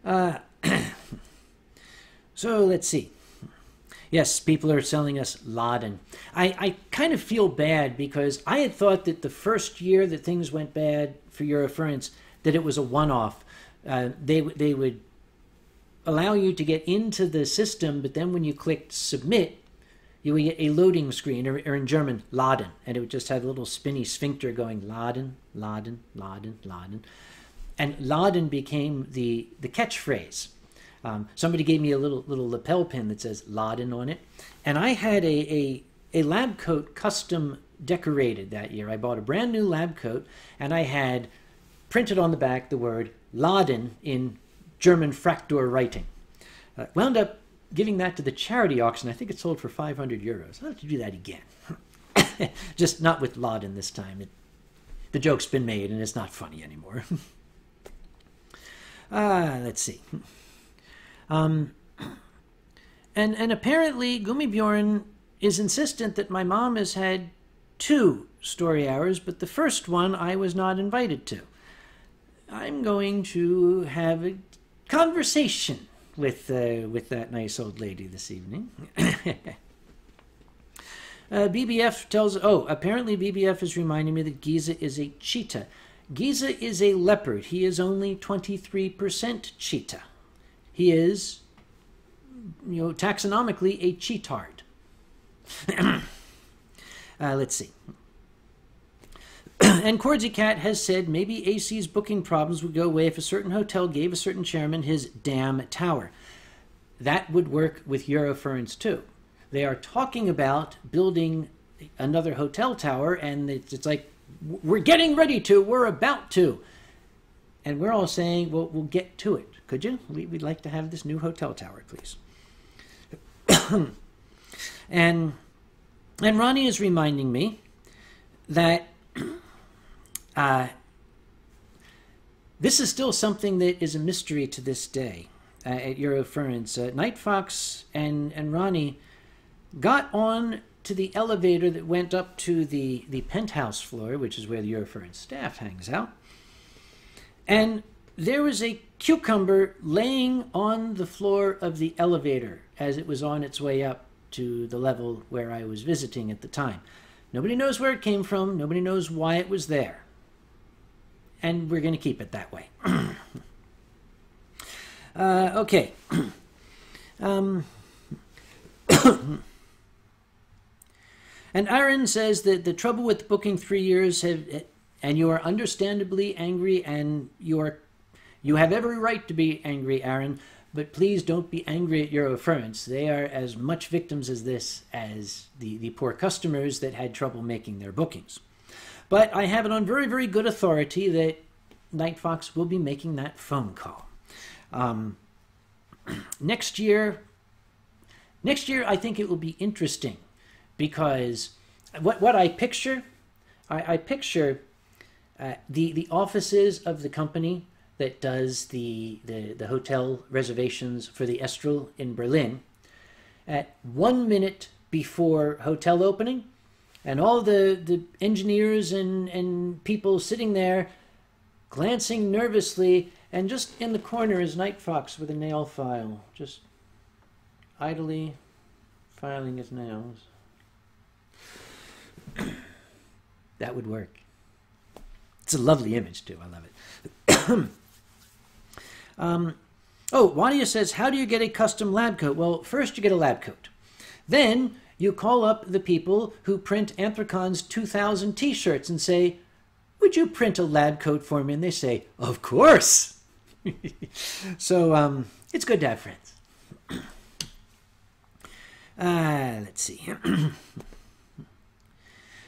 it. So let's see. Yes, people are selling us Laden. I kind of feel bad because I had thought that the first year that things went bad for Eurofurence, that it was a one-off. They would allow you to get into the system, but then when you clicked submit, you would get a loading screen, or in German, Laden, and it would just have a little spinny sphincter going Laden, Laden, Laden, Laden. And Laden became the catchphrase. Somebody gave me a little lapel pin that says Laden on it, and I had a lab coat custom decorated that year. I bought a brand new lab coat, and I had printed on the back the word Laden in German Fraktur writing. Wound up giving that to the charity auction. I think it sold for 500 euros. I'll have to do that again. Just not with Laden this time. The joke's been made, and it's not funny anymore. Let's see. And apparently Gummibjorn is insistent that my mom has had 2 story hours, but the first one I was not invited to. I'm going to have a conversation with that nice old lady this evening. BBF tells... Oh, apparently BBF is reminding me that Giza is a cheetah. Giza is a leopard. He is only 23% cheetah. He is, taxonomically a cheetard. Let's see. And Cordsy Cat has said maybe AC's booking problems would go away if a certain hotel gave a certain chairman his damn tower. that would work with Eurofurence too. They are talking about building another hotel tower, and it's like, we're getting ready to, we're about to. And we're all saying, well, we'll get to it. Could you? We'd like to have this new hotel tower, please. and Ronnie is reminding me that this is still something that is a mystery to this day at Eurofurence. Night Fox and Ronnie got on to the elevator that went up to the penthouse floor, which is where the Eurofurence staff hangs out. And there was a cucumber laying on the floor of the elevator as it was on its way up to the level where I was visiting at the time. Nobody knows where it came from. Nobody knows why it was there. And we're going to keep it that way. Okay. And Aaron says that the trouble with booking 3 years, and you are understandably angry, and you have every right to be angry, Aaron, but please don't be angry at Eurofurence. They are as much victims as this as the poor customers that had trouble making their bookings. But I have it on very, very good authority that Night Fox will be making that phone call. Next year, I think it will be interesting, because what I picture, I picture the offices of the company that does the hotel reservations for the Estrel in Berlin at 1 minute before hotel opening, and all the engineers and people sitting there glancing nervously, and just in the corner is Night Fox with a nail file, just idly filing his nails. That would work. It's a lovely image too. I love it. Wadia says, how do you get a custom lab coat? Well, first you get a lab coat. Then you call up the people who print Anthracon's 2000 t-shirts and say, would you print a lab coat for me? And they say, of course. So it's good to have friends. Let's see.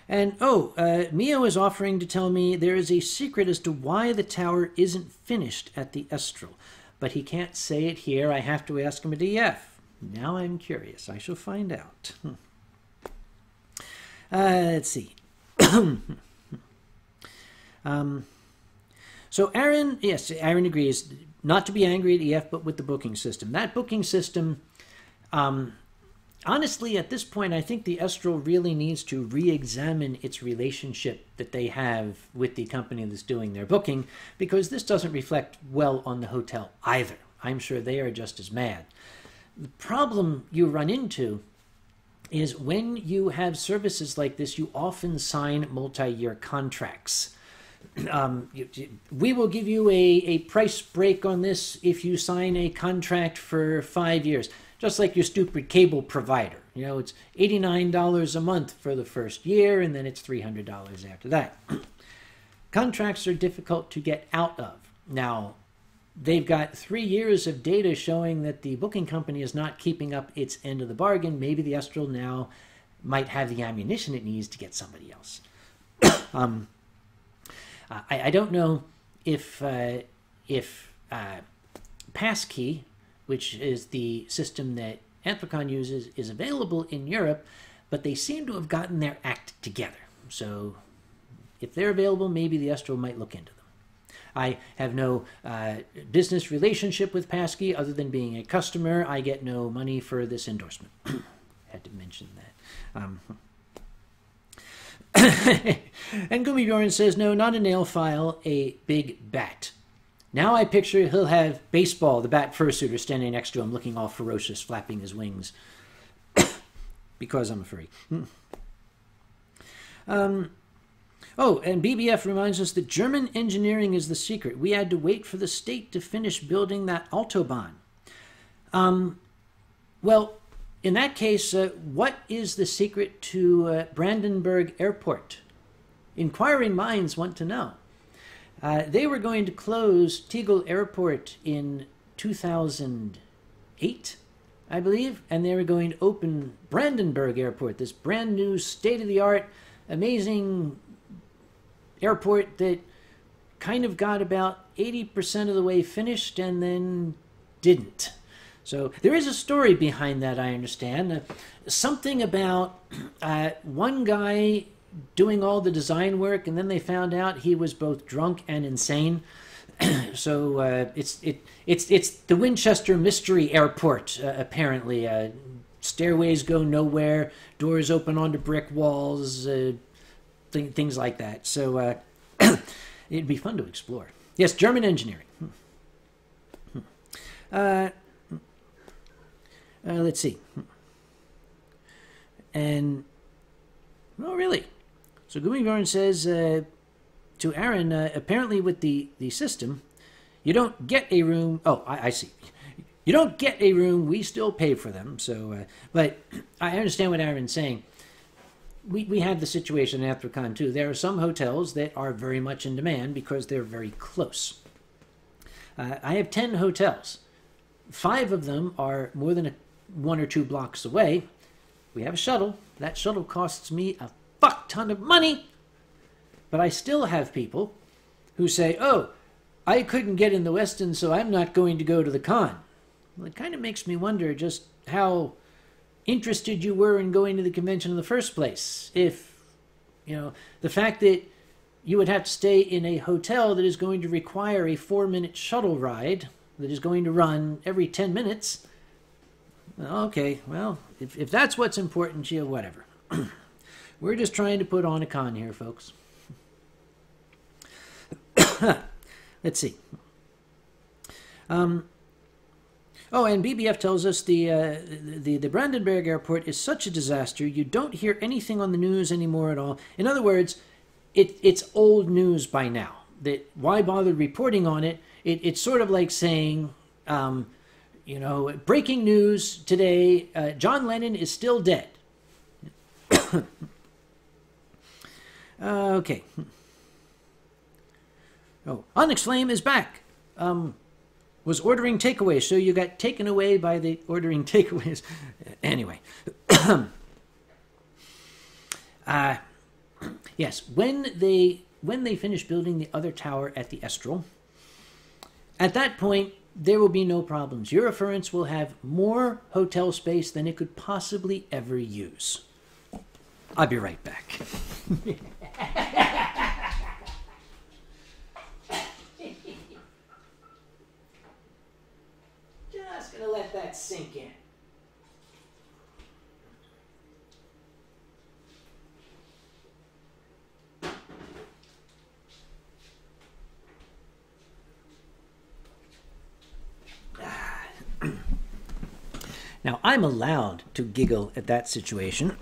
And, Mio is offering to tell me there is a secret as to why the tower isn't finished at the Estrel. But he can't say it here. I have to ask him at EF. Now I'm curious. I shall find out. Let's see. So Aaron, yes, Aaron agrees not to be angry at EF, but with the booking system. That booking system... honestly, at this point, I think the Estrel really needs to re-examine its relationship that they have with the company that's doing their booking, because this doesn't reflect well on the hotel either. I'm sure they are just as mad. The problem you run into is when you have services like this, you often sign multi-year contracts. We will give you a price break on this if you sign a contract for 5 years. Just like your stupid cable provider. You know, it's $89 a month for the first year, and then it's $300 after that. Contracts are difficult to get out of. Now, they've got 3 years of data showing that the booking company is not keeping up its end of the bargain. Maybe the Estrel now might have the ammunition it needs to get somebody else. I don't know if Passkey, which is the system that Anthracon uses, is available in Europe, but they seem to have gotten their act together. So if they're available, maybe the Estrel might look into them. I have no business relationship with Passkey other than being a customer. I get no money for this endorsement. Had to mention that. And Gumi Bjorn says, no, not a nail file, a big bat. Now I picture he'll have Baseball, the bat fursuiter, standing next to him, looking all ferocious, flapping his wings. Because I'm a furry. And BBF reminds us that German engineering is the secret. We had to wait for the state to finish building that Autobahn. Well, in that case, what is the secret to Brandenburg Airport? Inquiring minds want to know. They were going to close Tegel Airport in 2008, I believe, and they were going to open Brandenburg Airport, this brand new state-of-the-art, amazing airport that kind of got about 80% of the way finished and then didn't. So there is a story behind that, I understand. Something about one guy doing all the design work, and then they found out he was both drunk and insane. So it's the Winchester Mystery Airport, apparently. Stairways go nowhere, doors open onto brick walls, things like that. So it'd be fun to explore. Yes, German engineering. Let's see. And, oh, really? So Gummibjorn says to Aaron, apparently with the system, you don't get a room. Oh, I see. You don't get a room. We still pay for them. So, but I understand what Aaron's saying. We have the situation in Athracon too. There are some hotels that are very much in demand because they're very close. I have 10 hotels. 5 of them are more than 1 or 2 blocks away. We have a shuttle. That shuttle costs me a fuck ton of money. But I still have people who say, oh, I couldn't get in the Westin, so I'm not going to go to the con. Well, it kind of makes me wonder just how interested you were in going to the convention in the first place. If, the fact that you would have to stay in a hotel that is going to require a 4-minute shuttle ride that is going to run every 10 minutes. Okay, well, if that's what's important to you, whatever. We're just trying to put on a con here, folks. Let's see. Oh, and BBF tells us the Brandenburg Airport is such a disaster, you don't hear anything on the news anymore at all. In other words, it's old news by now. That why bother reporting on it? It's sort of like saying, breaking news today, John Lennon is still dead. Okay. Oh, Onyx Flame is back. Was ordering takeaways, so you got taken away by the ordering takeaways. Anyway. Yes, when they finish building the other tower at the Estral, at that point, there will be no problems. Eurofurence will have more hotel space than it could possibly ever use. I'll be right back. Just gonna let that sink in. Now, I'm allowed to giggle at that situation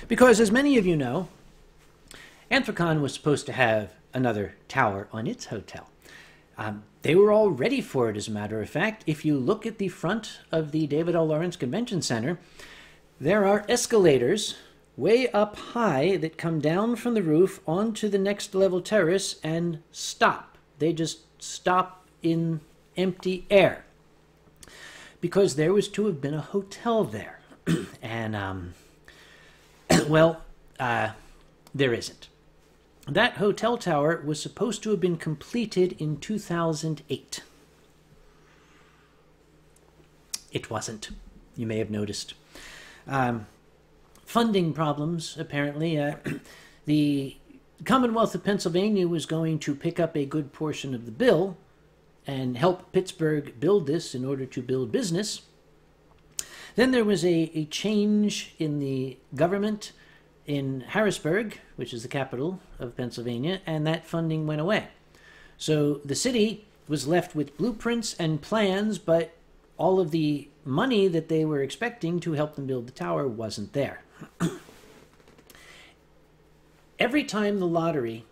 because, as many of you know, Anthracon was supposed to have another tower on its hotel. They were all ready for it, as a matter of fact. If you look at the front of the David L. Lawrence Convention Center, there are escalators way up high that come down from the roof onto the next level terrace and stop. They just stop in empty air, because there was to have been a hotel there. And, there isn't. That hotel tower was supposed to have been completed in 2008. It wasn't. You may have noticed. Funding problems, apparently. The Commonwealth of Pennsylvania was going to pick up a good portion of the bill and help Pittsburgh build this in order to build business. Then there was a change in the government in Harrisburg, which is the capital of Pennsylvania, and that funding went away. So the city was left with blueprints and plans, but all of the money that they were expecting to help them build the tower wasn't there. Every time the lottery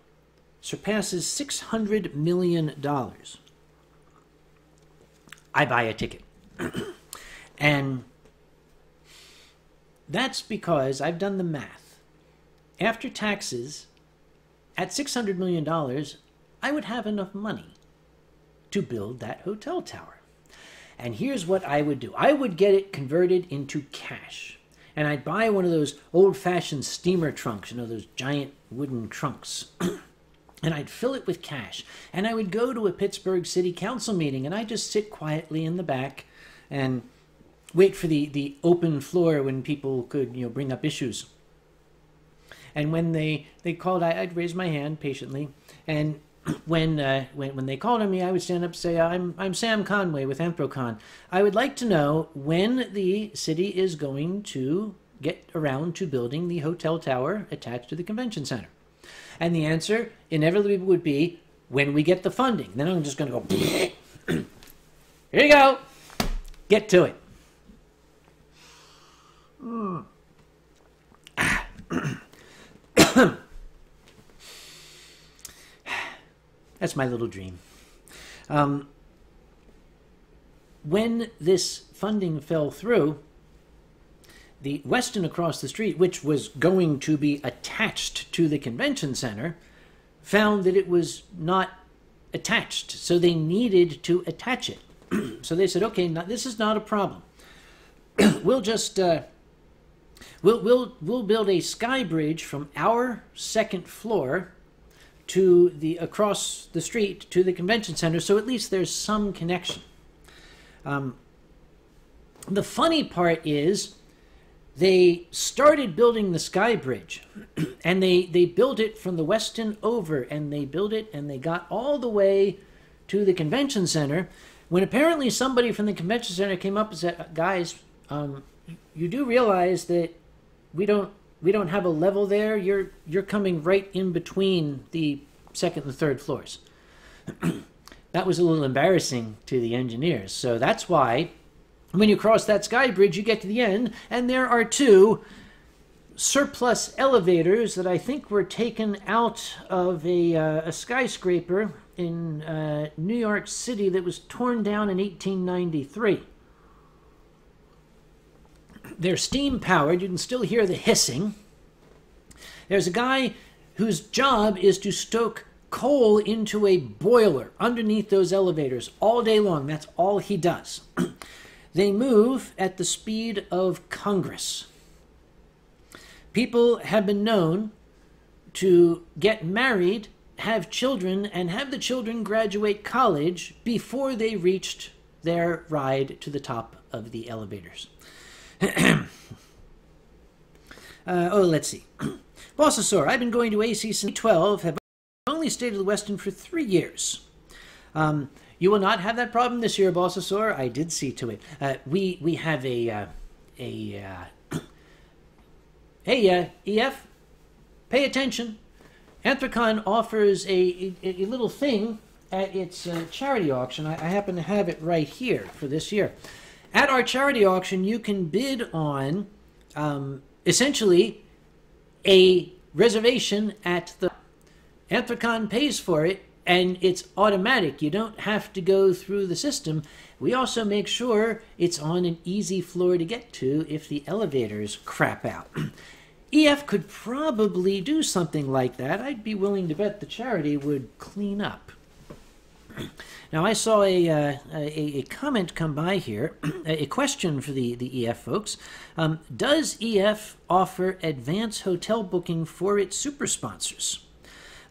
surpasses $600 million, I buy a ticket. And that's because I've done the math. After taxes, at $600 million, I would have enough money to build that hotel tower. And here's what I would do. I would get it converted into cash. And I'd buy one of those old-fashioned steamer trunks, you know, those giant wooden trunks. And I'd fill it with cash. And I would go to a Pittsburgh City Council meeting, and I'd just sit quietly in the back and wait for the open floor when people could, you know, bring up issues. And when they called, I'd raise my hand patiently. And when they called on me, I would stand up and say, I'm Sam Conway with Anthrocon. I would like to know when the city is going to get around to building the hotel tower attached to the convention center. And the answer inevitably would be, when we get the funding. Then I'm just going to go, here you go. Get to it. That's my little dream. When this funding fell through, the Westin across the street, which was going to be attached to the convention center, found that it was not attached. So they needed to attach it. So they said, okay, now, this is not a problem. We'll just we'll build a sky bridge from our second floor to the across the street to the convention center, so at least there's some connection. The funny part is they started building the sky bridge, and they built it from the Westin over, and they built it, and they got all the way to the convention center, when apparently somebody from the convention center came up and said, guys, you do realize that we don't have a level there. You're coming right in between the second and third floors. That was a little embarrassing to the engineers. So that's why when you cross that sky bridge, you get to the end, and there are two surplus elevators that I think were taken out of a skyscraper in New York City that was torn down in 1893. They're steam powered. You can still hear the hissing. There's a guy whose job is to stoke coal into a boiler underneath those elevators all day long. That's all he does. They move at the speed of Congress. People have been known to get married, have children, and have the children graduate college before they reached their ride to the top of the elevators. Let's see. Bossasaur, I've been going to AC since 12, have only stayed at the Westin for 3 years. You will not have that problem this year, Bossasaur. I did see to it. We have Hey, EF, pay attention. Anthrocon offers a little thing at its charity auction. I happen to have it right here for this year. At our charity auction, you can bid on essentially a reservation at the Anthrocon pays for it, and it's automatic. You don't have to go through the system. We also make sure it's on an easy floor to get to if the elevators crap out. EF could probably do something like that. I'd be willing to bet the charity would clean up. Now, I saw a comment come by here, a question for the EF folks. Does EF offer advance hotel booking for its super sponsors?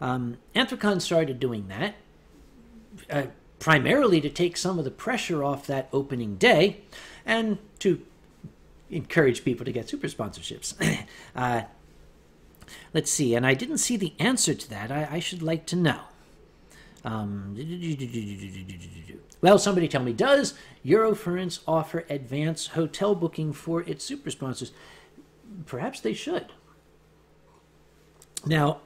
Anthrocon started doing that, primarily to take some of the pressure off that opening day and to encourage people to get super sponsorships. Let's see, and I didn't see the answer to that. I should like to know. Well, somebody tell me, does Eurofurence offer advance hotel booking for its super sponsors? Perhaps they should. Now,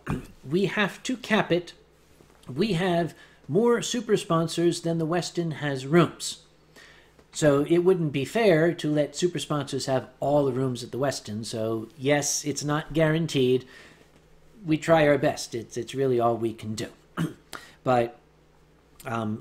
we have to cap it. We have more super sponsors than the Westin has rooms. So it wouldn't be fair to let super sponsors have all the rooms at the Westin. So yes, it's not guaranteed. We try our best. It's really all we can do. But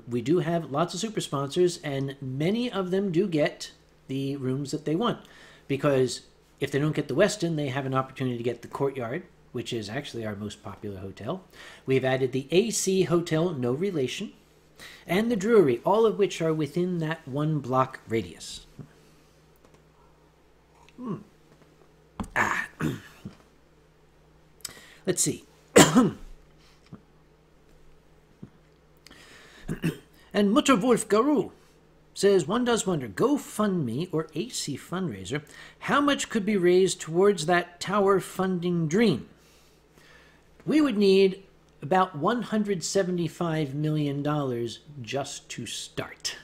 we do have lots of super sponsors, and many of them do get the rooms that they want. Because if they don't get the Westin, they have an opportunity to get the Courtyard, which is actually our most popular hotel. We've added the AC Hotel, no relation. and the Drury, all of which are within that 1 block radius. Let's see. And Mutterwolf Garou says, one does wonder, GoFundMe or AC fundraiser, how much could be raised towards that tower funding dream? We would need about $175 million just to start.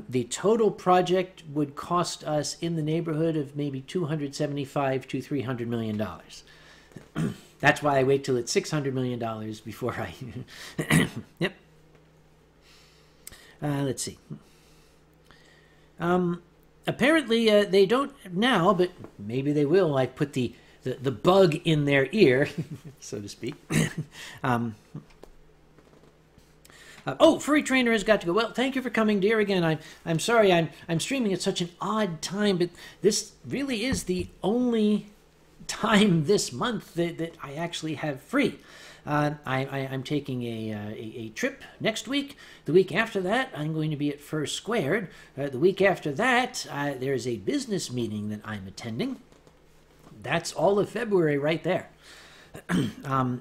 The total project would cost us in the neighborhood of maybe $275 to $300 million. That's why I wait till it's $600 million before I... Yep. Let's see. Apparently, they don't now, but maybe they will. I put the bug in their ear, so to speak. Oh, Furry Trainer has got to go. Well, thank you for coming, dear. Again, I'm sorry I'm streaming at such an odd time, but this really is the only time this month that I actually have free. I'm taking a trip next week. The week after that, I'm going to be at First Squared. The week after that, there's a business meeting that I'm attending. That's all of February right there.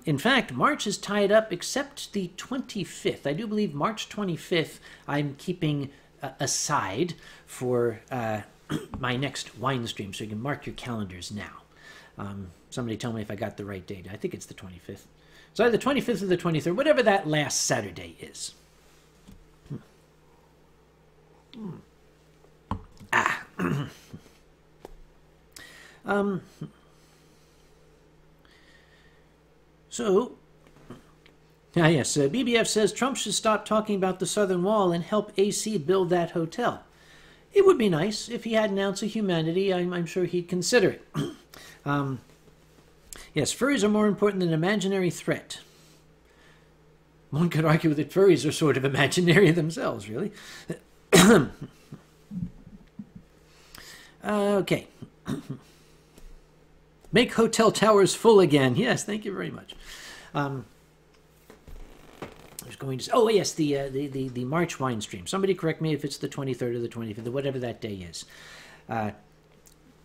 In fact, March is tied up except the 25th. I do believe March 25th I'm keeping aside for my next wine stream, so you can mark your calendars now. Somebody tell me if I got the right date. I think it's the 25th. So either the 25th or the 23rd, whatever that last Saturday is. Yes, BBF says Trump should stop talking about the Southern Wall and help AC build that hotel. It would be nice if he had an ounce of humanity. I'm sure he'd consider it. Yes, furries are more important than an imaginary threat. One could argue that furries are sort of imaginary themselves, really. Okay. Make hotel towers full again. Yes, thank you very much. I was going to say, oh yes, the March wine stream. Somebody correct me if it's the 23rd or the 25th, or whatever that day is.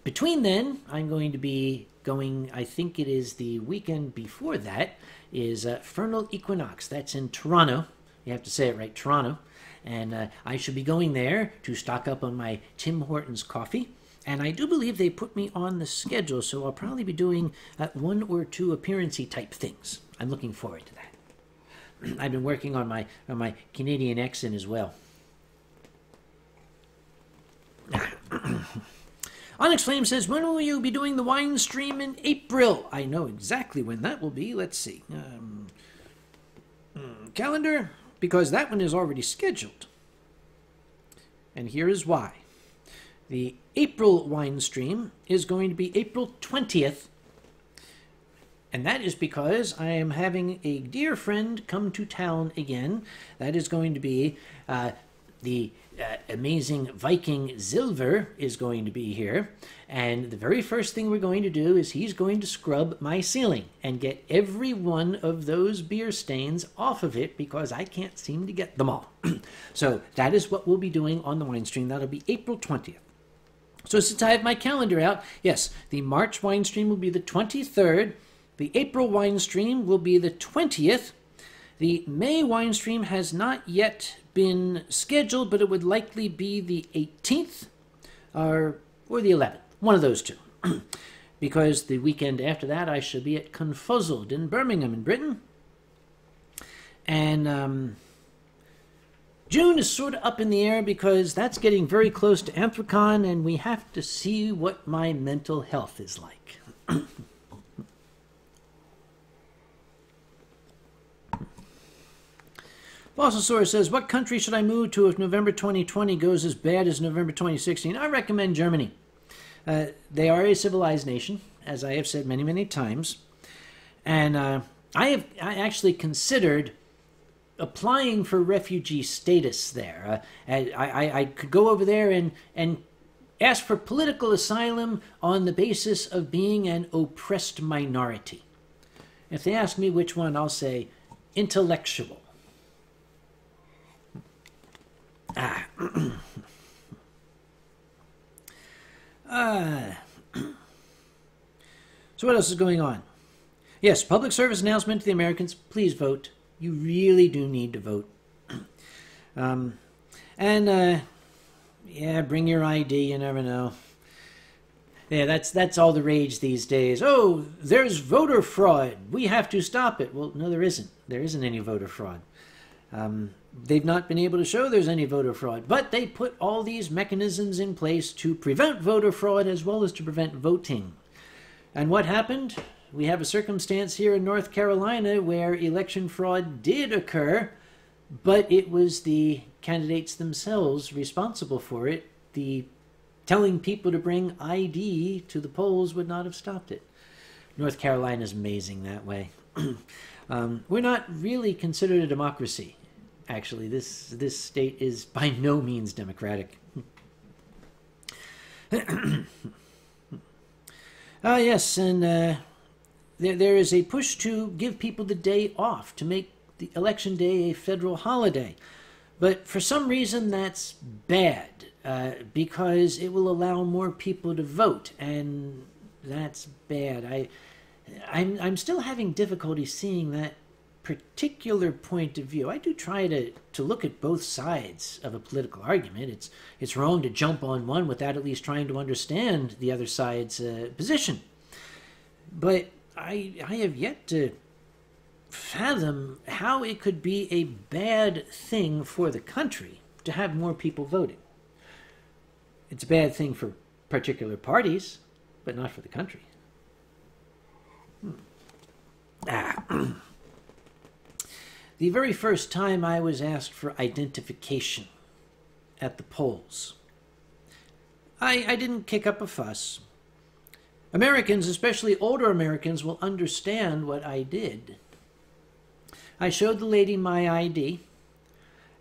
Between then, I'm going to be going, I think it is the weekend before that, is Fernal Equinox. That's in Toronto. You have to say it right, Toronto. And I should be going there to stock up on my Tim Hortons coffee. And I do believe they put me on the schedule, so I'll probably be doing 1 or 2 appearance-y type things. I'm looking forward to that. I've been working on my Canadian accent as well. Onyx Flame says, when will you be doing the wine stream in April? I know exactly when that will be. Let's see. Calendar, because that one is already scheduled. And here is why. The April wine stream is going to be April 20th. And that is because I am having a dear friend come to town again. That is going to be the amazing Viking Zilver is going to be here. And the very first thing we're going to do is he's going to scrub my ceiling and get every one of those beer stains off of it because I can't seem to get them all. So that is what we'll be doing on the wine stream. That'll be April 20th. So since I have my calendar out, yes, the March wine stream will be the 23rd. The April wine stream will be the 20th. The May wine stream has not yet been scheduled, but it would likely be the 18th or the 11th, one of those two. Because the weekend after that, I shall be at Confuzzled in Birmingham in Britain. And June is sort of up in the air because that's getting very close to Anthrocon, and we have to see what my mental health is like. Fossilosaurus says, what country should I move to if November 2020 goes as bad as November 2016? I recommend Germany. They are a civilized nation, as I have said many, many times. And I actually considered applying for refugee status there. I could go over there and ask for political asylum on the basis of being an oppressed minority. If they ask me which one, I'll say intellectual. Ah. uh, so what else is going on? Yes, public service announcement to the Americans. Please vote. You really do need to vote. Yeah, bring your ID. You never know. Yeah, that's all the rage these days. Oh, there's voter fraud. We have to stop it. Well, no, there isn't. There isn't any voter fraud. They've not been able to show there's any voter fraud, but they put all these mechanisms in place to prevent voter fraud as well as to prevent voting. And what happened? We have a circumstance here in North Carolina where election fraud did occur, but it was the candidates themselves responsible for it. The telling people to bring ID to the polls would not have stopped it. North Carolina is amazing that way. We're not really considered a democracy. Actually, this state is by no means democratic. Yes, and there is a push to give people the day off, to make the election day a federal holiday. But for some reason, that's bad, because it will allow more people to vote, and that's bad. I'm still having difficulty seeing that particular point of view. I do try to look at both sides of a political argument. It's wrong to jump on one without at least trying to understand the other side's position. But I have yet to fathom how it could be a bad thing for the country to have more people voting. It's a bad thing for particular parties, but not for the country. The very first time I was asked for identification at the polls, I didn't kick up a fuss. Americans, especially older Americans, will understand what I did. I showed the lady my ID,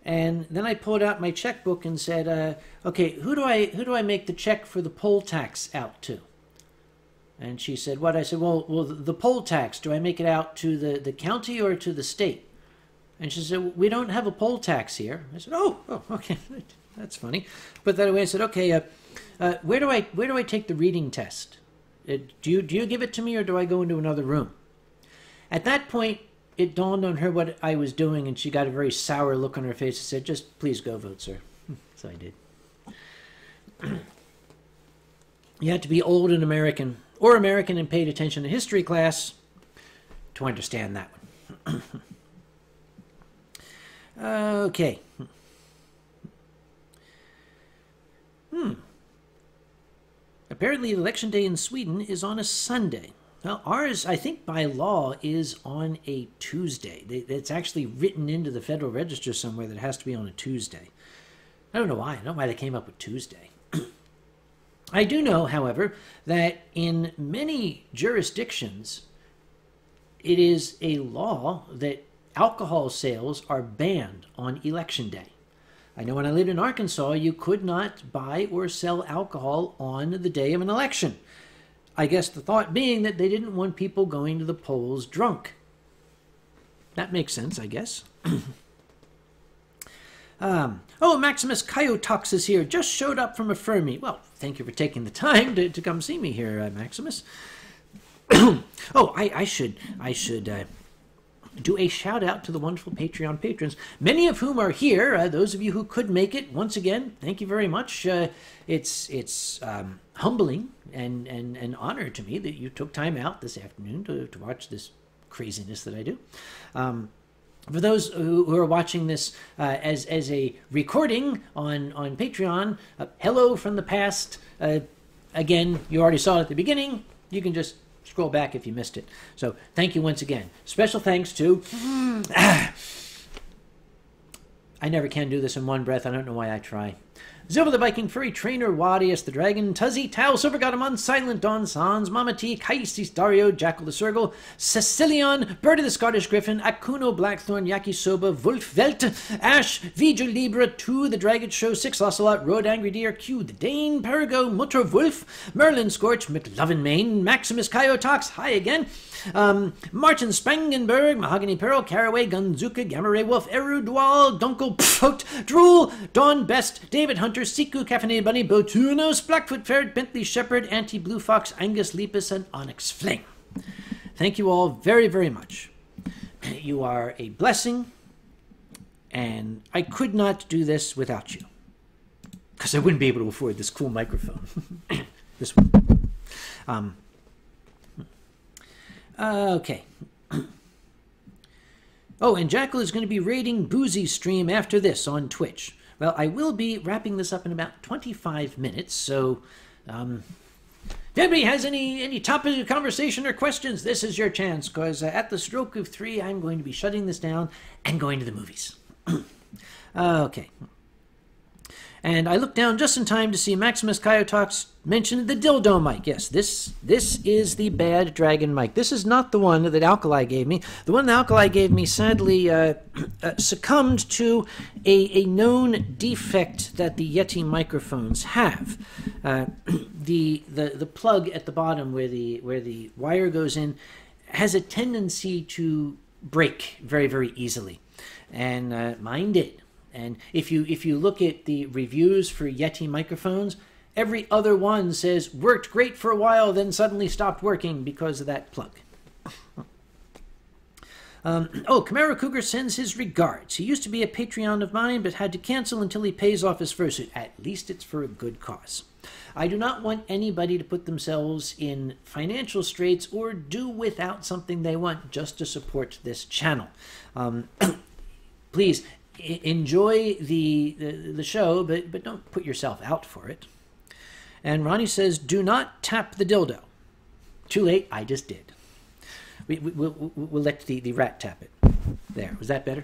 and then I pulled out my checkbook and said, okay, who do I make the check for the poll tax out to? And she said, what? I said, well, the poll tax, do I make it out to the county or to the state? And she said, we don't have a poll tax here. I said, oh, okay, that's funny. But that way I said, okay, where do I take the reading test? Do you give it to me, or do I go into another room? At that point, it dawned on her what I was doing, and she got a very sour look on her face and said, just please go vote, sir. So I did. You had to be old and American, or American and paid attention to history class to understand that one. Okay. Apparently, Election Day in Sweden is on a Sunday. Well, ours, I think by law, is on a Tuesday. It's actually written into the Federal Register somewhere that it has to be on a Tuesday. I don't know why. I don't know why they came up with Tuesday. I do know, however, that in many jurisdictions, it is a law that alcohol sales are banned on Election Day. I know when I lived in Arkansas, you could not buy or sell alcohol on the day of an election. I guess the thought being that they didn't want people going to the polls drunk. That makes sense, I guess. Oh, Maximus Coyotox is here. Just showed up from a Fermi. Well, thank you for taking the time to come see me here, Maximus. Oh, I should do a shout out to the wonderful Patreon patrons, many of whom are here. Those of you who could make it, once again, thank you very much. It's humbling and an honor to me that you took time out this afternoon to watch this craziness that I do. For those who are watching this as a recording on Patreon, hello from the past. Again, you already saw it at the beginning. You can just scroll back if you missed it. So thank you once again. Special thanks to... I never can do this in one breath. I don't know why I try. Zilver the Viking, Furry Trainer, Wadius the Dragon, Tuzzy, Tao, Silvergatamon, Silent Dawn, Sans, Mama T, Kaisis, Dario, Jackal the Circle, Cecilion, Bird of the Scottish Griffin, Akuno, Blackthorn, Yakisoba, Wolfvelt, Ash, Vigil Libra, 2, The Dragon Show, 6, Ocelot, Road Angry Deer, Q, The Dane, Perigo, Mutter Wolf, Merlin Scorch, McLovin Main, Maximus Coyotox, hi again, Martin Spangenberg, Mahogany Pearl, Caraway, Gunzuka, Gamma Ray Wolf, Eru Dwal, Dunkel, Pfot, Drool, Dawn Best, David Hunter, Siku, Caffeinated Bunny, Botunos, Blackfoot Ferret, Bentley Shepherd, Anti-Blue Fox, Angus Lepus, and Onyx Flame. Thank you all very, very much. You are a blessing, and I could not do this without you, because I wouldn't be able to afford this cool microphone. This one. Okay. Oh, and Jackal is going to be raiding Boozy's stream after this on Twitch. Well, I will be wrapping this up in about 25 minutes, so if anybody has any topic of conversation or questions, this is your chance, because at the stroke of 3, I'm going to be shutting this down and going to the movies. Okay. And I looked down just in time to see Maximus Coyotox mention the dildo mic. Yes, this is the bad dragon mic. This is not the one that Alkali gave me. The one that Alkali gave me sadly succumbed to a known defect that the Yeti microphones have. The plug at the bottom where the wire goes in has a tendency to break very, very easily, and mine did. And if you look at the reviews for Yeti microphones, every other one says, worked great for a while, then suddenly stopped working because of that plug. Camaro Cougar sends his regards. He used to be a Patreon of mine, but had to cancel until he pays off his fursuit. At least it's for a good cause. I do not want anybody to put themselves in financial straits or do without something they want just to support this channel. Please, enjoy the show, but don't put yourself out for it. And Ronnie says, do not tap the dildo. Too late, I just did. We'll let the rat tap it. There, was that better?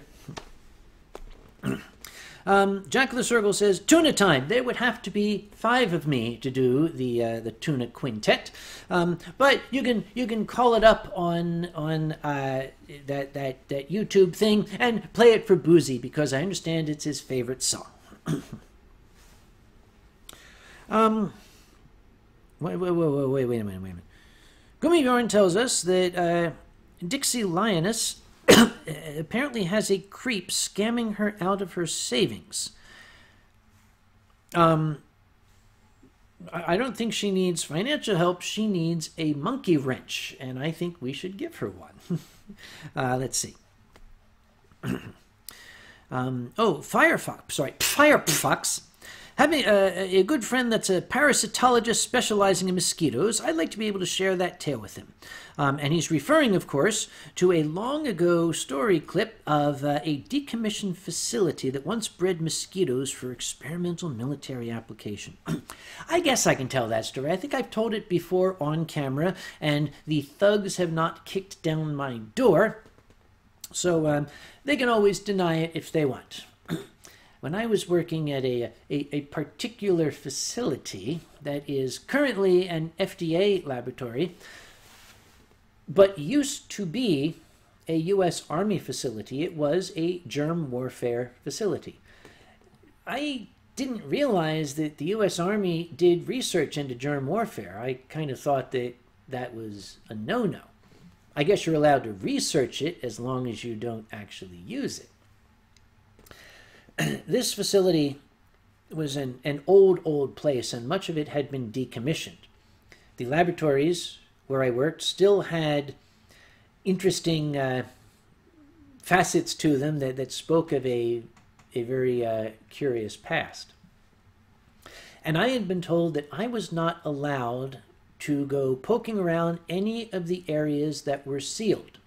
Jack of the Circle says, tuna time. There would have to be 5 of me to do the tuna quintet, but you can call it up on that YouTube thing and play it for Boozy, because I understand it's his favorite song. Wait a minute. Gummy Bjorn tells us that Dixie Lioness apparently has a creep scamming her out of her savings. I don't think she needs financial help. She needs a monkey wrench, and I think we should give her one. Let's see. Firefox. Having a good friend that's a parasitologist specializing in mosquitoes, I'd like to be able to share that tale with him. And he's referring, of course, to a long ago story clip of a decommissioned facility that once bred mosquitoes for experimental military application. I guess I can tell that story. I think I've told it before on camera, and the thugs have not kicked down my door, so they can always deny it if they want. When I was working at a particular facility that is currently an FDA laboratory, but used to be a U.S. Army facility, it was a germ warfare facility. I didn't realize that the U.S. Army did research into germ warfare. I kind of thought that that was a no-no. I guess you're allowed to research it as long as you don't actually use it. This facility was an old place, and much of it had been decommissioned. The laboratories where I worked still had interesting facets to them that spoke of a very curious past. And I had been told that I was not allowed to go poking around any of the areas that were sealed.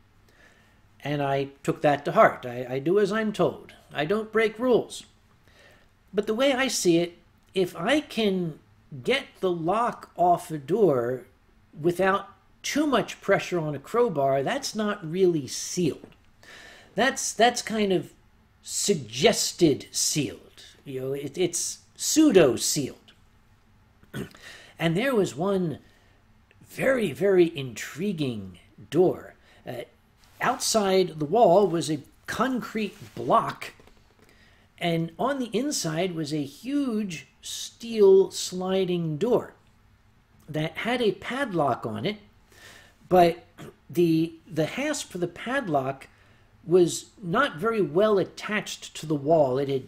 And I took that to heart. I do as I'm told. I don't break rules. But the way I see it, if I can get the lock off a door without too much pressure on a crowbar, that's not really sealed. That's kind of suggested sealed. You know, it's pseudo-sealed. And there was one very, very intriguing door. Outside the wall was a concrete block, and on the inside was a huge steel sliding door that had a padlock on it, but the hasp for the padlock was not very well attached to the wall. It had,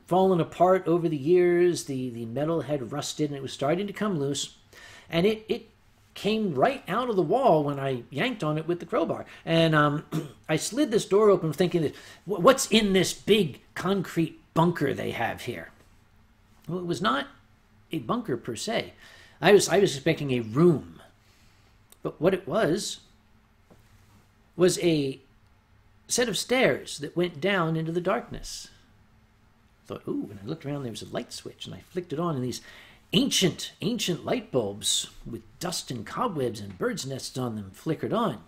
fallen apart over the years. The metal had rusted, and it was starting to come loose, and it came right out of the wall when I yanked on it with the crowbar. And I slid this door open thinking, that what's in this big concrete bunker they have here? Well, it was not a bunker per se. I was expecting a room. But what it was a set of stairs that went down into the darkness. I thought, ooh, and I looked around, there was a light switch, and I flicked it on, and these ancient light bulbs with dust and cobwebs and birds' nests on them flickered on.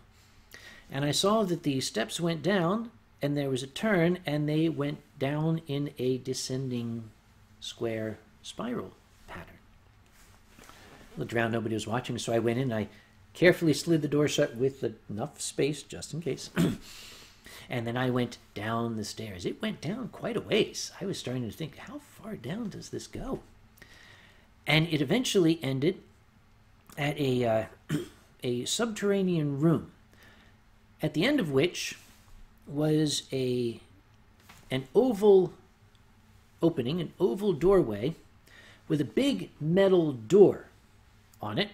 And I saw that the steps went down, and there was a turn, and they went down in a descending square spiral pattern. I looked around, nobody was watching, so I went in, I carefully slid the door shut with enough space, just in case. And then I went down the stairs. It went down quite a ways. I was starting to think, how far down does this go? And it eventually ended at a subterranean room, at the end of which was an oval opening, an oval doorway with a big metal door on it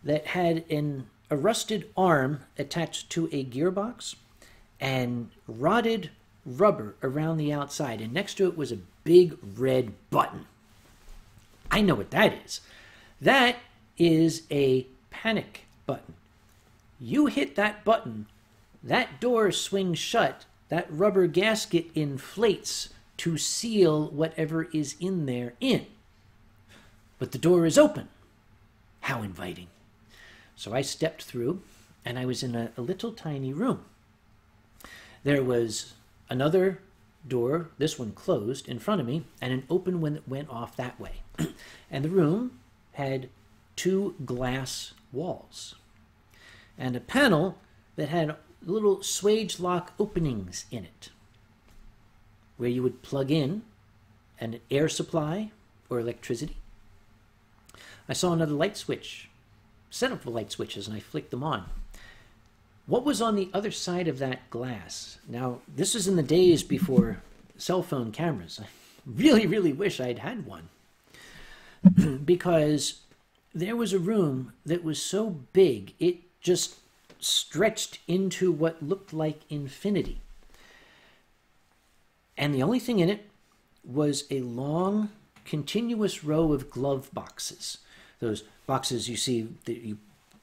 that had a rusted arm attached to a gearbox and rotted rubber around the outside. And next to it was a big red button. I know what that is. That is a panic button. You hit that button, that door swings shut, that rubber gasket inflates to seal whatever is in there in. But the door is open. How inviting. So I stepped through, and I was in a little tiny room. There was another door, this one closed, in front of me, and an open one that went off that way. And the room had 2 glass walls and a panel that had little swage lock openings in it where you would plug in an air supply or electricity. I saw another light switch, set of light switches, and I flicked them on. What was on the other side of that glass? Now, this was in the days before cell phone cameras. I really, really wish I'd had one. Because there was a room that was so big, it just stretched into what looked like infinity. And the only thing in it was a long, continuous row of glove boxes. Those boxes you see,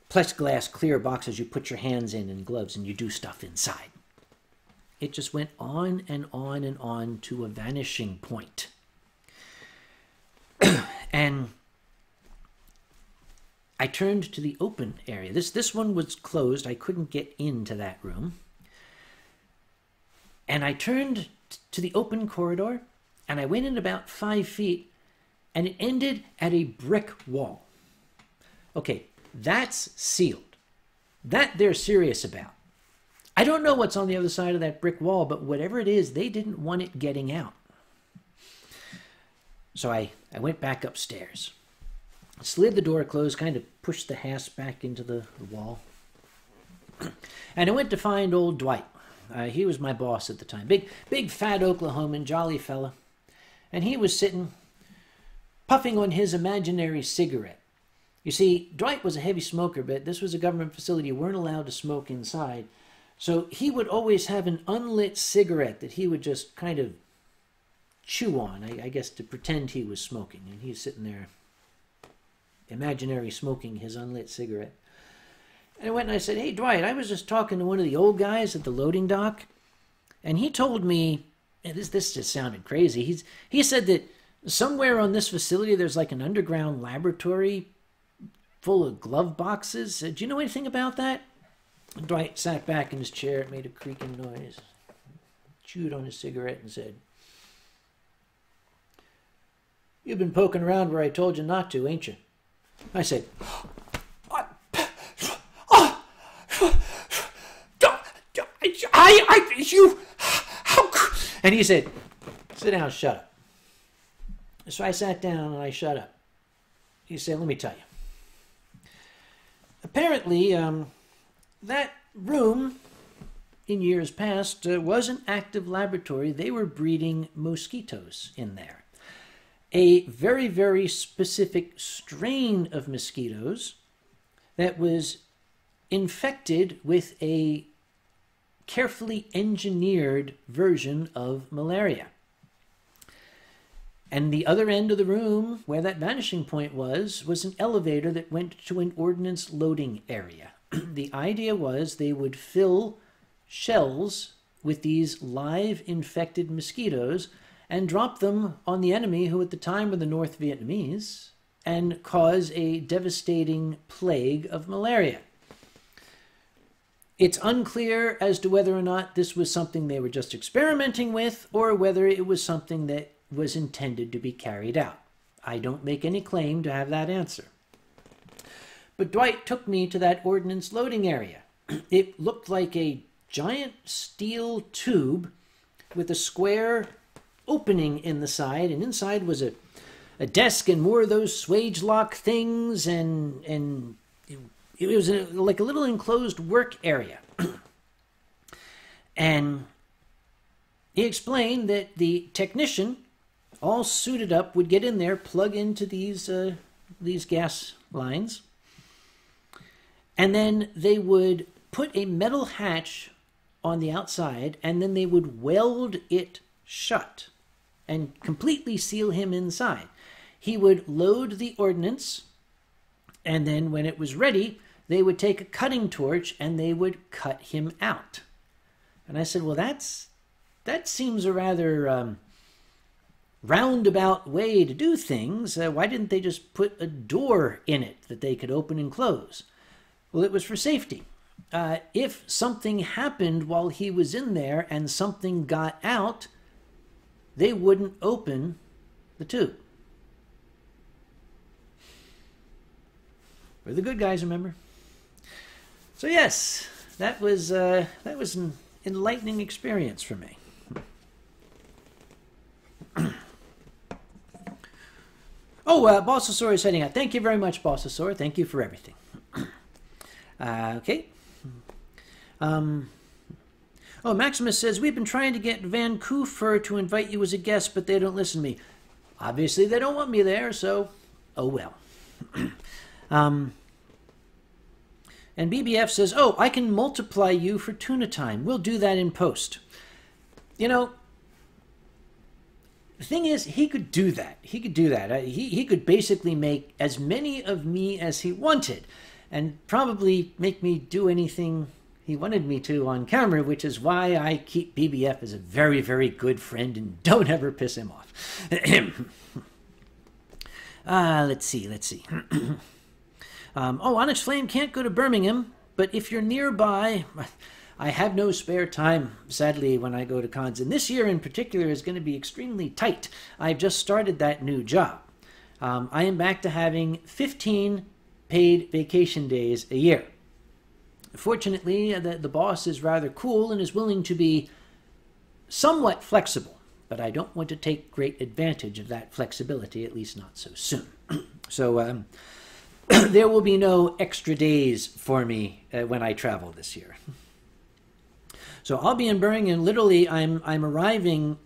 plexiglass clear boxes you put your hands in and gloves, and you do stuff inside. It just went on and on and on to a vanishing point. And I turned to the open area. This one was closed. I couldn't get into that room. And I turned to the open corridor, and I went in about 5 feet, and it ended at a brick wall. Okay, that's sealed. That they're serious about. I don't know what's on the other side of that brick wall, but whatever it is, they didn't want it getting out. So I went back upstairs, slid the door closed, kind of pushed the hasp back into the wall. And I went to find old Dwight. He was my boss at the time. Big fat Oklahoman, jolly fella. And he was sitting, puffing on his imaginary cigarette. You see, Dwight was a heavy smoker, but this was a government facility. You weren't allowed to smoke inside. So he would always have an unlit cigarette that he would just kind of chew on, I guess, to pretend he was smoking. And he's sitting there, imaginary smoking his unlit cigarette. And I went and I said, hey, Dwight, I was just talking to one of the old guys at the loading dock, and he told me, and this just sounded crazy, he said that somewhere on this facility there's like an underground laboratory full of glove boxes. Do you know anything about that? And Dwight sat back in his chair, made a creaking noise, chewed on his cigarette, and said, You've been poking around where I told you not to, ain't you? I said, and he said, sit down, shut up. So I sat down and I shut up. He said, let me tell you. Apparently, that room in years past was an active laboratory. They were breeding mosquitoes in there. A very, very specific strain of mosquitoes that was infected with a carefully engineered version of malaria. And the other end of the room, where that vanishing point was an elevator that went to an ordnance loading area. The idea was they would fill shells with these live infected mosquitoes and drop them on the enemy, who at the time were the North Vietnamese, and cause a devastating plague of malaria. It's unclear as to whether or not this was something they were just experimenting with or whether it was something that was intended to be carried out. I don't make any claim to have that answer. But Dwight took me to that ordnance loading area. It looked like a giant steel tube with a square opening in the side, and inside was a desk and more of those swage lock things, and it was like a little enclosed work area. And he explained that the technician, all suited up, would get in there, plug into these gas lines, and then they would put a metal hatch on the outside, and then they would weld it shut and completely seal him inside. He would load the ordnance, and then when it was ready, they would take a cutting torch and they would cut him out. And I said, well, that seems a rather roundabout way to do things. Why didn't they just put a door in it that they could open and close? Well, it was for safety. If something happened while he was in there and something got out, they wouldn't open the tube. We're the good guys, remember? So yes, that was an enlightening experience for me. Bossosaur is heading out. Thank you very much, Bossosaur. Thank you for everything. Okay. Maximus says, we've been trying to get Vancouver to invite you as a guest, but they don't listen to me. Obviously, they don't want me there, so, oh well. And BBF says, I can multiply you for tuna time. We'll do that in post. You know, the thing is, he could do that. He could basically make as many of me as he wanted and probably make me do anything he wanted me to on camera, which is why I keep BBF as a very, very good friend and don't ever piss him off. Let's see. Onyx Flame can't go to Birmingham, but if you're nearby, I have no spare time, sadly, when I go to cons. And this year in particular is going to be extremely tight. I've just started that new job. I am back to having 15 paid vacation days a year. Fortunately, the boss is rather cool and is willing to be somewhat flexible, but I don't want to take great advantage of that flexibility, at least not so soon. So there will be no extra days for me when I travel this year. So I'll be in Birmingham. Literally, I'm arriving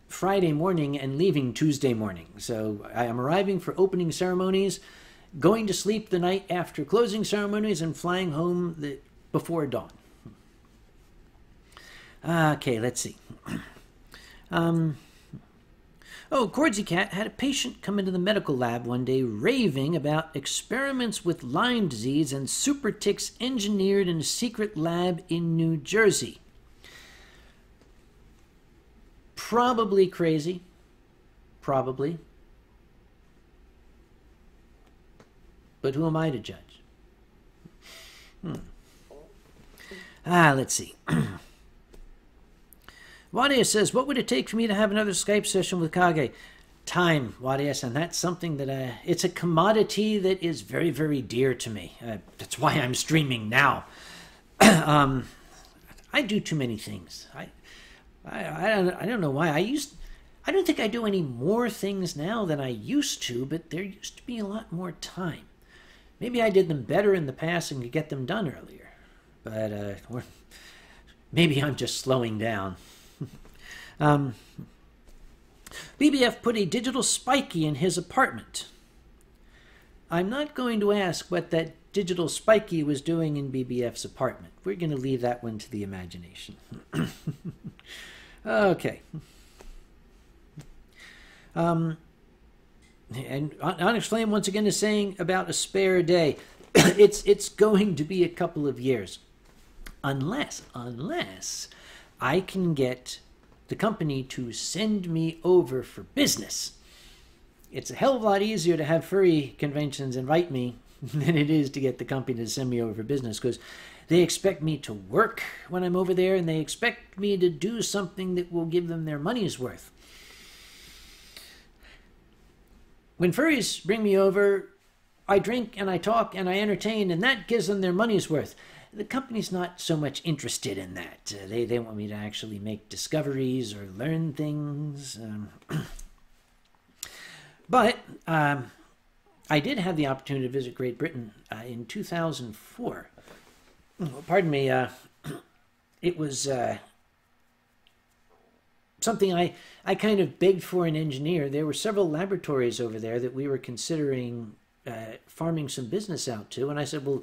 Friday morning and leaving Tuesday morning. So I am arriving for opening ceremonies, going to sleep the night after closing ceremonies, and flying home before dawn. Okay, let's see. Cordsy Cat had a patient come into the medical lab one day raving about experiments with Lyme disease and super ticks engineered in a secret lab in New Jersey. Probably crazy. Probably. But who am I to judge? Let's see. Wadia says, what would it take for me to have another Skype session with Kage? Time, Wadias, and that's something that it's a commodity that is very, very dear to me. That's why I'm streaming now. I do too many things. I don't know why. I don't think I do any more things now than I used to, but there used to be a lot more time. Maybe I did them better in the past and could get them done earlier. But or maybe I'm just slowing down. BBF put a digital spiky in his apartment. I'm not going to ask what that digital spiky was doing in BBF's apartment. We're going to leave that one to the imagination. Okay. And Onyx Flame once again is saying about a spare day. It's going to be a couple of years. Unless I can get the company to send me over for business. It's a hell of a lot easier to have furry conventions invite me than it is to get the company to send me over for business, because they expect me to work when I'm over there, and they expect me to do something that will give them their money's worth. When furries bring me over, I drink and I talk and I entertain, and that gives them their money's worth. The company's not so much interested in that. They want me to actually make discoveries or learn things. But I did have the opportunity to visit Great Britain in 2004. Pardon me. It was something I kind of begged for an engineer. There were several laboratories over there that we were considering farming some business out to. And I said, well,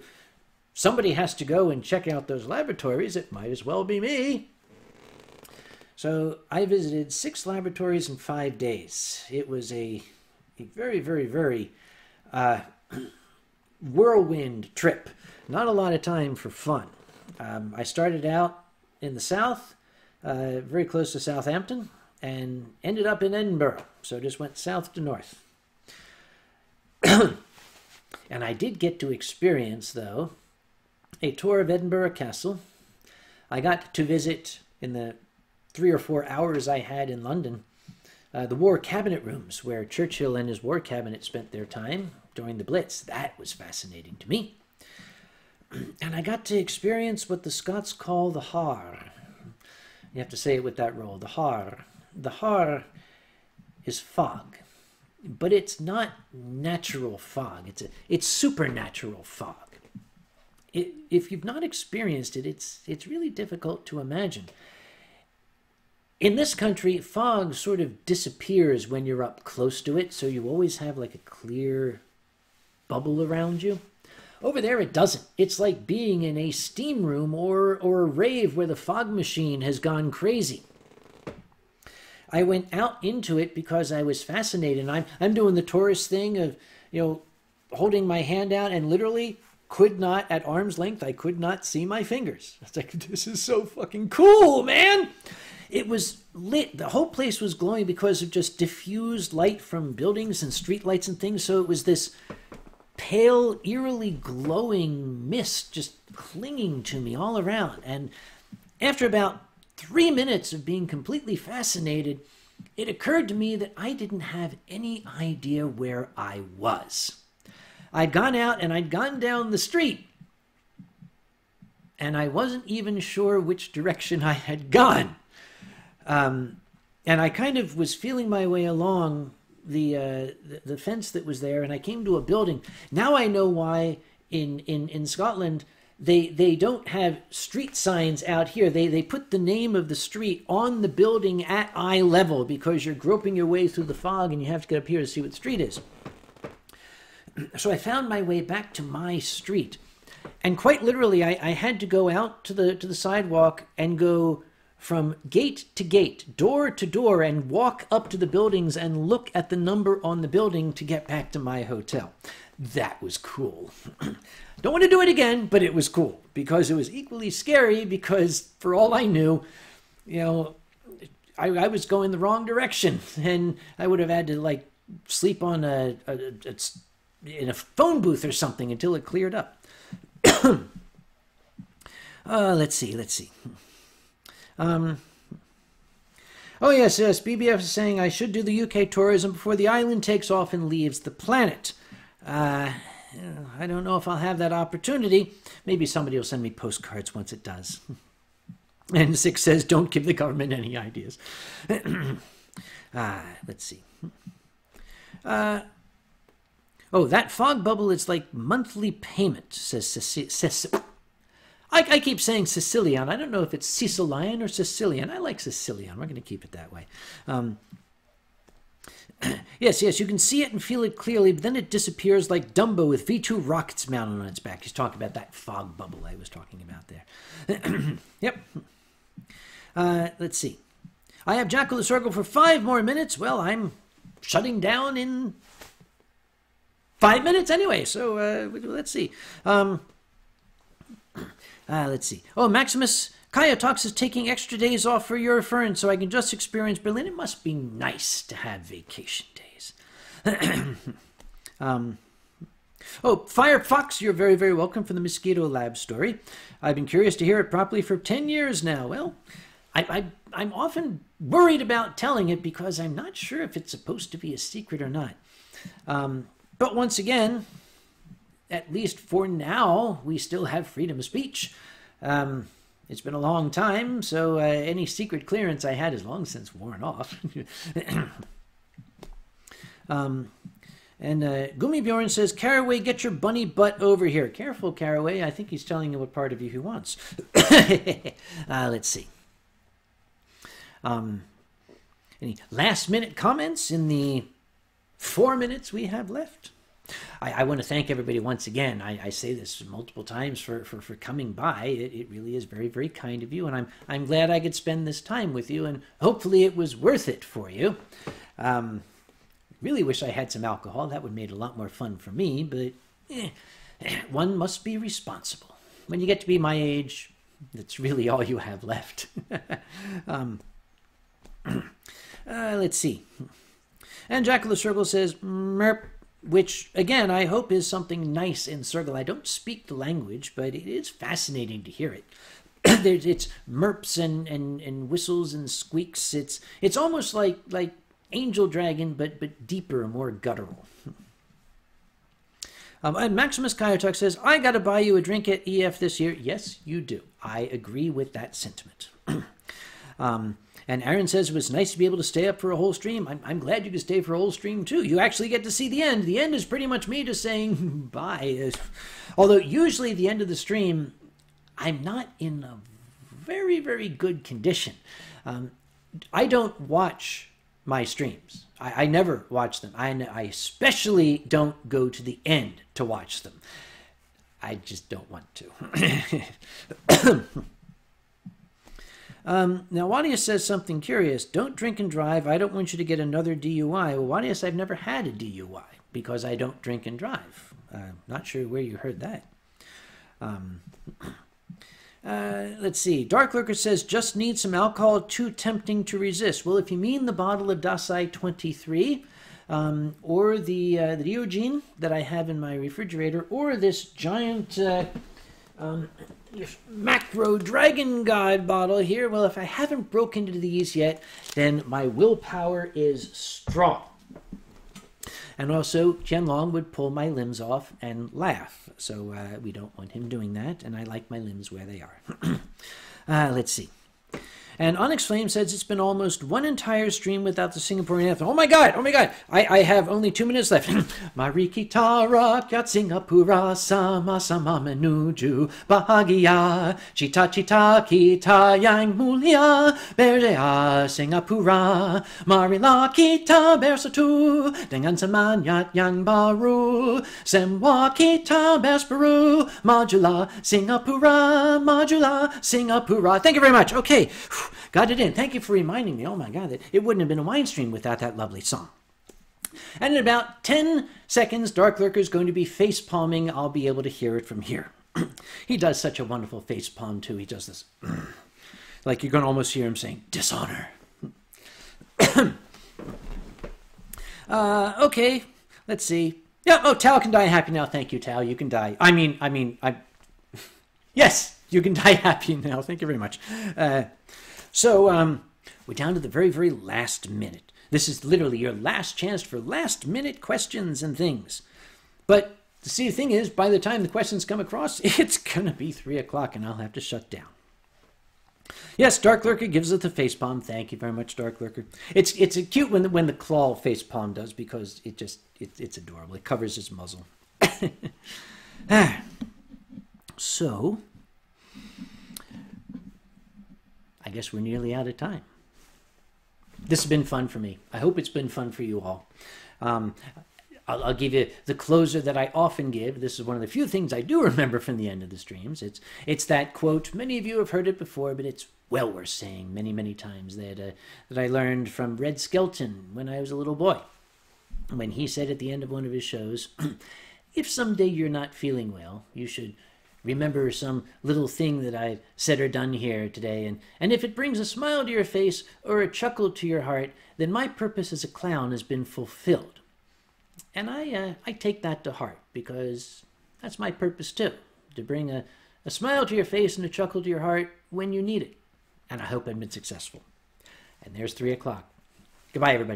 somebody has to go and check out those laboratories. It might as well be me. So I visited 6 laboratories in 5 days. It was a very, very, very whirlwind trip. Not a lot of time for fun. I started out in the south, very close to Southampton, and ended up in Edinburgh. So just went south to north. And I did get to experience, though, a tour of Edinburgh Castle. I got to visit, in the 3 or 4 hours I had in London, the war cabinet rooms where Churchill and his war cabinet spent their time during the Blitz. That was fascinating to me. And I got to experience what the Scots call the har. You have to say it with that roll, the har. The har is fog, but it's not natural fog. It's supernatural fog. If you've not experienced it, it's really difficult to imagine. In this country, fog sort of disappears when you're up close to it, so you always have like a clear bubble around you. Over there, it doesn't. It's like being in a steam room or a rave where the fog machine has gone crazy. I went out into it because I was fascinated. I'm doing the tourist thing of, holding my hand out and literally could not, at arm's length, I could not see my fingers. It's like, this is so fucking cool, man. It was lit. The whole place was glowing because of just diffused light from buildings and street lights and things. So it was this pale, eerily glowing mist just clinging to me all around. And after about 3 minutes of being completely fascinated, it occurred to me that I didn't have any idea where I was. I'd gone out and I'd gone down the street, and I wasn't even sure which direction I had gone. And I kind of was feeling my way along the fence that was there, and I came to a building. Now I know why in Scotland they don't have street signs out here. They put the name of the street on the building at eye level because you're groping your way through the fog and you have to get up here to see what the street is. So I found my way back to my street, and quite literally I had to go out to the sidewalk and go from gate to gate, door to door, and walk up to the buildings and look at the number on the building to get back to my hotel. That was cool. Don't want to do it again, but it was cool because it was equally scary because for all I knew, I was going the wrong direction, and I would have had to sleep on in a phone booth or something until it cleared up. Let's see. Oh, yes, yes. BBF is saying I should do the UK tourism before the island takes off and leaves the planet. I don't know if I'll have that opportunity. Maybe somebody will send me postcards once it does. And Six says, don't give the government any ideas. Let's see. Oh, that fog bubble is like monthly payment, says I keep saying Sicilian. I don't know if it's Sicilian or Sicilian. I like Sicilian. We're going to keep it that way. Yes, you can see it and feel it clearly, but then it disappears like Dumbo with V2 rockets mounted on its back. He's talking about that fog bubble I was talking about there. Yep. Let's see. I have Jackal the Circle for 5 more minutes. Well, I'm shutting down in 5 minutes anyway, so let's see. Let's see. Oh, Maximus Kaya Talks is taking extra days off for your reference so I can just experience Berlin. It must be nice to have vacation days. Oh, Firefox, you're very, very welcome for the Mosquito Lab story. I've been curious to hear it properly for 10 years now. Well, I'm often worried about telling it because I'm not sure if it's supposed to be a secret or not. But once again, at least for now, we still have freedom of speech. It's been a long time, so any secret clearance I had has long since worn off. And Gummibjorn says, Caraway, get your bunny butt over here. Careful, Caraway. I think he's telling you what part of you he wants. Let's see. Any last-minute comments in the 4 minutes we have left? I want to thank everybody once again. I say this multiple times for coming by. It really is very, very kind of you, and I'm glad I could spend this time with you, and hopefully it was worth it for you. Really wish I had some alcohol. That would have made it a lot more fun for me, but one must be responsible. When you get to be my age, that's really all you have left. Let's see. And Jackal the Circle says, Merp, which, again, I hope is something nice in Circle. I don't speak the language, but it is fascinating to hear it. It's merps and whistles and squeaks. It's almost like Angel Dragon, but deeper and more guttural. And Maximus Kyotok says, I got to buy you a drink at EF this year. Yes, you do. I agree with that sentiment. And Aaron says it was nice to be able to stay up for a whole stream. I'm glad you could stay for a whole stream, too. You actually get to see the end. The end is pretty much me just saying bye. Although usually the end of the stream, I'm not in a very, very good condition. I don't watch my streams. I never watch them. I especially don't go to the end to watch them. I just don't want to. Now, Wadius says something curious. Don't drink and drive. I don't want you to get another DUI. Well, Wadius, I've never had a DUI because I don't drink and drive. Not sure where you heard that. Let's see. Dark Lurker says, just need some alcohol, too tempting to resist. Well, if you mean the bottle of Dasai 23, or the Diogene that I have in my refrigerator, or this giant Macro Dragon God bottle here, well, if I haven't broken into these yet, then my willpower is strong. And also, Qianlong would pull my limbs off and laugh. So we don't want him doing that, and I like my limbs where they are. Let's see. And Onyx Flame says it's been almost one entire stream without the Singaporean anthem. Oh my god! I have only 2 minutes left. Marikita rakyat Singapura sama sama menuju bahagia cita cita kita yang mulia berdaya Singapura marilah kita bersatu dengan semangat yang baru semua kita bersatu majulah Singapura. Thank you very much. Okay. Got it in. Thank you for reminding me. Oh my God, it wouldn't have been a wine stream without that lovely song. And in about 10 seconds, Dark Lurker is going to be face palming. I'll be able to hear it from here. He does such a wonderful face palm too. He does this. Like you're going to almost hear him saying, dishonor. Okay, let's see. Yeah, oh, Tao can die happy now. Thank you, Tao. You can die. Yes, you can die happy now. Thank you very much. So, We're down to the very, very last minute. This is literally your last chance for last-minute questions and things. But see, the thing is, by the time the questions come across, it's going to be 3 o'clock, and I'll have to shut down. Yes, Dark Lurker gives it the facepalm. Thank you very much, Dark Lurker. It's cute when the claw facepalm does, because it's adorable. It covers his muzzle. So, I guess we're nearly out of time. This has been fun for me. I hope it's been fun for you all. I'll give you the closer that I often give. This is one of the few things I do remember from the end of the streams. It's that quote. Many of you have heard it before, but it's well worth saying many, many times, that I learned from Red Skelton when I was a little boy. When he said at the end of one of his shows, if someday you're not feeling well, you should remember some little thing that I've said or done here today, and if it brings a smile to your face or a chuckle to your heart, then my purpose as a clown has been fulfilled. And I take that to heart, because that's my purpose too, to bring a smile to your face and a chuckle to your heart when you need it. And I hope I've been successful. And there's 3 o'clock. Goodbye, everybody.